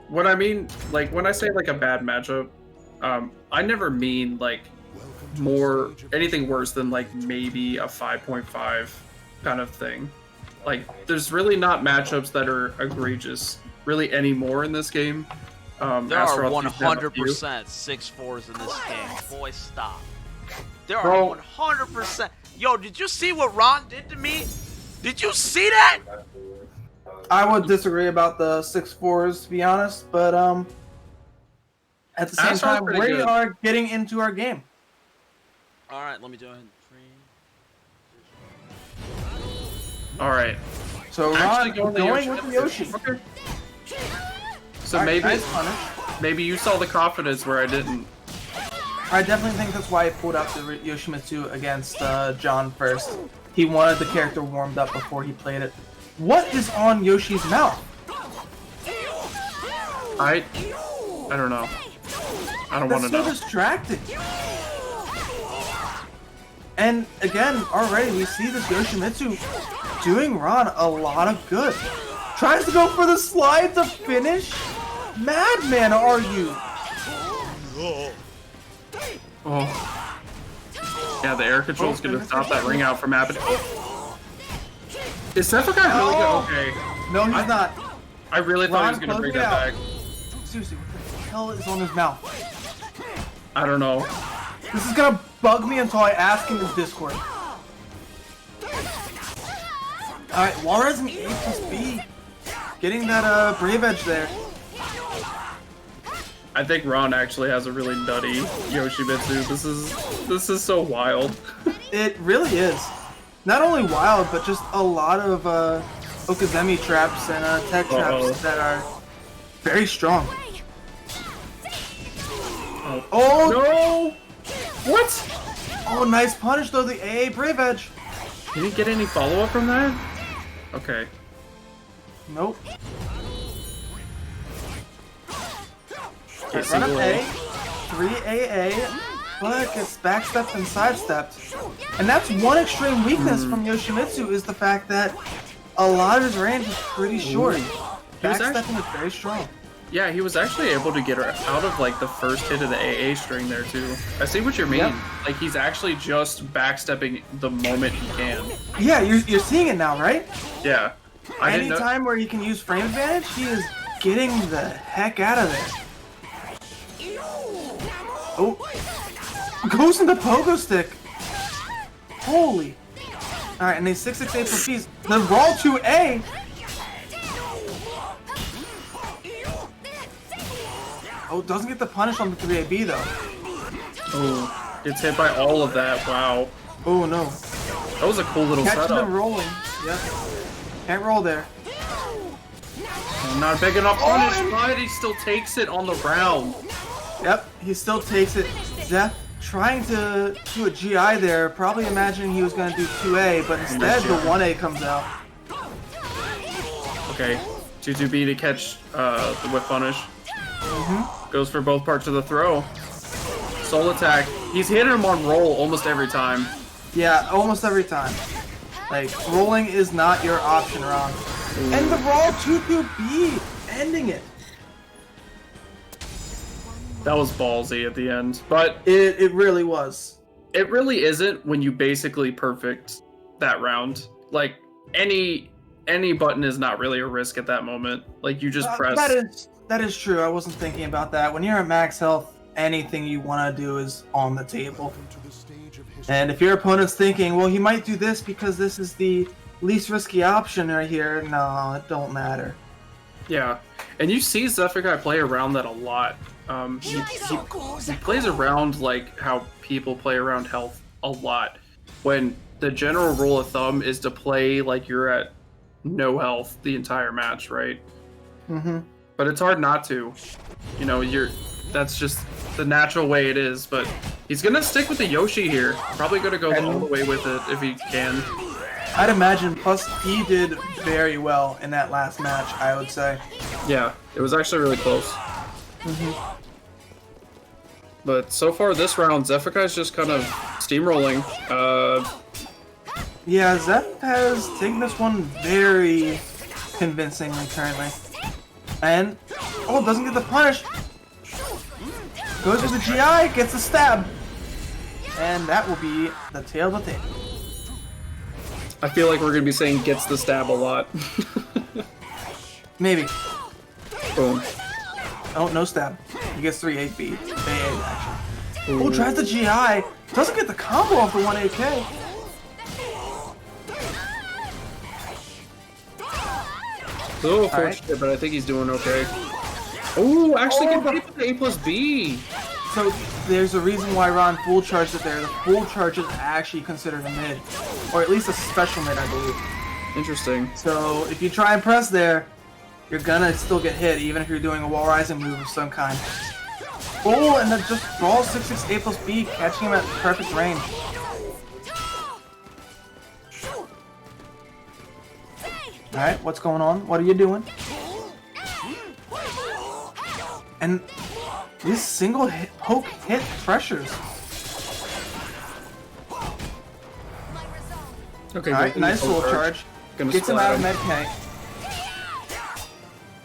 Speaker 3: what I mean, like when I say like a bad matchup, I never mean like anything worse than like maybe a 5.5 kind of thing. Like there's really not matchups that are egregious really anymore in this game.
Speaker 2: There are
Speaker 3: Astaroth,
Speaker 2: 100% 6-4s in this game. Boy, stop. There are
Speaker 3: Bro.
Speaker 2: 100%. Yo, did you see what Ron did to me? Did you see that?
Speaker 1: I would disagree about the 6-4s, to be honest, but at the same
Speaker 3: Astro's
Speaker 1: time,
Speaker 3: pretty
Speaker 1: we
Speaker 3: good.
Speaker 1: are getting into our game.
Speaker 2: All right, let me do it.
Speaker 3: All right.
Speaker 1: So
Speaker 3: Actually,
Speaker 1: Ron
Speaker 3: going
Speaker 1: going with the Yoshi.
Speaker 3: Okay. So
Speaker 1: All right,
Speaker 3: maybe
Speaker 1: nice punish.
Speaker 3: maybe you saw the confidence where I didn't.
Speaker 1: I definitely think that's why he pulled out the Yoshimitsu against John first. He wanted the character warmed up before he played it. What is on Yoshi's mouth?
Speaker 3: I don't know. I don't want
Speaker 1: That's
Speaker 3: to
Speaker 1: so
Speaker 3: know.
Speaker 1: distracting. And again, already we see this Yoshimitsu doing Ron a lot of good. Tries to go for the slide to finish? Madman, are you?
Speaker 3: Oh. Yeah, the air control's gonna stop that ring out from happening. Is Zefkai really
Speaker 1: Oh.
Speaker 3: good? Okay.
Speaker 1: No, he's not.
Speaker 3: I really thought he was
Speaker 1: Ron,
Speaker 3: gonna
Speaker 1: close
Speaker 3: bring
Speaker 1: it
Speaker 3: that
Speaker 1: out.
Speaker 3: back.
Speaker 1: Seriously, what the hell is on his mouth?
Speaker 3: I don't know.
Speaker 1: This is gonna bug me until I ask him in Discord. Alright, Juarez and A+B. Getting that Brave Edge there.
Speaker 3: I think Ron actually has a really nutty Yoshimitsu. This is so wild.
Speaker 1: It really is. Not only wild, but just a lot of Okazemi traps and tech traps that are very strong. Oh
Speaker 3: No! What?
Speaker 1: Oh, nice punish though, the AA Brave Edge.
Speaker 3: Did he get any follow-up from that? Okay.
Speaker 1: Nope.
Speaker 3: Can't
Speaker 1: Run up
Speaker 3: see
Speaker 1: A, 3 AA, but gets backstepped and sidestepped. And that's one extreme weakness from Yoshimitsu is the fact that a lot of his range is pretty short.
Speaker 3: was
Speaker 1: Backstepping is very strong.
Speaker 3: Yeah, he was actually able to get her out of like the first hit of the AA string there too. I see what you mean.
Speaker 1: Yep.
Speaker 3: Like he's actually just backstepping the moment he can.
Speaker 1: Yeah, you're seeing it now, right?
Speaker 3: Yeah. I didn't know.
Speaker 1: Anytime where he can use frame advantage, he is getting the heck out of there. Oh, goes into pogo stick. Holy. All right, and they 668 for fees. The roll 2A. Oh, doesn't get the punish on the 3AB though.
Speaker 3: Oh, gets hit by all of that. Wow.
Speaker 1: Oh no.
Speaker 3: That was a cool little
Speaker 1: Catching
Speaker 3: setup.
Speaker 1: and rolling. Yep. Can't roll there.
Speaker 3: Not big enough punish,
Speaker 1: and-
Speaker 3: but he still takes it on the round.
Speaker 1: Yep, he still takes it. Zeph trying to do a GI there, probably imagining he was going to do 2A, but instead the 1A comes out.
Speaker 3: Okay, 2-2B to catch the whip punish. Goes for both parts of the throw. Soul attack. He's hitting him on roll almost every time.
Speaker 1: Yeah, almost every time. Like, rolling is not your option, Ron. And the roll 2-2-B, ending it.
Speaker 3: That was ballsy at the end, but
Speaker 1: It really was.
Speaker 3: it really isn't when you basically perfect that round. Like any button is not really a risk at that moment. Like you just press.
Speaker 1: That is true. I wasn't thinking about that. When you're at max health, anything you want to do is on the table.
Speaker 4: Welcome to the stage of history.
Speaker 1: And if your opponent's thinking, well, he might do this because this is the least risky option right here, no, it don't matter.
Speaker 3: Yeah, and you see Zephyr play around that a lot. He plays around like how people play around health a lot. When the general rule of thumb is to play like you're at no health the entire match, right?
Speaker 1: Mm-hmm.
Speaker 3: But it's hard not to. You know, that's just the natural way it is. But he's gonna stick with the Yoshi here. Probably gonna go all the way with it if he can.
Speaker 1: I'd imagine, plus he did very well in that last match, I would say.
Speaker 3: Yeah, it was actually really close.
Speaker 1: Mm-hmm.
Speaker 3: But so far this round, Zephyr's just kind of steamrolling.
Speaker 1: Yeah, Zeph has taken this one very convincingly currently. And, oh, doesn't get the punish. Goes for the GI, gets the stab. And that will be the tail of the tape.
Speaker 3: I feel like we're going to be saying gets the stab a lot.
Speaker 1: Maybe.
Speaker 3: Boom.
Speaker 1: Oh, no stab. He gets 3 8B. Actually. Oh, tries the GI. Doesn't get the combo off the 1 AK.
Speaker 3: A little unfortunate, but I think he's doing okay. Oh, actually gets hit with the A+B.
Speaker 1: So there's a reason why Ron full charged it there. The full charge is actually considered a mid. Or at least a special mid, I believe.
Speaker 3: Interesting.
Speaker 1: So if you try and press there, you're gonna still get hit, even if you're doing a wall rising move of some kind. Oh, and then just draws 6-6 A+B, catching him at perfect range. Alright, what's going on? What are you doing? And these single hit, poke hit pressures.
Speaker 3: Okay,
Speaker 1: Alright, nice soul charge. Gets him out of medkay.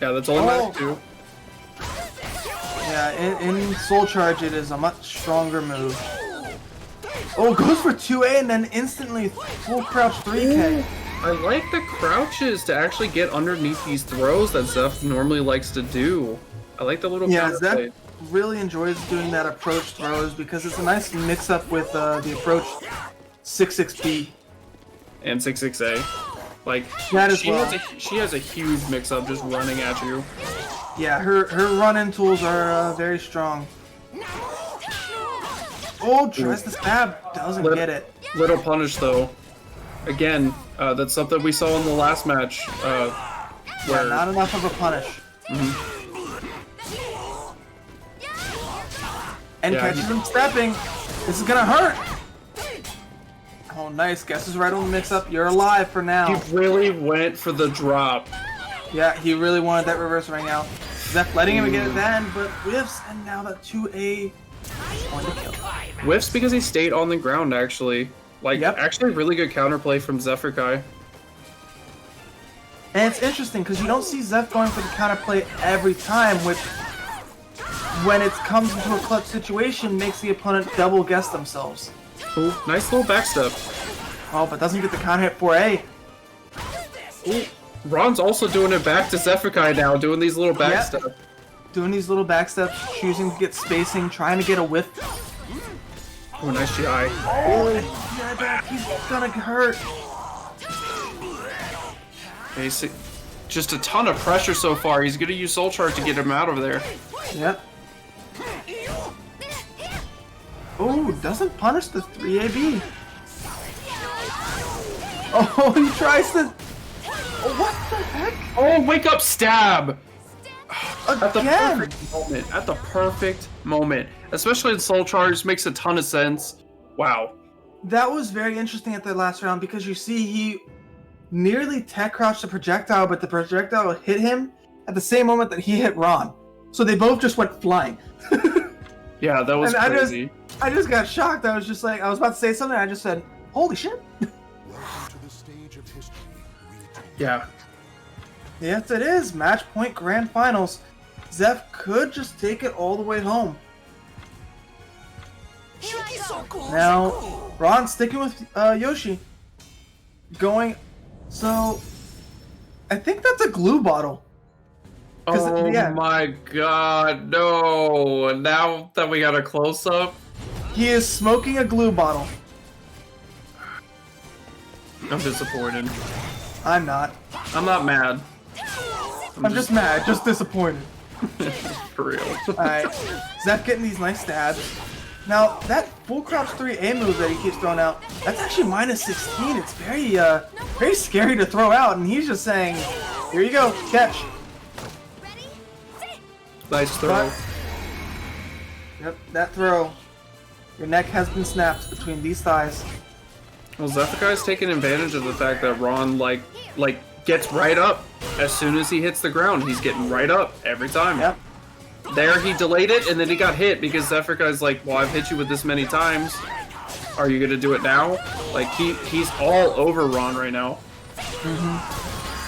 Speaker 3: Yeah, that's all I have to do.
Speaker 1: Yeah, in soul charge it is a much stronger move. Oh, goes for 2A and then instantly full crouch 3K.
Speaker 3: I like the crouches to actually get underneath these throws that Zeph normally likes to do. I like the little
Speaker 1: Yeah,
Speaker 3: counterplay.
Speaker 1: Zeph really enjoys doing that approach throws because it's a nice mix-up with the approach 6-6B.
Speaker 3: And 6-6A. Like,
Speaker 1: That as
Speaker 3: she
Speaker 1: well.
Speaker 3: she has a huge mix-up just running at you.
Speaker 1: Yeah, her run-in tools are very strong. Oh, tries to stab, doesn't get it.
Speaker 3: Little punish, though. Again, that's something we saw in the last match.
Speaker 1: Yeah,
Speaker 3: Where
Speaker 1: not enough of a punish. And
Speaker 3: Yeah,
Speaker 1: catches him stepping. This is gonna hurt. Oh, nice. Guess is right on the mix-up. You're alive for now.
Speaker 3: he really went for the drop.
Speaker 1: Yeah, he really wanted that reverse right now. Zeph letting him get it then, but whiffs, and now that 2A is going to kill.
Speaker 3: Whiffs because he stayed on the ground, actually. Like,
Speaker 1: Yep.
Speaker 3: actually really good counterplay from Zephyr.
Speaker 1: And it's interesting because you don't see Zeph going for the counterplay every time, which, when it comes into a clutch situation, makes the opponent double guess themselves.
Speaker 3: Ooh, nice little backstep.
Speaker 1: Oh, but doesn't get the counter hit 4A.
Speaker 3: Ooh, Ron's also doing it back to Zephyr now, doing these little backsteps.
Speaker 1: Doing these little backsteps, choosing to get spacing, trying to get a whiff.
Speaker 3: Oh, nice GI.
Speaker 1: Oh, yeah, that, he's gonna get hurt.
Speaker 3: Basic. Just a ton of pressure so far. He's gonna use Soul Charge to get him out of there.
Speaker 1: Yep. Oh, doesn't punish the 3AB. Oh, he tries to... Oh, what the heck?
Speaker 3: Oh, wake up stab! At the
Speaker 1: Again!
Speaker 3: perfect moment. At the perfect moment. Especially in Soul Charge, makes a ton of sense. Wow.
Speaker 1: That was very interesting at the last round because you see he nearly tech crouched the projectile, but the projectile hit him at the same moment that he hit Ron. So they both just went flying.
Speaker 3: Yeah, that was
Speaker 1: And
Speaker 3: crazy.
Speaker 1: I just got shocked. I was just like, I was about to say something, I just said, Holy shit!
Speaker 4: Welcome to the stage of history.
Speaker 3: Yeah.
Speaker 1: Yes, it is. Match point grand finals. Zeph could just take it all the way home. Now, Ron sticking with Yoshi. Going, so I think that's a glue bottle.
Speaker 3: Oh
Speaker 1: yeah.
Speaker 3: my god, no. Now that we got a close up,
Speaker 1: He is smoking a glue bottle.
Speaker 3: I'm disappointed.
Speaker 1: I'm not.
Speaker 3: I'm not mad.
Speaker 1: I'm just mad, just disappointed.
Speaker 3: For real.
Speaker 1: Alright, Zeph getting these nice stabs. Now, that full crouch 3A move that he keeps throwing out, that's actually minus 16. It's very scary to throw out, and he's just saying, here you go, catch.
Speaker 3: Nice throw.
Speaker 1: But, yep, that throw. Your neck has been snapped between these thighs.
Speaker 3: Well, Zephyr taking advantage of the fact that Ron like gets right up as soon as he hits the ground. He's getting right up every time.
Speaker 1: Yep.
Speaker 3: There he delayed it and then he got hit because Zephyr guy's like, well, I've hit you with this many times. Are you gonna do it now? Like he's all over Ron right now.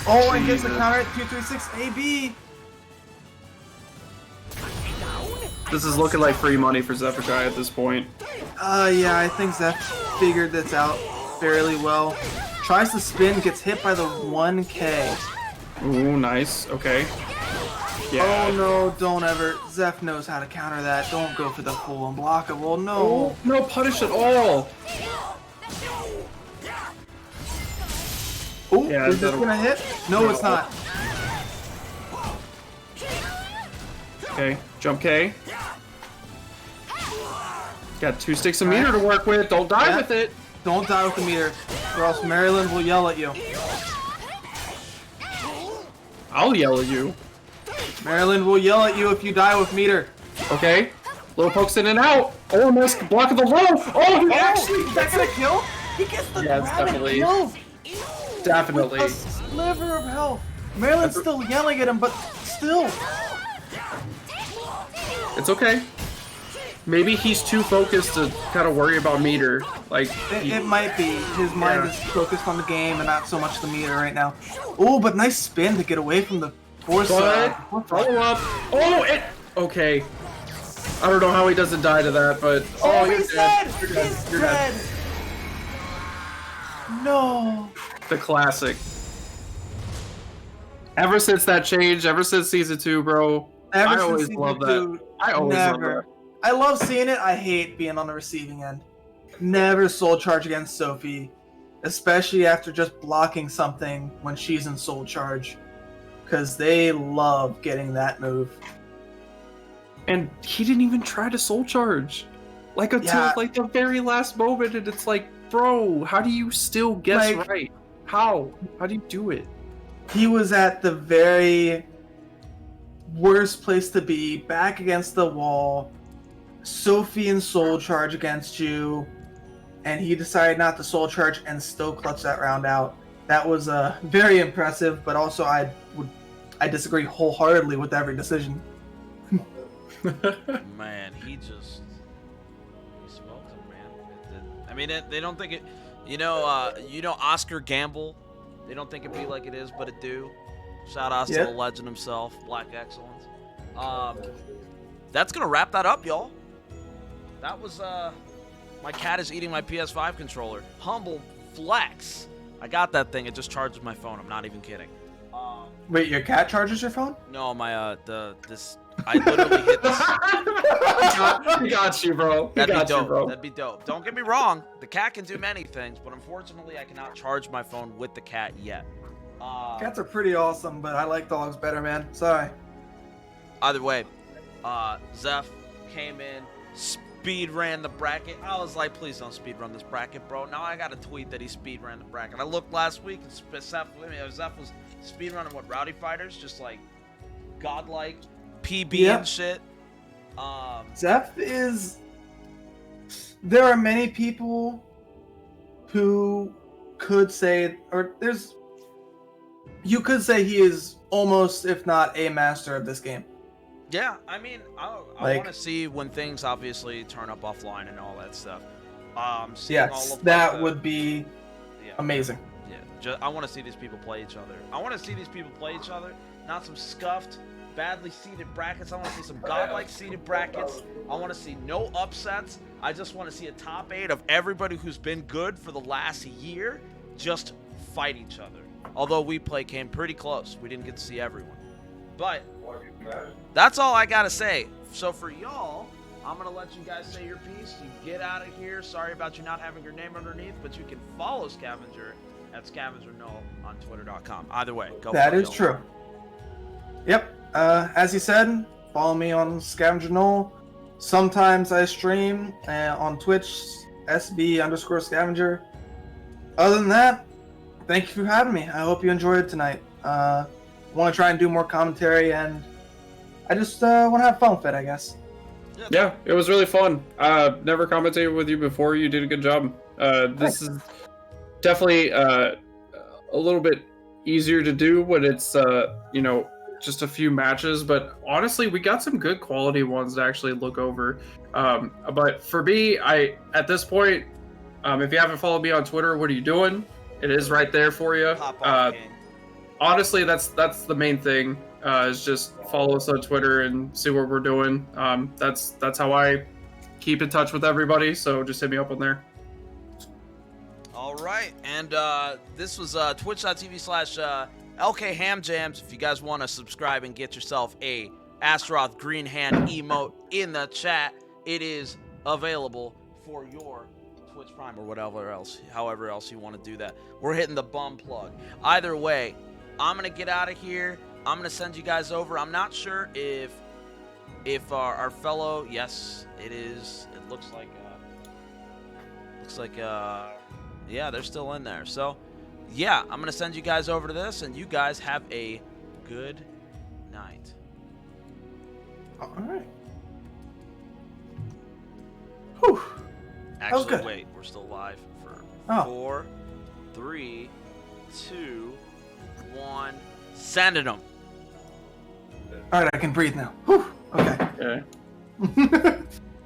Speaker 1: Oh, and gets the counter at 236 AB.
Speaker 3: This is looking like free money for Zephyr guy at this point.
Speaker 1: Yeah, I think Zeph figured this out fairly well. Tries to spin, gets hit by the 1K.
Speaker 3: Ooh, nice. Okay. Yeah.
Speaker 1: Oh no, don't ever. Zeph knows how to counter that. Don't go for the full unblockable. No.
Speaker 3: Oh, no punish at all.
Speaker 1: Oh,
Speaker 3: Yeah,
Speaker 1: is this
Speaker 3: that'll-
Speaker 1: gonna hit? No, it's not.
Speaker 3: Okay, jump K. Got 2 sticks of meter to work with. Don't die
Speaker 1: Yeah.
Speaker 3: with it.
Speaker 1: Don't die with the meter, or else Maryland will yell at you.
Speaker 3: I'll yell at you.
Speaker 1: Maryland will yell at you if you die with meter.
Speaker 3: Okay. Little pokes in and out. Oh, nice block of the low. Oh, he actually.
Speaker 1: Is that gonna kill? He gets the
Speaker 3: Yeah, it's
Speaker 1: grab and
Speaker 3: definitely-
Speaker 1: kills
Speaker 3: Definitely.
Speaker 1: with a sliver of health. Maryland's still yelling at him, but still.
Speaker 3: It's okay. Maybe he's too focused to kind of worry about meter. Like,
Speaker 1: It might be. His mind
Speaker 3: Yeah.
Speaker 1: is focused on the game and not so much the meter right now. Oh, but nice spin to get away from the force.
Speaker 3: but follow up. Oh, it. Okay. I don't know how he doesn't die to that, but
Speaker 1: Oh,
Speaker 3: you're
Speaker 1: he's
Speaker 3: dead.
Speaker 1: dead!
Speaker 3: You're dead.
Speaker 1: He's
Speaker 3: You're
Speaker 1: dead!
Speaker 3: dead.
Speaker 1: No.
Speaker 3: The classic. Ever since that change, ever since season 2, bro.
Speaker 1: Ever
Speaker 3: I
Speaker 1: since
Speaker 3: always
Speaker 1: season
Speaker 3: love that.
Speaker 1: 2,
Speaker 3: I always love
Speaker 1: never.
Speaker 3: that.
Speaker 1: I love seeing it. I hate being on the receiving end. Never soul charge against Sophie, especially after just blocking something when she's in soul charge, because they love getting that move.
Speaker 3: And he didn't even try to soul charge. Like until
Speaker 1: Yeah.
Speaker 3: like the very last moment, and it's like, bro, how do you still guess
Speaker 1: Like-
Speaker 3: right? How? How do you do it?
Speaker 1: He was at the very worst place to be, back against the wall. Sophie and soul charge against you, and he decided not to soul charge and still clutch that round out. That was very impressive, but also I disagree wholeheartedly with every decision.
Speaker 2: Man, he smokes him, man. I mean, they don't think it. You know, Oscar Gamble. They don't think it be like it is, but it do. Shout outs
Speaker 1: Yep.
Speaker 2: to the legend himself, Black Excellence. That's gonna wrap that up, y'all. That was my cat is eating my PS5 controller. Humble flex. I got that thing. It just charges my phone. I'm not even kidding.
Speaker 1: Wait, your cat charges your phone?
Speaker 2: No, my this. I literally hit this.
Speaker 3: He got you, bro. He
Speaker 2: That'd be
Speaker 3: got you,
Speaker 2: dope.
Speaker 3: bro.
Speaker 2: That'd be dope. Don't get me wrong. The cat can do many things, but unfortunately, I cannot charge my phone with the cat yet.
Speaker 1: Cats are pretty awesome, but I like dogs better, man. Sorry.
Speaker 2: Either way, Zeph came in, speed ran the bracket. I was like, please don't speed run this bracket, bro. Now I got a tweet that he speed ran the bracket. I looked last week, and Zeph was speed running what, Rowdy Fighters, just like godlike PB
Speaker 1: Yep.
Speaker 2: and shit.
Speaker 1: Zeph is. There are many people who could say, you could say he is almost, if not a master of this game.
Speaker 2: Yeah, I mean, I
Speaker 1: Like-
Speaker 2: want to see when things obviously turn up offline and all that stuff. Seeing all
Speaker 1: Yes,
Speaker 2: of, like,
Speaker 1: that would be
Speaker 2: yeah.
Speaker 1: amazing.
Speaker 2: Yeah, I want to see these people play each other. I want to see these people play each other, not some scuffed, badly seeded brackets. I want to see some godlike seeded brackets. I want to see no upsets. I just want to see a top 8 of everybody who's been good for the last year just fight each other. Although came pretty close. We didn't get to see everyone. But that's all I got to say. So for y'all, I'm going to let you guys say your piece. You get out of here. Sorry about you not having your name underneath, but you can follow Scavenger at ScavengerNull on Twitter.com. Either way, go.
Speaker 1: That is true. Yep. As you said, follow me on Scavenger Null. Sometimes I stream on Twitch, SB_Scavenger. Other than that, thank you for having me. I hope you enjoyed it tonight. I want to try and do more commentary, and I just want to have fun with it, I guess.
Speaker 3: Yeah, it was really fun. Never commentated with you before. You did a good job. This is definitely a little bit easier to do when it's just a few matches, but honestly we got some good quality ones to actually look over. But for me, at this point, if you haven't followed me on Twitter, what are you doing? It is right there for you.
Speaker 2: Pop off, King.
Speaker 3: Honestly, that's the main thing, is just follow us on Twitter and see what we're doing. That's how I keep in touch with everybody, so just hit me up on there.
Speaker 2: All right, and this was twitch.tv/LKHamJams. If you guys want to subscribe and get yourself a Astaroth green hand emote in the chat, it is available for your Twitch Prime or however else you want to do that. We're hitting the bum plug. Either way, I'm gonna get out of here. I'm gonna send you guys over. I'm not sure if our fellow, yes, it is. It looks like yeah, they're still in there. So, yeah, I'm going to send you guys over to this, and you guys have a good night.
Speaker 1: All right. Whew.
Speaker 2: Actually,
Speaker 1: good.
Speaker 2: wait, we're still live for 4, 3, 2, 1. Sending them.
Speaker 1: All right, I can breathe now. Whew. Okay.
Speaker 3: Okay.